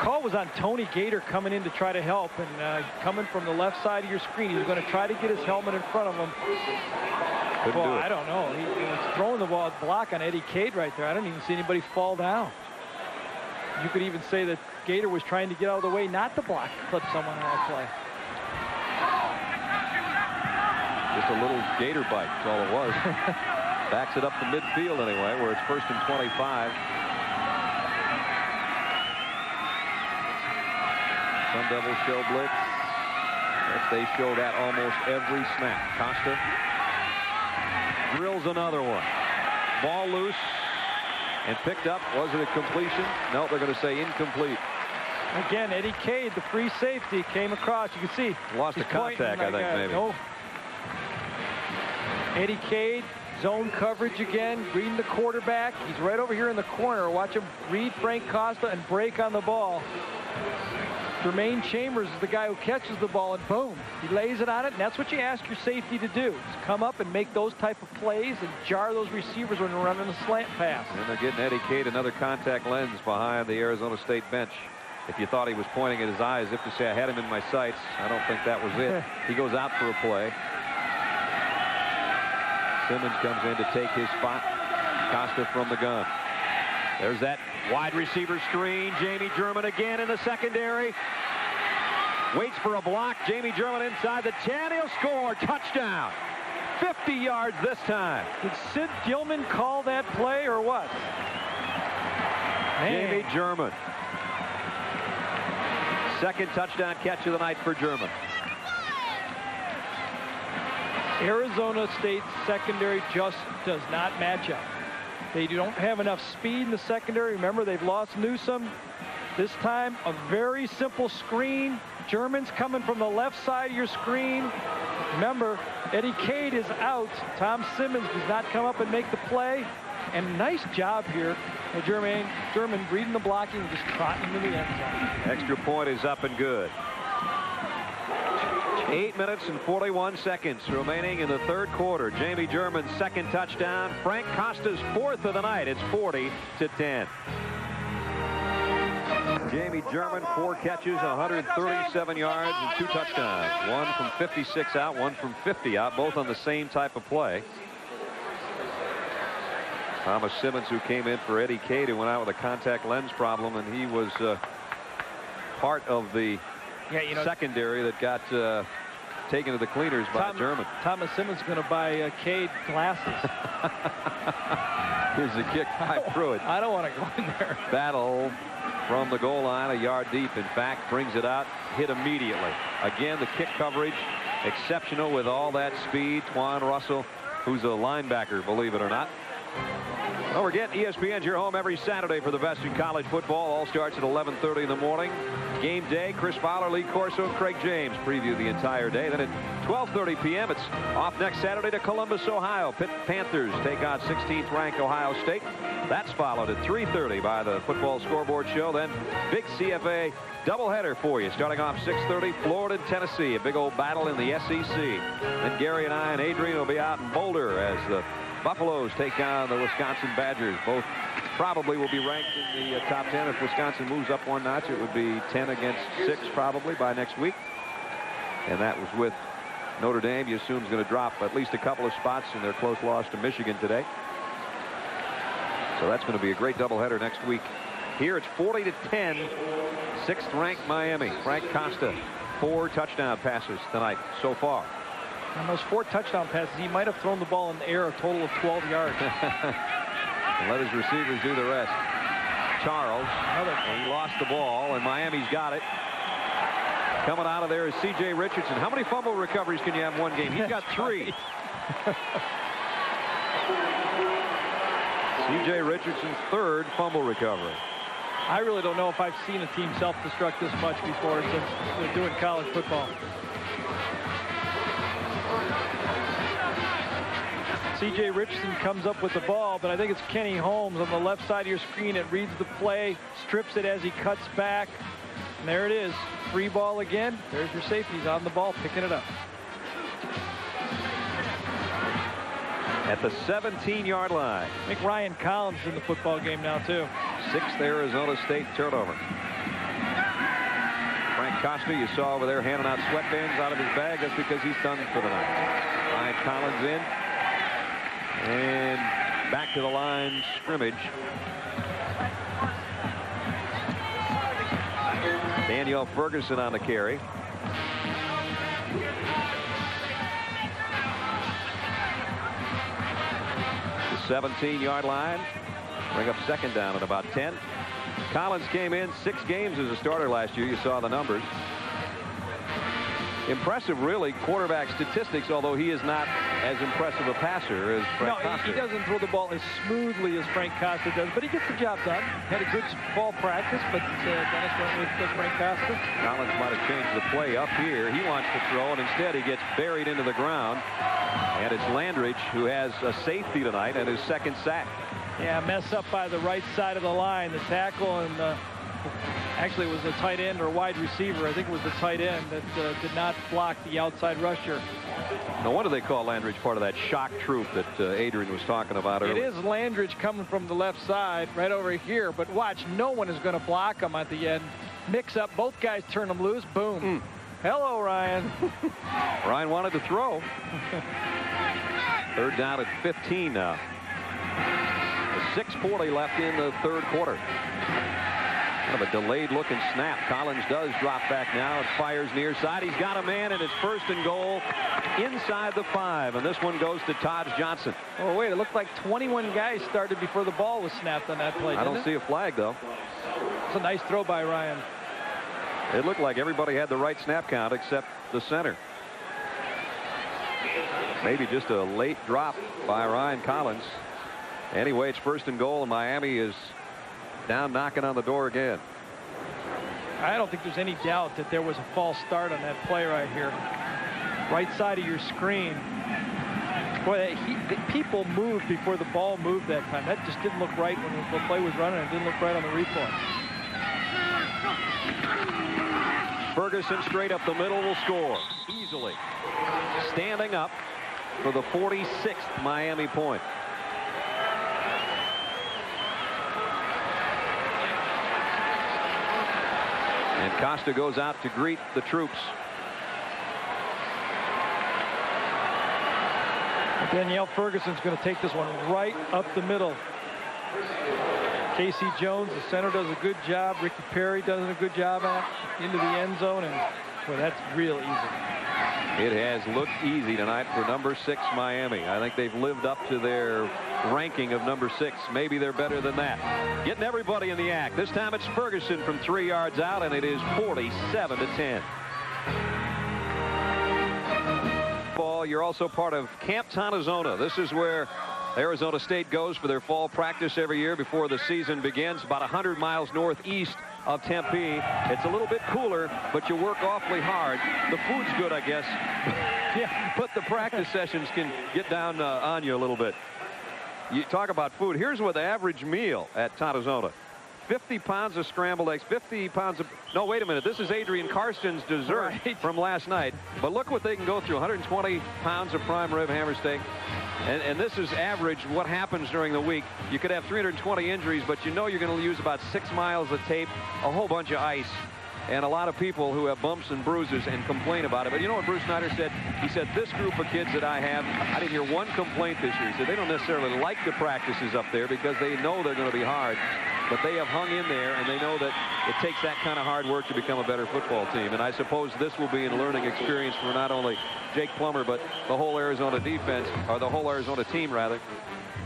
Call was on Tony Gator coming in to try to help, and coming from the left side of your screen. He was going to try to get his helmet in front of him. Couldn't do it. I don't know. He was throwing the ball block on Eddie Cade right there. I don't even see anybody fall down. You could even say that Gator was trying to get out of the way not to block, clip someone on a play. Just a little Gator bite, that's all it was. Backs it up to midfield anyway, where it's 1st and 25. Sun Devils show blitz. Yes, they show that almost every snap. Costa drills another one. Ball loose and picked up. Was it a completion? No, they're going to say incomplete. Again, Eddie Cade, the free safety, came across. You can see. Lost a contact, I think, maybe. No. Eddie Cade, zone coverage again, reading the quarterback. He's right over here in the corner. Watch him read Frank Costa and break on the ball. Jermaine Chambers is the guy who catches the ball, and boom, he lays it on it, and that's what you ask your safety to do, is come up and make those type of plays and jar those receivers when they're running a slant pass. And they're getting Eddie Cade another contact lens behind the Arizona State bench. If you thought he was pointing at his eye as if to say, I had him in my sights, I don't think that was it. He goes out for a play. Simmons comes in to take his spot. Costa from the gun. There's that Wide receiver screen. Jamie German again in the secondary. Waits for a block. Jamie German inside the 10. He'll score. Touchdown. 50 yards this time. Did Sid Gilman call that play or what? Man. Jamie German. Second touchdown catch of the night for German. Arizona State's secondary just does not match up. They don't have enough speed in the secondary. Remember, they've lost Newsome. This time, a very simple screen. German's coming from the left side of your screen. Remember, Eddie Cade is out. Tom Simmons does not come up and make the play. And nice job here. German reading the blocking and just trotting into the end zone. Extra point is up and good. 8 minutes and 41 seconds remaining in the third quarter. Jamie German's second touchdown. Frank Costa's fourth of the night. It's 40-10. Jamie German, 4 catches, 137 yards, and 2 touchdowns. One from 56 out, one from 50 out, both on the same type of play. Thomas Simmons, who came in for Eddie Cade, who went out with a contact lens problem, and he was part of the secondary that got taken to the cleaners by German. Thomas Simmons going to buy Cade glasses. Here's the kick high through it. I don't want to go in there. Battle from the goal line, a yard deep. In fact, brings it out, hit immediately. Again, the kick coverage exceptional with all that speed. Twan Russell, who's a linebacker, believe it or not. Don't forget, ESPN's your home every Saturday for the best in college football. All starts at 11:30 in the morning. Game day, Chris Fowler, Lee Corso, Craig James preview the entire day. Then at 12:30 p.m., it's off next Saturday to Columbus, Ohio. Pitt Panthers take on 16th ranked Ohio State. That's followed at 3:30 by the football scoreboard show. Then big CFA doubleheader for you. Starting off 6:30, Florida and Tennessee. A big old battle in the SEC. Then Gary and I and Adrian will be out in Boulder as the Buffaloes take on the Wisconsin Badgers. Both probably will be ranked in the top 10. If Wisconsin moves up one notch, it would be 10 against 6 probably by next week. And that was with Notre Dame. You assume is going to drop at least a couple of spots in their close loss to Michigan today. So that's going to be a great doubleheader next week. Here it's 40-10. 6th ranked Miami. Frank Costa, 4 touchdown passes tonight so far. On those 4 touchdown passes, he might have thrown the ball in the air a total of 12 yards. And let his receivers do the rest. Charles, he lost the ball, and Miami's got it. Coming out of there is C.J. Richardson. How many fumble recoveries can you have in one game? He's got 3. C.J. Richardson's 3rd fumble recovery. I really don't know if I've seen a team self-destruct this much before since they're doing college football. C.J. Richardson comes up with the ball, but I think it's Kenny Holmes on the left side of your screen. It reads the play, strips it as he cuts back. And there it is. Free ball again. There's your safeties on the ball, picking it up. At the 17-yard line. I think Ryan Collins is in the football game now, too. 6th Arizona State turnover. Frank Costa, you saw over there handing out sweatbands out of his bag. That's because he's done for the night. Ryan Collins in. And back to the line scrimmage. Daniel Ferguson on the carry. The 17-yard line. Bring up 2nd down at about 10. Collins came in 6 games as a starter last year. You saw the numbers. Impressive, really, quarterback statistics, although he is not as impressive a passer as Frank Costa. He doesn't throw the ball as smoothly as Frank Costa does, but he gets the job done. Had a good ball practice, but Dennis went with Frank Costa. Collins might have changed the play up here. He wants to throw, and instead he gets buried into the ground. And it's Landridge who has a safety tonight and his 2nd sack. Yeah, mess up by the right side of the line. The tackle and actually it was a tight end or wide receiver. I think it was the tight end that did not block the outside rusher. No wonder they call Landridge part of that shock troop that Adrian was talking about earlier. It is Landridge coming from the left side right over here, but watch, no one is going to block him at the end. Mix up, both guys turn them loose, boom. Hello, Ryan. Ryan wanted to throw. 3rd down at 15 now. 6:40 left in the third quarter. Kind of a delayed looking snap. Collins does drop back now and fires near side. He's got a man, and it's 1st and goal inside the 5, and this one goes to Todd Johnson. Oh wait, it looked like 21 guys started before the ball was snapped on that play. I don't see a flag though. It's a nice throw by Ryan. It looked like everybody had the right snap count except the center. Maybe just a late drop by Ryan Collins. Anyway, it's 1st and goal, and Miami is down knocking on the door again. I don't think there's any doubt that there was a false start on that play right here. Right side of your screen. Boy, people moved before the ball moved that time. That just didn't look right when the play was running. It didn't look right on the replay. Ferguson straight up the middle will score easily. Standing up for the 46th Miami point. And Costa goes out to greet the troops. Danielle Ferguson's going to take this one right up the middle. Casey Jones, the center, does a good job. Ricky Perry does a good job into the end zone, and boy, that's real easy. It has looked easy tonight for number 6 Miami. I think they've lived up to their ranking of number 6. Maybe they're better than that. Getting everybody in the act. This time it's Ferguson from 3 yards out, and it is 47-10. You're also part of Camp Tonazona. This is where Arizona State goes for their fall practice every year before the season begins. About 100 miles northeast of Tempe. It's a little bit cooler, but you work awfully hard. The food's good, I guess. Yeah, but the practice sessions can get down on you a little bit. You talk about food. Here's what the average meal at Tonazona. 50 pounds of scrambled eggs, 50 pounds of... No, wait a minute. This is Adrian Carson's dessert from last night. But look what they can go through. 120 pounds of prime rib hammer steak. And this is average what happens during the week. You could have 320 injuries, but you know you're going to use about 6 miles of tape, a whole bunch of ice, and a lot of people who have bumps and bruises and complain about it. But you know what Bruce Snyder said? He said, this group of kids that I have, I didn't hear one complaint this year. He said they don't necessarily like the practices up there because they know they're going to be hard. But they have hung in there, and they know that it takes that kind of hard work to become a better football team. And I suppose this will be a learning experience for not only Jake Plummer, but the whole Arizona defense, or the whole Arizona team, rather,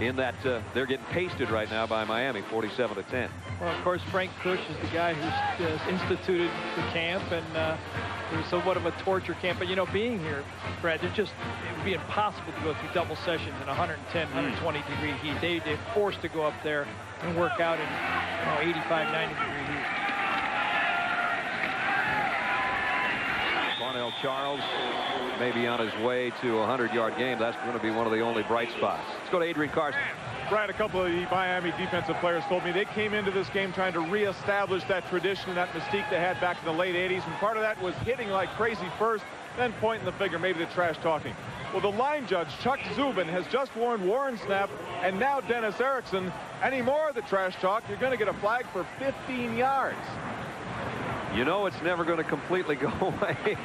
in that they're getting pasted right now by Miami, 47-10. Well, of course, Frank Kush is the guy who's instituted the camp, and it was somewhat of a torture camp. But, you know, being here, Brad, it would be impossible to go through double sessions in 110, 120-degree heat. They're forced to go up there and work out in 85, 90-degree heat. Parnell Charles may be on his way to a 100-yard game. That's going to be one of the only bright spots. Let's go to Adrian Carson. Brad, a couple of the Miami defensive players told me they came into this game trying to reestablish that tradition, that mystique they had back in the late 80s. And part of that was hitting like crazy first, then pointing the finger, maybe the trash talking. Well, the line judge, Chuck Zubin, has just warned Warren Sapp and now Dennis Erickson. Any more of the trash talk, you're going to get a flag for 15 yards. You know it's never going to completely go away.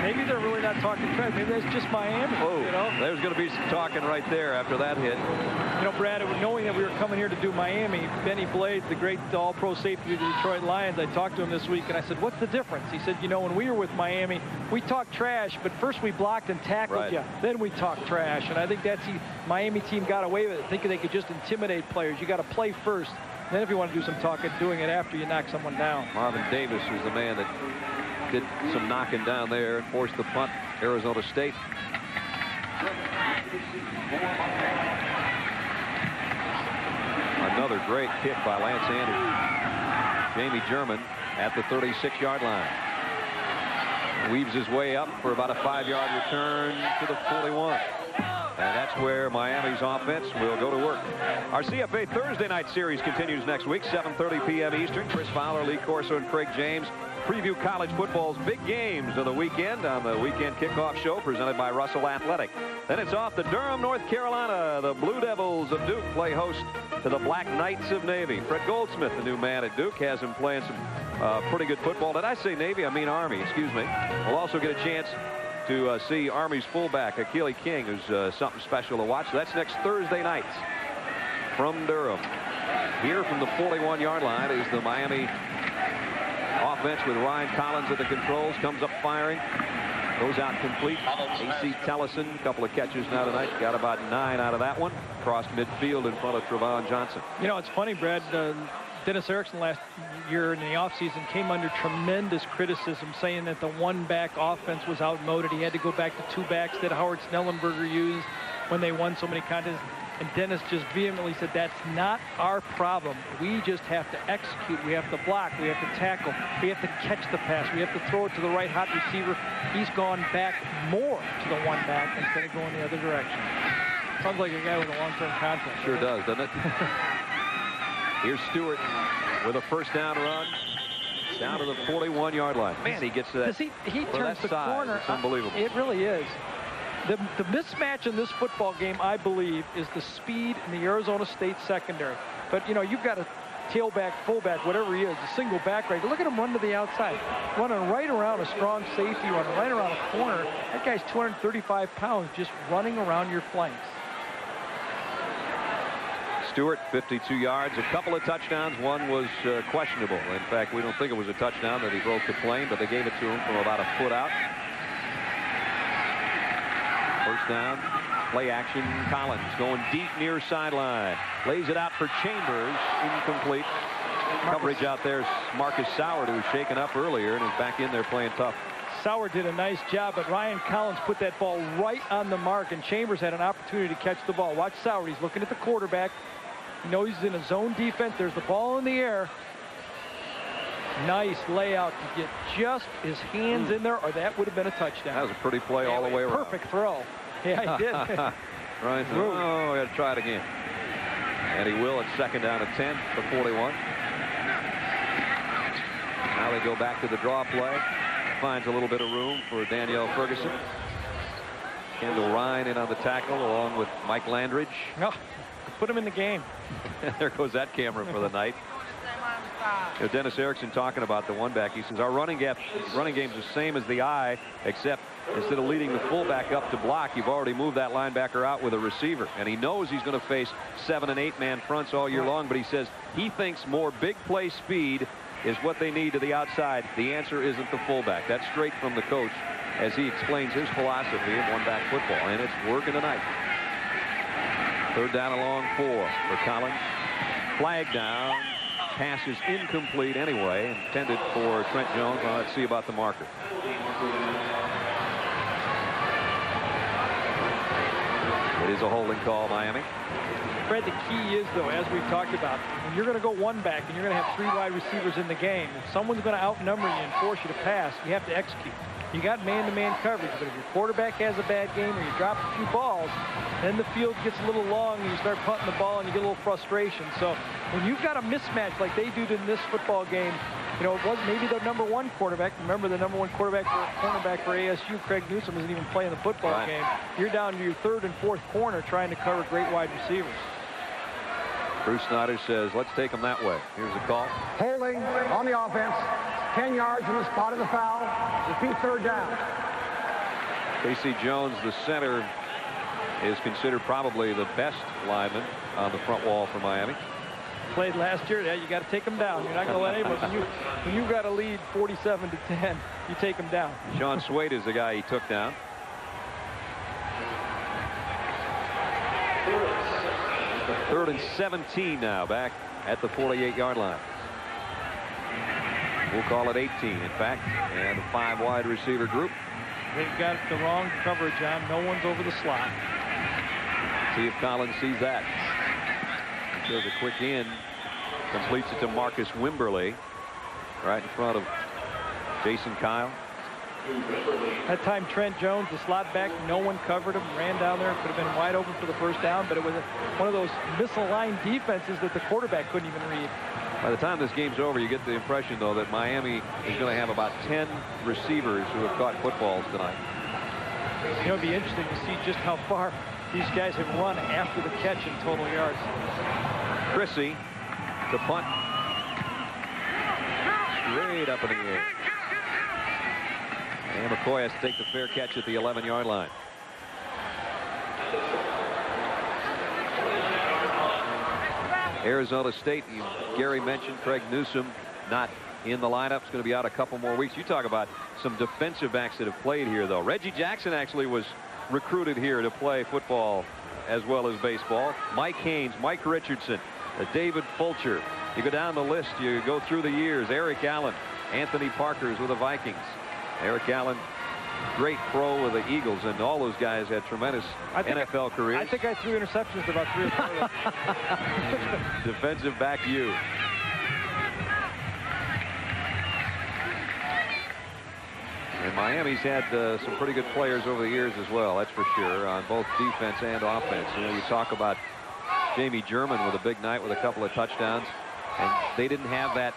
Maybe they're really not talking trash. Maybe that's just Miami. Oh, you know? There's going to be some talking right there after that hit. You know, Brad, knowing that we were coming here to do Miami, Benny Blades, the great all-pro safety of the Detroit Lions, I talked to him this week, and I said, what's the difference? He said, you know, when we were with Miami, we talked trash, but first we blocked and tackled you. Then we talked trash. And I think that's the Miami team got away with it, thinking they could just intimidate players. You got to play first. Then if you want to do some talking, doing it after you knock someone down. Marvin Davis was the man that did some knocking down there and forced the punt. Arizona State. Another great kick by Lance Anderson. Jamie German at the 36-yard line. Weaves his way up for about a 5-yard return to the 41. And that's where Miami's offense will go to work. Our CFA Thursday night series continues next week, 7:30 p.m. Eastern. Chris Fowler, Lee Corso, and Craig James preview college football's big games of the weekend on the Weekend Kickoff Show presented by Russell Athletic. Then it's off to Durham, North Carolina. The Blue Devils of Duke play host to the Black Knights of Navy. Fred Goldsmith, the new man at Duke, has him playing some pretty good football. Did I say Navy? I mean Army, excuse me. We'll also get a chance to see Army's fullback, Akili King, who's something special to watch. That's next Thursday night from Durham. Here from the 41-yard line is the Miami offense with Ryan Collins at the controls. Comes up firing. Goes out complete. A.C. Tellison, a couple of catches now tonight. Got about 9 out of that one. Crossed midfield in front of Trevon Johnson. You know, it's funny, Brad. Dennis Erickson last year in the offseason came under tremendous criticism, saying that the one-back offense was outmoded. He had to go back to 2 backs that Howard Snellenberger used when they won so many contests. And Dennis just vehemently said, that's not our problem. We just have to execute. We have to block. We have to tackle. We have to catch the pass. We have to throw it to the right hot receiver. He's gone back more to the one back instead of going the other direction. Sounds like a guy with a long-term contract. Sure does, doesn't it? Here's Stewart with a first down run. It's down to the 41-yard line. Man, he gets to that. He turns the corner. It's unbelievable. It really is. The mismatch in this football game, I believe, is the speed in the Arizona State secondary. But, you know, you've got a tailback, fullback, whatever he is, a single back right. Look at him run to the outside. Running right around a strong safety, running right around a corner. That guy's 235 pounds just running around your flanks. Stewart, 52 yards, a couple of touchdowns. One was questionable. In fact, we don't think it was a touchdown that he broke the plane, but they gave it to him from about a foot out. First down, play action. Collins going deep near sideline. Lays it out for Chambers. Incomplete. Coverage out there. Marcus Soward, who was shaken up earlier and is back in there playing tough. Soward did a nice job, but Ryan Collins put that ball right on the mark, and Chambers had an opportunity to catch the ball. Watch Soward. He's looking at the quarterback. He knows he's in a zone defense. There's the ball in the air. Nice layout to get just his hands in there, or that would have been a touchdown. That was a pretty play all the way around. Perfect throw. Yeah, he did. Ryan said, oh, we got to try it again. And he will at second down at 10 to 41. Now they go back to the draw play. Finds a little bit of room for Danielle Ferguson. Kendall Ryan in on the tackle along with Mike Landridge. No, put him in the game. There goes that camera for the night. You know, Dennis Erickson talking about the one back. He says our running game's the same as the eye, except instead of leading the fullback up to block, you've already moved that linebacker out with a receiver. And he knows he's going to face 7- and 8-man fronts all year long, but he says he thinks more big play speed is what they need to the outside. The answer isn't the fullback. That's straight from the coach as he explains his philosophy of one-back football, and it's working tonight. Third down along 4 for Collins. Flag down. Pass is incomplete anyway, intended for Trent Jones. Well, let's see about the marker. It is a holding call, Miami. Fred, the key is, though, as we've talked about, when you're going to go one back and you're going to have 3 wide receivers in the game, if someone's going to outnumber you and force you to pass, you have to execute. You got man-to-man coverage, but if your quarterback has a bad game or you drop a few balls, then the field gets a little long and you start punting the ball and you get a little frustration. So when you've got a mismatch like they do in this football game, you know, it was maybe the #1 quarterback. Remember, the #1 cornerback for ASU, Craig Newsom, isn't even playing the football game. You're down to your 3rd and 4th corner trying to cover great wide receivers. Bruce Snyder says, let's take them that way. Here's a call. Holding on the offense. 10 yards from the spot of the foul. Repeat third down. Casey Jones, the center, is considered probably the best lineman on the front wall for Miami. Played last year. Yeah, you got to take them down. You're not going to let anybody. When you got to lead 47-10, you take them down. Sean Swade is the guy he took down. Third and 17 now, back at the 48-yard line. We'll call it 18, in fact, and a 5 wide receiver group. They've got the wrong coverage on. No one's over the slot. See if Collins sees that. Does a quick in. Completes it to Marcus Wimberly. Right in front of Jason Kyle. That time Trent Jones, the slot back, no one covered him, ran down there. Could have been wide open for the first down, but it was one of those misaligned defenses that the quarterback couldn't even read. By the time this game's over, you get the impression, though, that Miami is going to have about 10 receivers who have caught footballs tonight. You know, it'd be interesting to see just how far these guys have run after the catch in total yards. Chrissy, the punt. Straight up in the air. And McCoy has to take the fair catch at the 11-yard line. Arizona State, Gary mentioned Craig Newsome not in the lineup. It's going to be out a couple more weeks. You talk about some defensive backs that have played here, though. Reggie Jackson actually was recruited here to play football as well as baseball. Mike Haynes, Mike Richardson, David Fulcher. You go down the list, you go through the years. Eric Allen, Anthony Parker's with the Vikings. Eric Allen, great pro with the Eagles, and all those guys had tremendous NFL careers. I think I threw interceptions to about 3 or 4 of them. Defensive back you. And Miami's had some pretty good players over the years as well, that's for sure, on both defense and offense. You know, you talk about Jamie German with a big night with a couple of touchdowns, and they didn't have that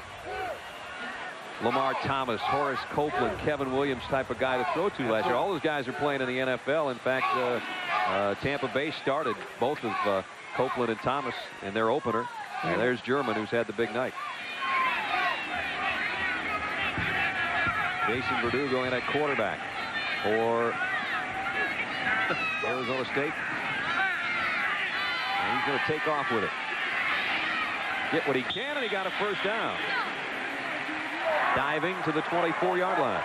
Lamar Thomas, Horace Copeland, Kevin Williams type of guy to throw to last year. All those guys are playing in the NFL. In fact, Tampa Bay started both of Copeland and Thomas in their opener. And there's German, who's had the big night. Jason Verdue going at quarterback for Arizona State. And he's going to take off with it. Get what he can, and he got a first down. Diving to the 24-yard line.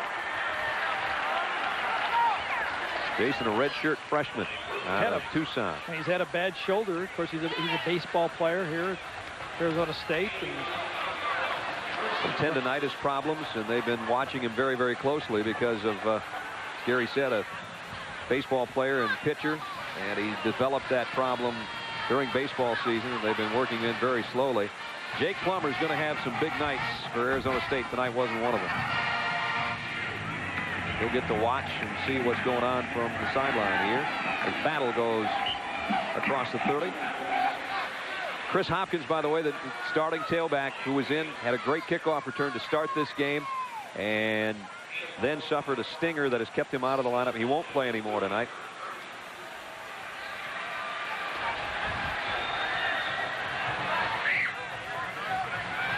Jason, a redshirt freshman out of Tucson. He's had a bad shoulder. Of course, he's a baseball player here at Arizona State. Some tendonitis problems, and they've been watching him very, very closely because of, as Gary said, a baseball player and pitcher, and he developed that problem during baseball season, and they've been working in very slowly. Jake Plummer's going to have some big nights for Arizona State. Tonight wasn't one of them. He'll get to watch and see what's going on from the sideline here. As Battle goes across the 30. Chris Hopkins, by the way, the starting tailback who was in, had a great kickoff return to start this game and then suffered a stinger that has kept him out of the lineup. He won't play anymore tonight.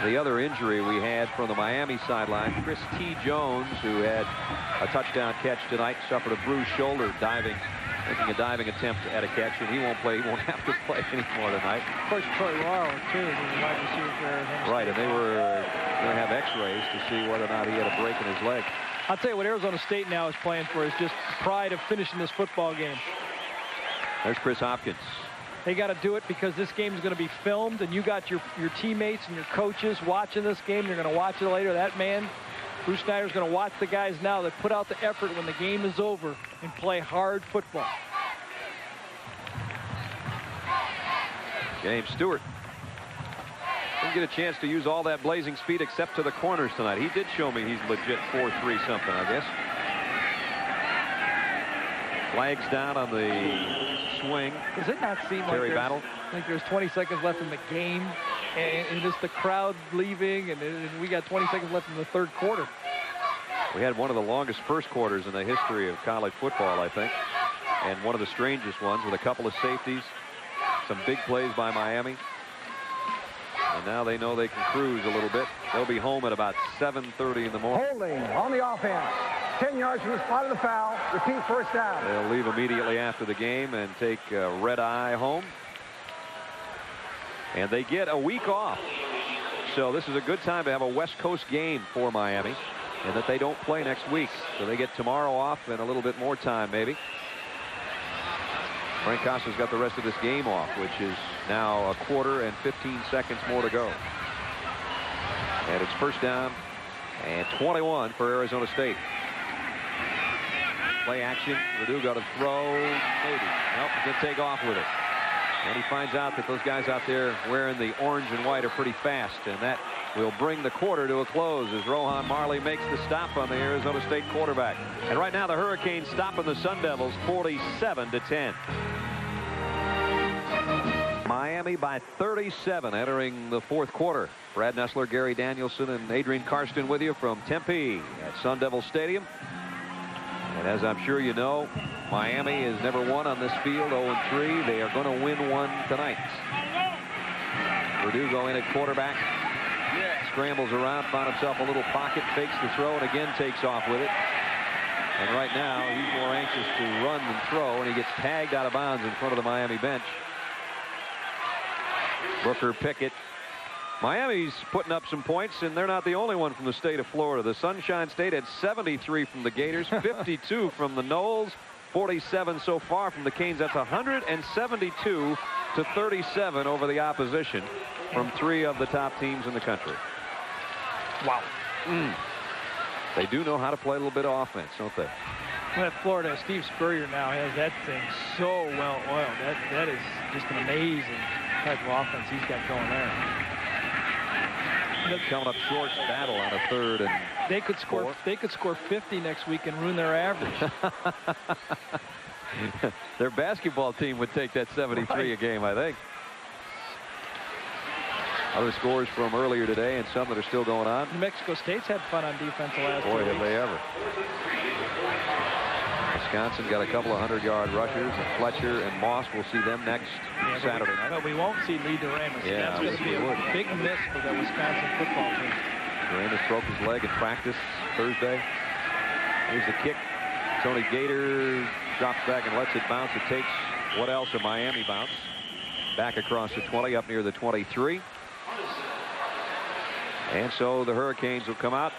The other injury we had from the Miami sideline, Chris T. Jones, who had a touchdown catch tonight, suffered a bruised shoulder making a diving attempt at a catch, and he won't play. He won't have to play anymore tonight. Of course, Troy Royal, too, the wide receiver for Arizona State. Right, and they were going to have x-rays to see whether or not he had a break in his leg. I'll tell you what Arizona State now is playing for is just pride of finishing this football game. There's Chris Hopkins. They got to do it because this game is going to be filmed, and you got your teammates and your coaches watching this game. They're going to watch it later. That man, Bruce Snyder's going to watch the guys now that put out the effort when the game is over and play hard football. James Stewart didn't get a chance to use all that blazing speed except to the corners tonight. He did show me he's legit 4.3 something, I guess. Flags down on the swing. Does it not seem like there's 20 seconds left in the game, and it's the crowd leaving, and we got 20 seconds left in the third quarter? We had one of the longest first quarters in the history of college football, I think, and one of the strangest ones with a couple of safeties, some big plays by Miami, and now they know they can cruise a little bit. They'll be home at about 7:30 in the morning. Holding on the offense. 10 yards from the spot of the foul. Repeat, first down. They'll leave immediately after the game and take red eye home. And they get a week off. So this is a good time to have a West Coast game for Miami, and that they don't play next week. So they get tomorrow off and a little bit more time maybe. Frank Costa's got the rest of this game off, which is now a quarter and 15 seconds more to go. And it's first down and 21 for Arizona State. Play action. Verdue got to throw. Maybe. Nope, he's going to take off with it. And he finds out that those guys out there wearing the orange and white are pretty fast. And that will bring the quarter to a close as Rohan Marley makes the stop on the Arizona State quarterback. And right now the Hurricanes stopping the Sun Devils 47-10. Miami by 37 entering the fourth quarter. Brad Nessler, Gary Danielson, and Adrian Karsten with you from Tempe at Sun Devil Stadium. And as I'm sure you know, Miami has never won on this field, 0-3. They are going to win one tonight. Verdue going at quarterback. Scrambles around, found himself a little pocket, fakes the throw, and again takes off with it. And right now, he's more anxious to run than throw, and he gets tagged out of bounds in front of the Miami bench. Booker, Pickett. Miami's putting up some points, and they're not the only one from the state of Florida. The Sunshine State had 73 from the Gators, 52 from the Noles, 47 so far from the Canes. That's 172 to 37 over the opposition from 3 of the top teams in the country. Wow. They do know how to play a little bit of offense, don't they? Well, that Florida, Steve Spurrier now has that thing so well oiled. That is just an amazing type of offense he's got going there. Coming up short, battle on a 3rd and they could score 4. They could score 50 next week and ruin their average. Their basketball team would take that 73 a game, I think. Other scores from earlier today and some that are still going on. New Mexico State's had fun on defense the last 2 Boy, weeks. have they ever. Wisconsin got a couple of 100-yard rushers. And Fletcher and Moss, will see them next Saturday night. But we won't see Lee Doremus. Yeah, that's going to be a big miss for the Wisconsin football team. Doremus broke his leg in practice Thursday. Here's the kick. Tony Gator drops back and lets it bounce. It takes what else? A Miami bounce. Back across the 20, up near the 23. And so the Hurricanes will come out.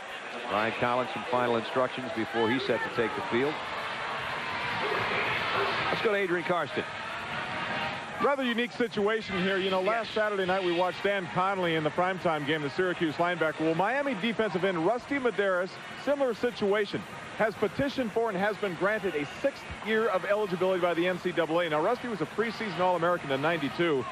Ryan Collins some final instructions before he's set to take the field. Let's go to Adrian Karsten. Rather unique situation here. You know, last Saturday night we watched Dan Connolly in the primetime game, the Syracuse linebacker. Well, Miami defensive end Rusty Medeiros, similar situation, has petitioned for and has been granted a 6th year of eligibility by the NCAA. Now, Rusty was a preseason All-American in '92.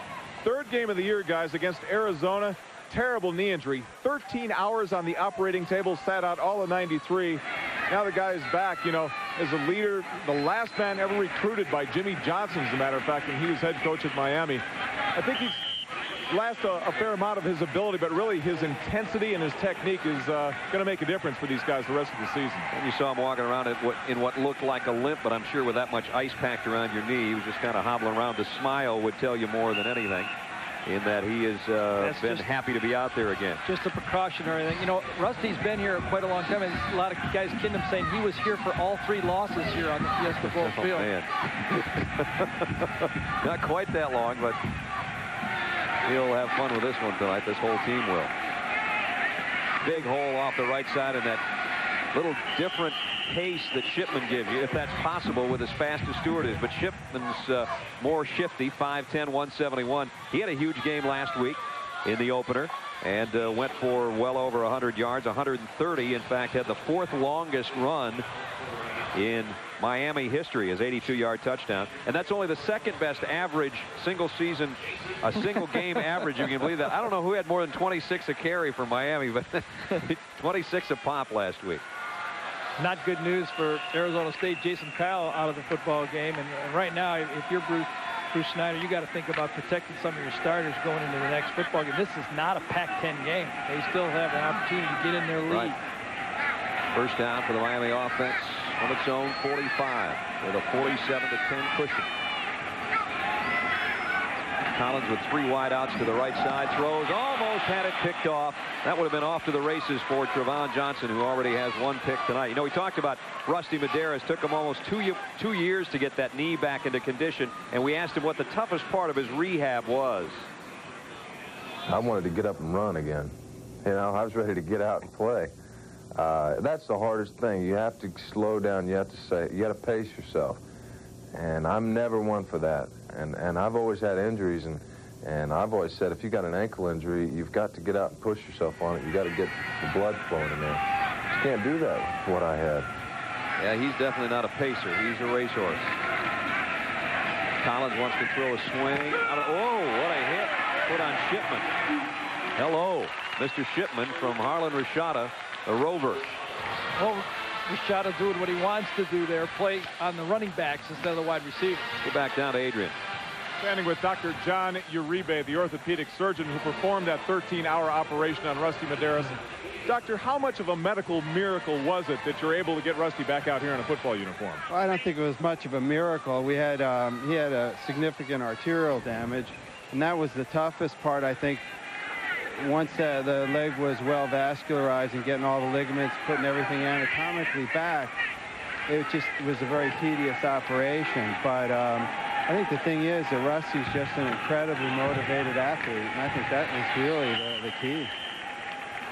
3rd game of the year, guys, against Arizona. Terrible knee injury. 13 hours on the operating table, sat out all of '93. Now the guy is back, you know, as a leader, the last man ever recruited by Jimmy Johnson, as a matter of fact, when he was head coach at Miami. I think he's lost a fair amount of his ability, but really his intensity and his technique is going to make a difference for these guys the rest of the season. And you saw him walking around in what looked like a limp, but I'm sure with that much ice packed around your knee, he was just kind of hobbling around. The smile would tell you more than anything, in that he has been happy to be out there again. Just a precautionary thing. You know, Rusty's been here quite a long time, and a lot of guys kidding him saying he was here for all 3 losses here on the Fiesta Bowl field. Man. Not quite that long, but he'll have fun with this one tonight. This whole team will. Big hole off the right side, and that little different pace that Shipman gives you, if that's possible with as fast as Stewart is. But Shipman's more shifty, 5'10", 171. He had a huge game last week in the opener and went for well over 100 yards, 130. In fact, had the 4th longest run in Miami history, his 82-yard touchdown. And that's only the 2nd best average single game average. You can believe that. I don't know who had more than 26 a carry for Miami, but 26 a pop last week. Not good news for Arizona State. Jason Kyle out of the football game. And right now, if you're Bruce Snyder, you got to think about protecting some of your starters going into the next football game. This is not a Pac-10 game. They still have an opportunity to get in their lead. Right. First down for the Miami offense on its own 45 with a 47-10 cushion. Collins with 3 wideouts to the right side. Throws, almost had it picked off. That would have been off to the races for Trevon Johnson, who already has 1 pick tonight. You know, we talked about Rusty Medeiros. Took him almost 2 years to get that knee back into condition, and we asked him what the toughest part of his rehab was. I wanted to get up and run again. You know, I was ready to get out and play. That's the hardest thing. You have to slow down. You have to you got to pace yourself. And I'm never one for that. And I've always had injuries, and I've always said if you got an ankle injury, you've got to get out and push yourself on it. You got to get the blood flowing in there. You can't do that with what I had. Yeah, he's definitely not a pacer. He's a racehorse. Collins wants to throw a swing. Oh, what a hit put on Shipman. Hello, Mr. Shipman from Harlan Rashada, the Rover. Well, Rashada doing what he wants to do there, play on the running backs instead of the wide receivers. Go back down to Adrian. Standing with Dr. John Uribe, the orthopedic surgeon who performed that 13-hour operation on Rusty Medeiros. Doctor, how much of a medical miracle was it that you're able to get Rusty back out here in a football uniform? Well, I don't think it was much of a miracle. We had he had a significant arterial damage, and that was the toughest part, I think. Once the leg was well vascularized and getting all the ligaments, putting everything anatomically back, it was a very tedious operation. But I think the thing is that Rusty's just an incredibly motivated athlete, and I think that is really the key.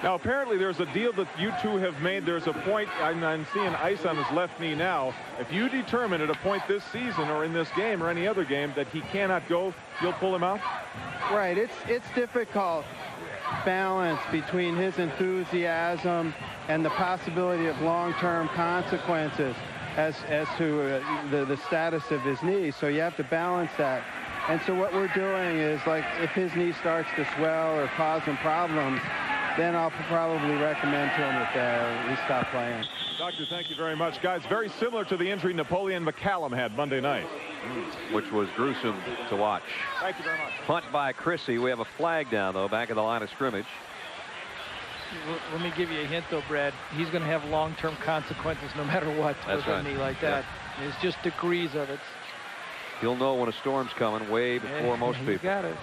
Now, apparently, there's a deal that you two have made. There's a point, I'm seeing ice on his left knee now. If you determine at a point this season or in this game or any other game that he cannot go, you'll pull him out? Right. It's difficult balance between his enthusiasm and the possibility of long-term consequences as to the status of his knee. So you have to balance that. And so what we're doing is, like, if his knee starts to swell or cause him problems, then I'll probably recommend to him that he stop playing. Doctor, thank you very much. Guys, very similar to the injury Napoleon McCallum had Monday night. Which was gruesome to watch. Thank you very much. Punt by Chrissy. We have a flag down, though, back at the line of scrimmage. Let me give you a hint, though, Brad. He's going to have long-term consequences no matter what with a knee like that. Yeah. It's just degrees of it. He'll know when a storm's coming way before most people. Got it.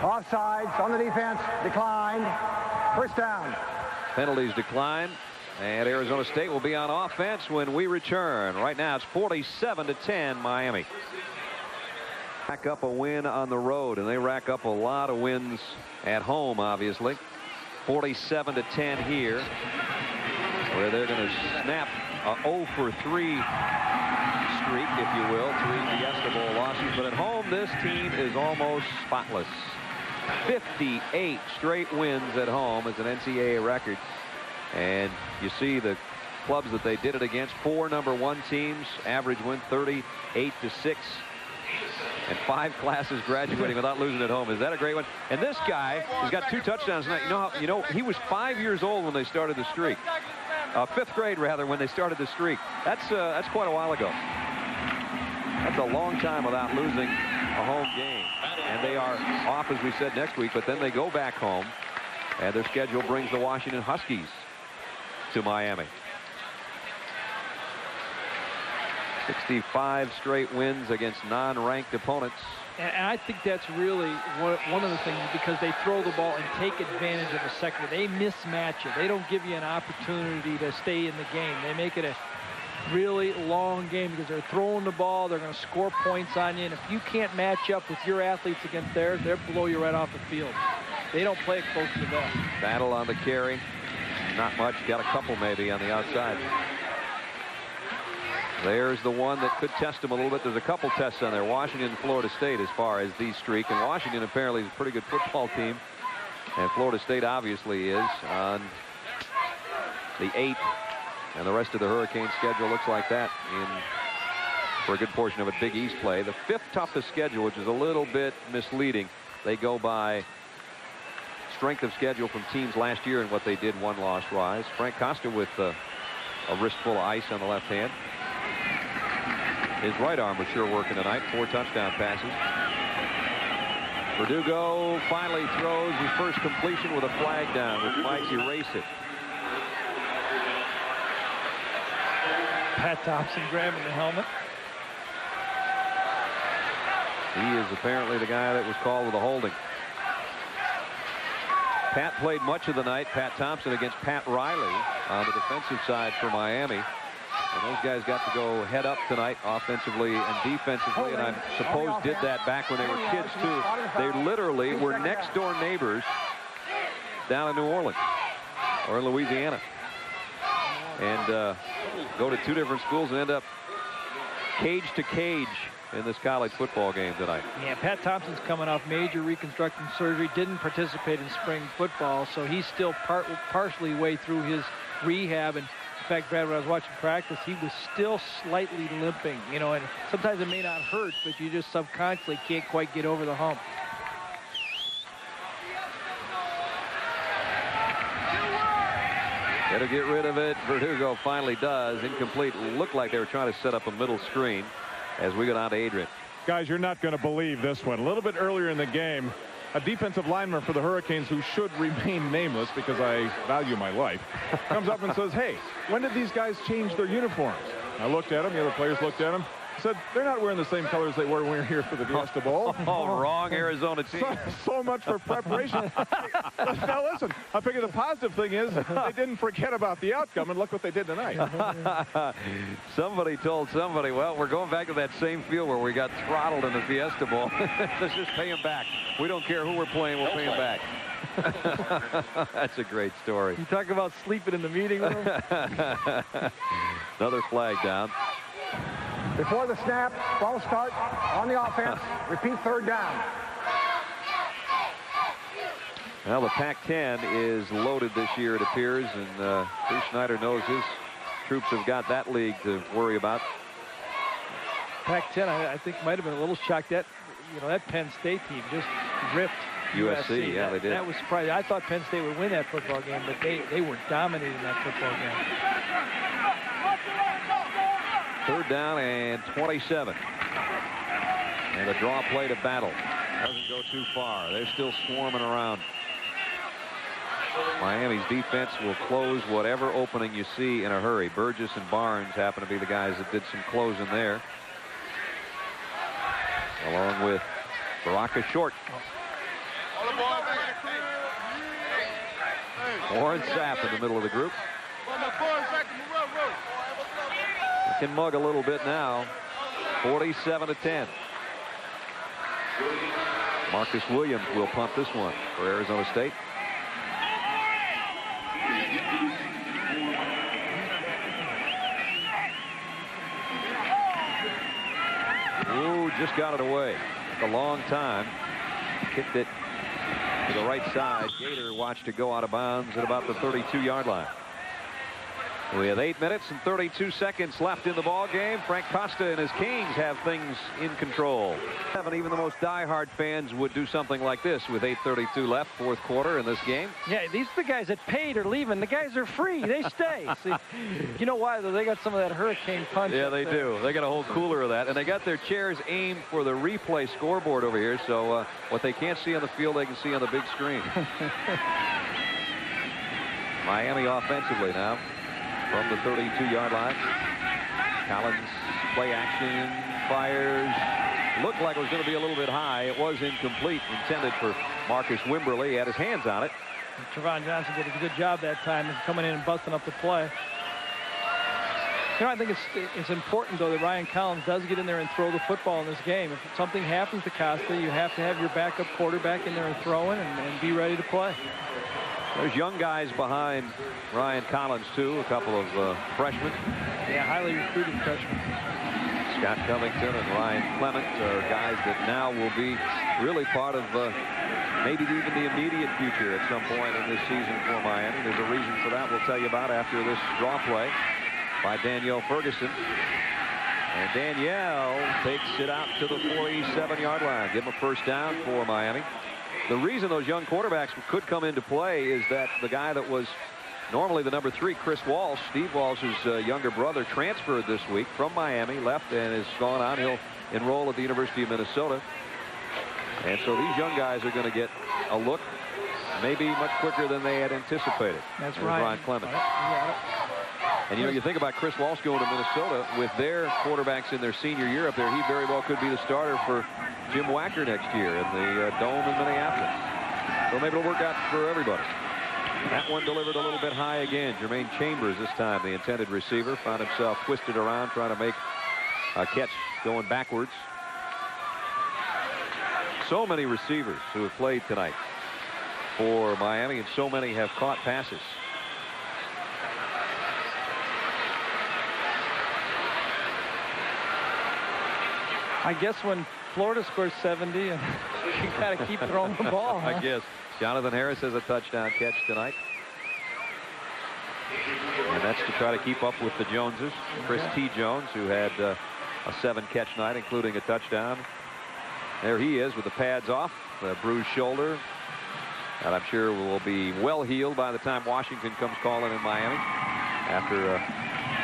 Offsides on the defense, declined. First down. Penalties decline, and Arizona State will be on offense when we return. Right now, it's 47-10 Miami. Rack up a win on the road, and they rack up a lot of wins at home, obviously. 47-10 here, where they're going to snap a 0-for-3 streak, if you will, 3 Fiesta Bowl losses. But at home, this team is almost spotless. 58 straight wins at home is an NCAA record. And you see the clubs that they did it against. 4 number 1 teams, average win 38-6. And 5 classes graduating without losing at home. Is that a great one? And this guy has got 2 touchdowns tonight. You know, he was 5 years old when they started the streak. 5th grade, rather, when they started the streak. That's quite a while ago. That's a long time without losing a home game. And they are off, as we said, next week, but then they go back home, and their schedule brings the Washington Huskies to Miami. 65 straight wins against non-ranked opponents. And I think that's really one of the things, because they throw the ball and take advantage of the secondary. They mismatch it. They don't give you an opportunity to stay in the game. They make it a really long game because they're throwing the ball. They're going to score points on you. And if you can't match up with your athletes against theirs, they'll blow you right off the field. They don't play it close to the best. Battle on the carry. Not much. Got a couple maybe on the outside. There's the one that could test them a little bit. There's a couple tests on there. Washington and Florida State as far as the streak. And Washington apparently is a pretty good football team. And Florida State obviously is on the 8th. And the rest of the Hurricane schedule looks like that for a good portion of it. Big East play. The 5th toughest schedule, which is a little bit misleading. They go by strength of schedule from teams last year and what they did 1-loss rise. Frank Costa with a wrist full of ice on the left hand. His right arm was sure working tonight. 4 touchdown passes. Verdugo finally throws his first completion with a flag down, which might erase it. Pat Thompson grabbing the helmet. He is apparently the guy that was called with a holding. Pat played much of the night. Pat Thompson against Pat Riley on the defensive side for Miami. And those guys got to go head up tonight offensively and defensively, and I suppose did that back when they were kids too. They literally were next door neighbors down in New Orleans or in Louisiana, and go to 2 different schools and end up cage to cage in this college football game tonight. Yeah, Pat Thompson's coming off major reconstructive surgery, didn't participate in spring football, so he's still partially way through his rehab. And in fact, Brad, when I was watching practice, he was still slightly limping, you know, and sometimes it may not hurt, but you just subconsciously can't quite get over the hump. Got to get rid of it. Verdugo finally does. Incomplete. Looked like they were trying to set up a middle screen as we go down to Adrian. Guys, you're not going to believe this one. A little bit earlier in the game, a defensive lineman for the Hurricanes, who should remain nameless because I value my life, comes up and says, hey, when did these guys change their uniforms? I looked at him. The other players looked at him. said they're not wearing the same colors they were when we were here for the Fiesta Bowl. Oh, wrong Arizona team. So much for preparation. Now listen, I figure the positive thing is they didn't forget about the outcome, and look what they did tonight. Somebody told somebody, well, we're going back to that same field where we got throttled in the Fiesta Bowl. Let's just pay them back. We don't care who we're playing, we'll pay them back. That's a great story. You talk about sleeping in the meeting room. Another flag down. Before the snap, false start on the offense. Repeat third down. Well, the Pac-10 is loaded this year, it appears, and Bruce Snyder knows his troops have got that league to worry about. Pac-10, I think, might have been a little shocked that, that Penn State team just ripped USC. Yeah, they did. That was surprising. I thought Penn State would win that football game, but they were dominating that football game. Third down and 27. And a draw play to Battle. Doesn't go too far. They're still swarming around. Miami's defense will close whatever opening you see in a hurry. Burgess and Barnes happen to be the guys that did some closing there. Along with Baraka Short. Warren Sapp in the middle of the group. They can mug a little bit now. 47-10. Marcus Williams will punt this one for Arizona State. Ooh, just got it away. Took a long time. Kicked it to the right side. Gator watched it go out of bounds at about the 32-yard line. We have 8 minutes and 32 seconds left in the ball game. Frank Costa and his Kings have things in control. Even the most diehard fans would do something like this with 8:32 left, fourth quarter in this game. Yeah, these are the guys that paid are leaving. The guys are free. They stay. See, you know why, though? They got some of that hurricane punch. Yeah, they do. They got a whole cooler of that. And they got their chairs aimed for the replay scoreboard over here. So what they can't see on the field, they can see on the big screen. Miami offensively now from the 32-yard line. Collins play action, fires. Looked like it was going to be a little bit high. It was incomplete, intended for Marcus Wimberly. He had his hands on it. Trevon Johnson did a good job that time coming in and busting up the play. I think it's important, though, that Ryan Collins does get in there and throw the football in this game. If something happens to Costa, you have to have your backup quarterback in there and throwing and be ready to play. There's young guys behind Ryan Collins, too. A couple of freshmen. Yeah, highly recruited freshmen. Scott Covington and Ryan Clement are guys that now will be really part of maybe even the immediate future at some point in this season for Miami. There's a reason for that we'll tell you about after this draw play by Danielle Ferguson. And Danielle takes it out to the 47-yard line. Give him a first down for Miami. The reason those young quarterbacks could come into play is that the guy that was normally the number 3, Chris Walsh, Steve Walsh's younger brother, transferred this week from Miami, left, and has gone on. He'll enroll at the University of Minnesota. And so these young guys are going to get a look maybe much quicker than they had anticipated. That's right. Ryan Clement. And, you think about Chris Walsh going to Minnesota with their quarterbacks in their senior year up there. He very well could be the starter for Jim Wacker next year in the Dome in Minneapolis. So maybe it'll work out for everybody. That one delivered a little bit high again. Jermaine Chambers this time, the intended receiver, found himself twisted around trying to make a catch going backwards. So many receivers who have played tonight for Miami, and so many have caught passes. I guess when Florida scores 70, you got to keep throwing the ball. Huh? I guess. Jonathan Harris has a touchdown catch tonight. And that's to try to keep up with the Joneses. Chris T. Jones, who had a 7-catch night, including a touchdown. There he is with the pads off, the bruised shoulder. And I'm sure will be well healed by the time Washington comes calling in Miami after a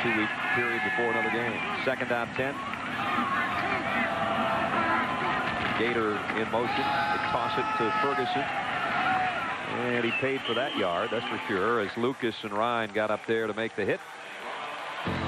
2-week period before another game. Second down 10. Gator in motion. They toss it to Ferguson. And he paid for that yard, that's for sure, as Lucas and Ryan got up there to make the hit.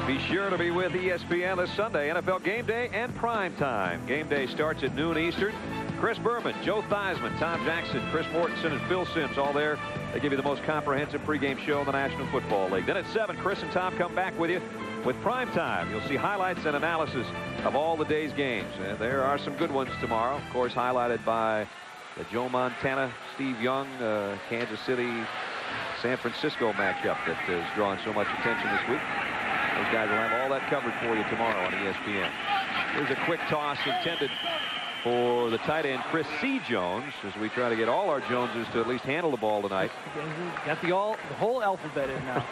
Be sure to be with ESPN this Sunday, NFL Game Day and Prime Time. Game Day starts at noon Eastern. Chris Berman, Joe Theismann, Tom Jackson, Chris Mortensen, and Phil Simms all there. They give you the most comprehensive pregame show in the National Football League. Then at 7, Chris and Tom come back with you with Prime Time. You'll see highlights and analysis of all the day's games. And there are some good ones tomorrow, of course, highlighted by the Joe Montana, Steve Young, Kansas City, San Francisco matchup that is drawing so much attention this week. Those guys will have all that covered for you tomorrow on ESPN. Here's a quick toss intended for the tight end Chris C. Jones, as we try to get all our Joneses to at least handle the ball tonight. Got the whole alphabet in now.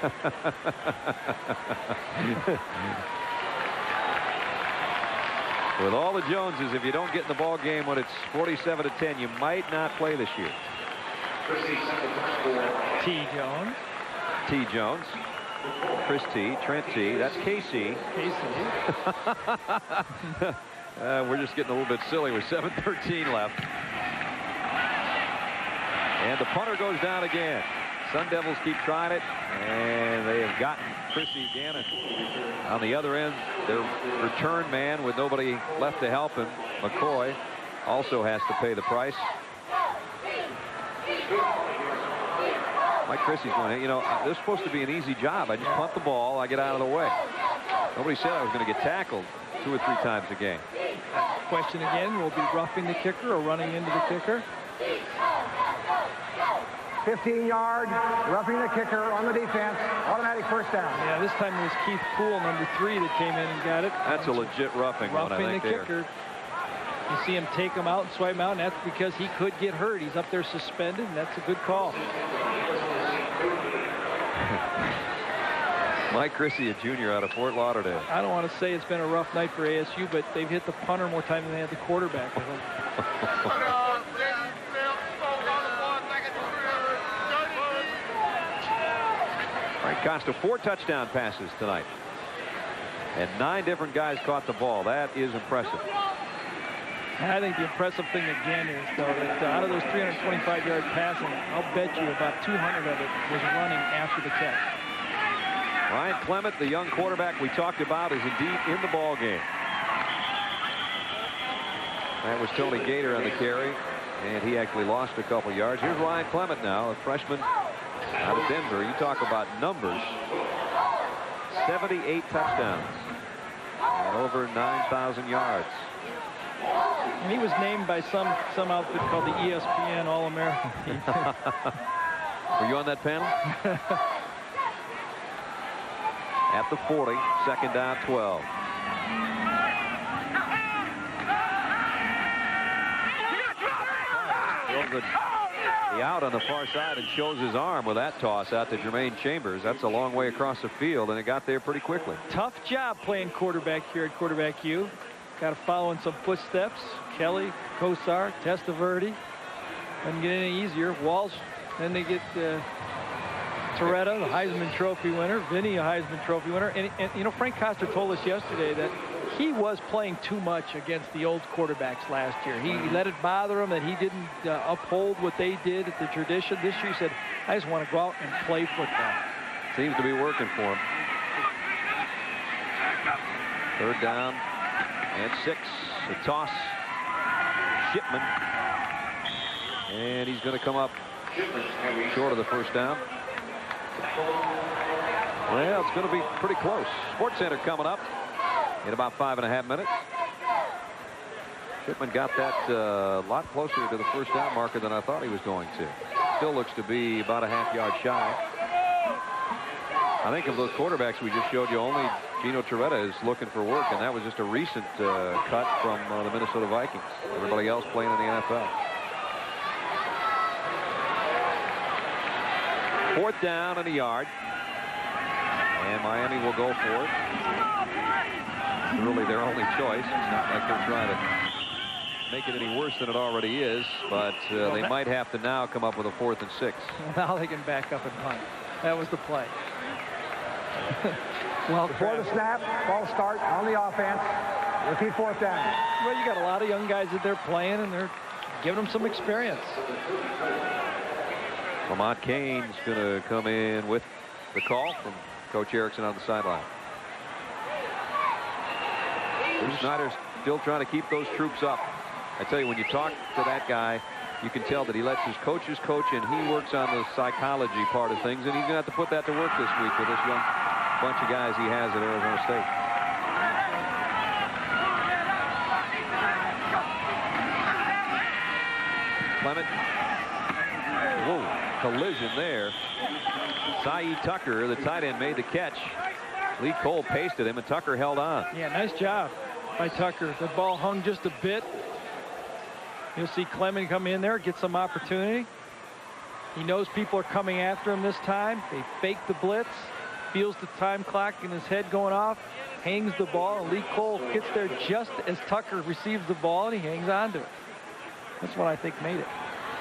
With all the Joneses, if you don't get in the ball game when it's 47-10, you might not play this year. T. Jones. T. Jones. Chris T. Trent T. That's KC. We're just getting a little bit silly with 7:13 left. And the punter goes down again. Sun Devils keep trying it, and they have gotten Chrissy Gannon on the other end. Their return man with nobody left to help him, McCoy, also has to pay the price. Mike Chrissy's going, you know, this is supposed to be an easy job. I just punt the ball, I get out of the way. Nobody said I was going to get tackled 2 or 3 times a game. Question again, will be roughing the kicker or running into the kicker? 15-yard, roughing the kicker on the defense, automatic first down. Yeah, this time it was Keith Poole, number 3, that came in and got it. That's a legit roughing one, I think, the kicker. You see him take him out and swipe him out, and that's because he could get hurt. He's up there suspended, and that's a good call. Mike Chrissy, a junior out of Fort Lauderdale. I don't want to say it's been a rough night for ASU, but they've hit the punter more times than they had the quarterback. Frank Costa, 4 touchdown passes tonight. And 9 different guys caught the ball. That is impressive. I think the impressive thing again is, though, that out of those 325-yard passing, I'll bet you about 200 of it was running after the catch. Ryan Clement, the young quarterback we talked about, is indeed in the ball game. That was Tony Gator on the carry, and he actually lost a couple yards. Here's Ryan Clement now, a freshman out of Denver. You talk about numbers. 78 touchdowns and over 9,000 yards. And he was named by some outfit called the ESPN All-American team. Were you on that panel? At the 40, second down, 12. The out on the far side and shows his arm with that toss out to Jermaine Chambers. That's a long way across the field, and it got there pretty quickly. Tough job playing quarterback here at Quarterback U. Got to follow in some footsteps. Kelly, Kosar, Testaverde. Doesn't get any easier. Walsh. Then they get Toretta, the Heisman Trophy winner. Vinny, a Heisman Trophy winner. And you know, Frank Costa told us yesterday that he was playing too much against the old quarterbacks last year. He let it bother him that he didn't uphold what they did at the tradition. This year he said, I just want to go out and play football. Seems to be working for him. Third down and 6. The toss. Shipman. And he's going to come up short of the first down. Well, it's going to be pretty close. Sports Center coming up in about 5.5 minutes. Shipman got that a lot closer to the first down marker than I thought he was going to. Still looks to be about a half-yard shy. I think of those quarterbacks we just showed you, only Gino Toretta is looking for work, and that was just a recent cut from the Minnesota Vikings. Everybody else playing in the NFL. 4th down and a yard. And Miami will go for it. It's really their only choice. It's not like they're trying to make it any worse than it already is, but they might have to now come up with a 4th and 6. Now they can back up and punt. That was the play. Well, before the snap, ball start on the offense. Repeat 4th down. Well, you got a lot of young guys that they're playing, and they're giving them some experience. Lamont Kane's going to come in with the call from Coach Erickson on the sideline. Snyder's still trying to keep those troops up. I tell you, when you talk to that guy, you can tell that he lets his coaches coach, and he works on the psychology part of things, and he's going to have to put that to work this week with this young bunch of guys he has at Arizona State. Clement. Whoa, collision there. Cy Tucker, the tight end, made the catch. Lee Cole pasted him, and Tucker held on. Yeah, nice job by Tucker. The ball hung just a bit. You'll see Clement come in there, get some opportunity. He knows people are coming after him this time. They fake the blitz, feels the time clock in his head going off, hangs the ball, and Lee Cole gets there just as Tucker receives the ball, and he hangs on to it. That's what I think made it.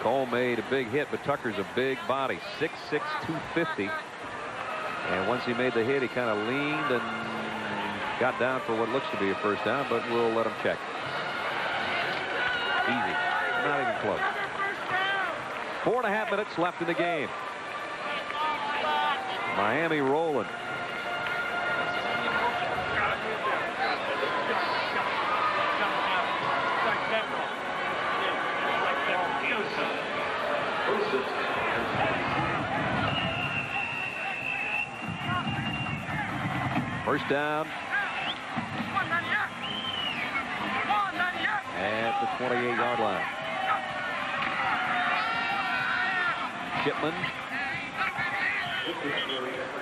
Cole made a big hit, but Tucker's a big body, 6'6", 250. And once he made the hit, he kind of leaned and got down for what looks to be a first down, but we'll let him check. Easy. Not even close. 4.5 minutes left in the game. Miami rolling. First down at the 28-yard line. Shipman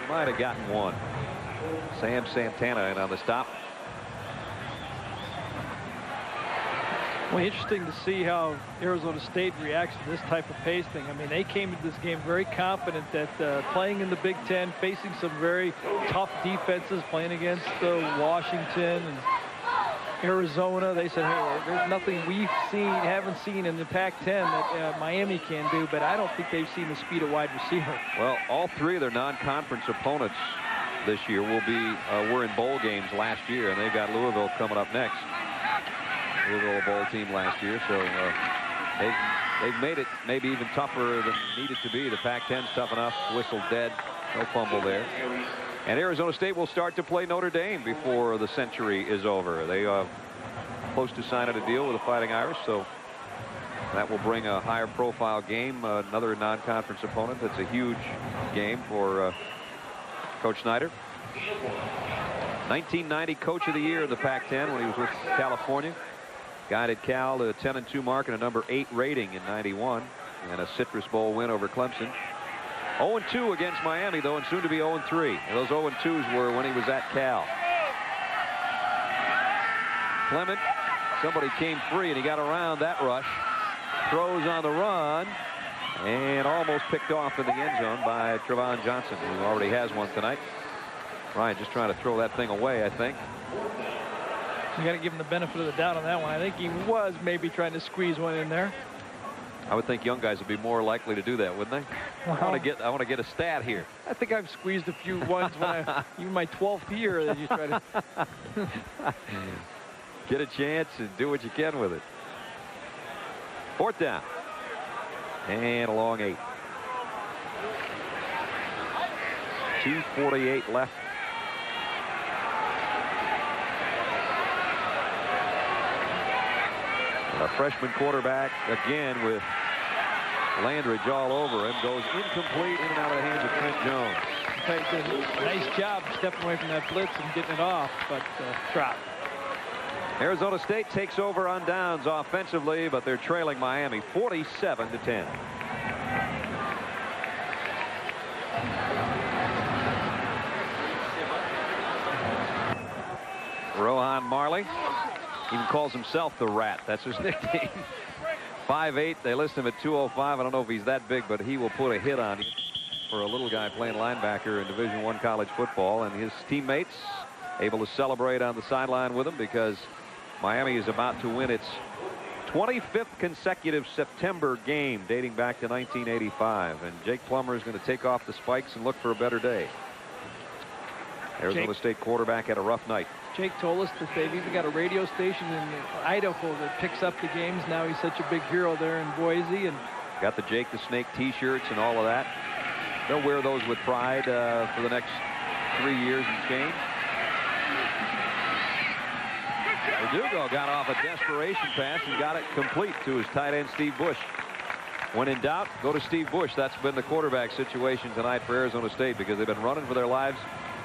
might have gotten one. Sam Santana in on the stop. Well, interesting to see how Arizona State reacts to this type of pace thing. I mean, they came into this game very confident that playing in the Big Ten, facing some very tough defenses, playing against Washington and Arizona, they said, hey, there's nothing haven't seen in the Pac-10 that Miami can do, but I don't think they've seen the speed of wide receiver. Well, all three of their non-conference opponents this year were in bowl games last year, and they've got Louisville coming up next. Louisville, a bowl team last year, so they've made it maybe even tougher than needed to be. The Pac-10's tough enough. Whistle dead. No fumble there. And Arizona State will start to play Notre Dame before the century is over. They are close to signing a deal with the Fighting Irish, so that will bring a higher profile game, another non-conference opponent. That's a huge game for Coach Snyder. 1990 Coach of the Year in the Pac-10 when he was with California. Guided Cal to a 10-2 mark and a number 8 rating in 91, and a Citrus Bowl win over Clemson. 0-2 against Miami, though, and soon to be 0-3. And those 0-2s were when he was at Cal. Clement, somebody came free, and he got around that rush. Throws on the run, and almost picked off in the end zone by Trevon Johnson, who already has one tonight. Ryan just trying to throw that thing away, I think. You got to give him the benefit of the doubt on that one. I think he was maybe trying to squeeze one in there. I would think young guys would be more likely to do that, wouldn't they? Well, I want to get a stat here. I think I've squeezed a few ones when even my 12th year that you try to get a chance and do what you can with it. 4th down and a long 8. 2:48 left. A freshman quarterback again with Landridge all over him. Goes incomplete, in and out of the hands of Trent Jones. Did a nice job stepping away from that blitz and getting it off, but dropped. Arizona State takes over on downs offensively, but they're trailing Miami 47-10. Rohan Marley even calls himself the Rat. That's his nickname. 5'8". They list him at 205. I don't know if he's that big, but he will put a hit on you for a little guy playing linebacker in Division I college football. And his teammates able to celebrate on the sideline with him because Miami is about to win its 25th consecutive September game dating back to 1985. And Jake Plummer is going to take off the spikes and look for a better day. Arizona State quarterback had a rough night. Jake told us that they've even got a radio station in Idaho that picks up the games. Now he's such a big hero there in Boise. And got the Jake the Snake t-shirts and all of that. They'll wear those with pride for the next 3 years and change. Verdugo got off a desperation pass and got it complete to his tight end, Steve Bush. When in doubt, go to Steve Bush. That's been the quarterback situation tonight for Arizona State, because they've been running for their lives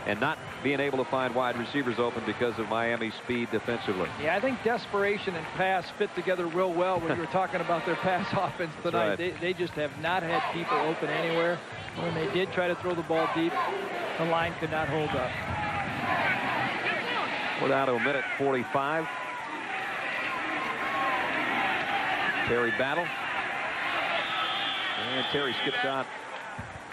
and not being able to find wide receivers open because of Miami's speed defensively. Yeah, I think desperation and pass fit together real well when you were talking about their pass offense tonight. Right. They just have not had people open anywhere. When they did try to throw the ball deep, the line could not hold up. We're down to a minute 45. Terry Battle. And Terry skips out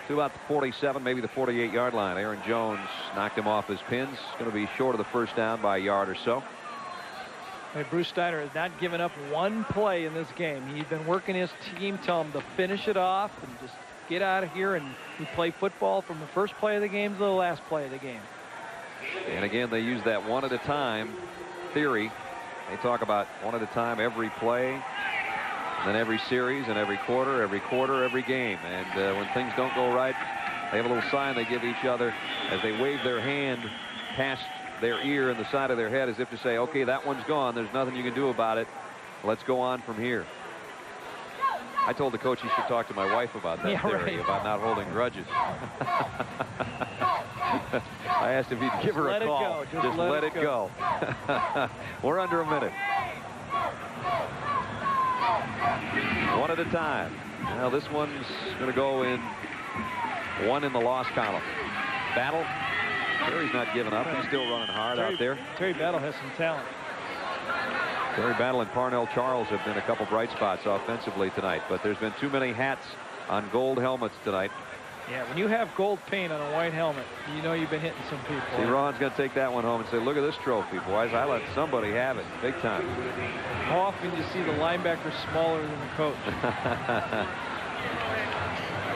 to about the 47, maybe the 48-yard line. Aaron Jones knocked him off his pins. Going to be short of the first down by a yard or so. Hey, Bruce Steiner has not given up one play in this game. He's been working his team, tell him to finish it off and just get out of here, and we play football from the first play of the game to the last play of the game. And again, they use that one at a time theory. They talk about one at a time every play, then every series, and every quarter, every game. And when things don't go right, they have a little sign they give each other as they wave their hand past their ear and the side of their head, as if to say, okay, that one's gone. There's nothing you can do about it. Let's go on from here. I told the coach he should talk to my wife about that theory, about not holding grudges. I asked if he'd give her a call. Just let it go. We're under a minute. One at a time. Now this one's going to go in one in the loss column. Battle. Terry's not giving up. He's still running hard out there. Terry Battle has some talent. Terry Battle and Parnell Charles have been a couple bright spots offensively tonight, but there's been too many hats on gold helmets tonight. Yeah, when you have gold paint on a white helmet, you know you've been hitting some people. See, Ron's going to take that one home and say, look at this trophy, boys. I let somebody have it big time. How often do you see the linebacker smaller than the coach?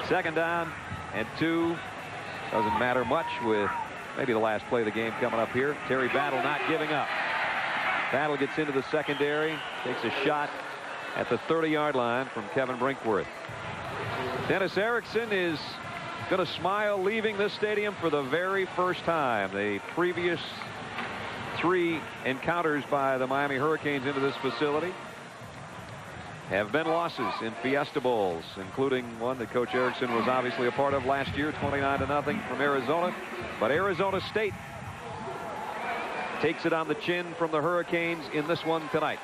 Second down and 2. Doesn't matter much with maybe the last play of the game coming up here. Terry Battle not giving up. Battle gets into the secondary, takes a shot at the 30-yard line from Kevin Brinkworth. Dennis Erickson is going to smile leaving this stadium for the very first time. The previous 3 encounters by the Miami Hurricanes into this facility have been losses in Fiesta Bowls, including one that Coach Erickson was obviously a part of last year, 29-0 from Arizona. But Arizona State takes it on the chin from the Hurricanes in this one tonight.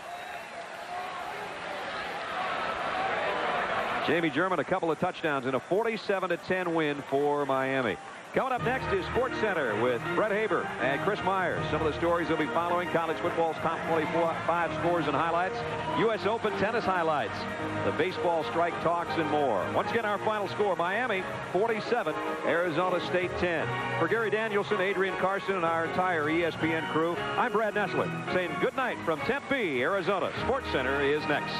Jamie German, a couple of touchdowns in a 47-10 win for Miami. Coming up next is Sports Center with Brett Haber and Chris Myers. Some of the stories we'll be following: college football's top 25 scores and highlights, U.S. Open tennis highlights, the baseball strike talks, and more. Once again, our final score: Miami 47, Arizona State 10. For Gary Danielson, Adrian Carson, and our entire ESPN crew, I'm Brad Nessler saying good night from Tempe, Arizona. Sports Center is next.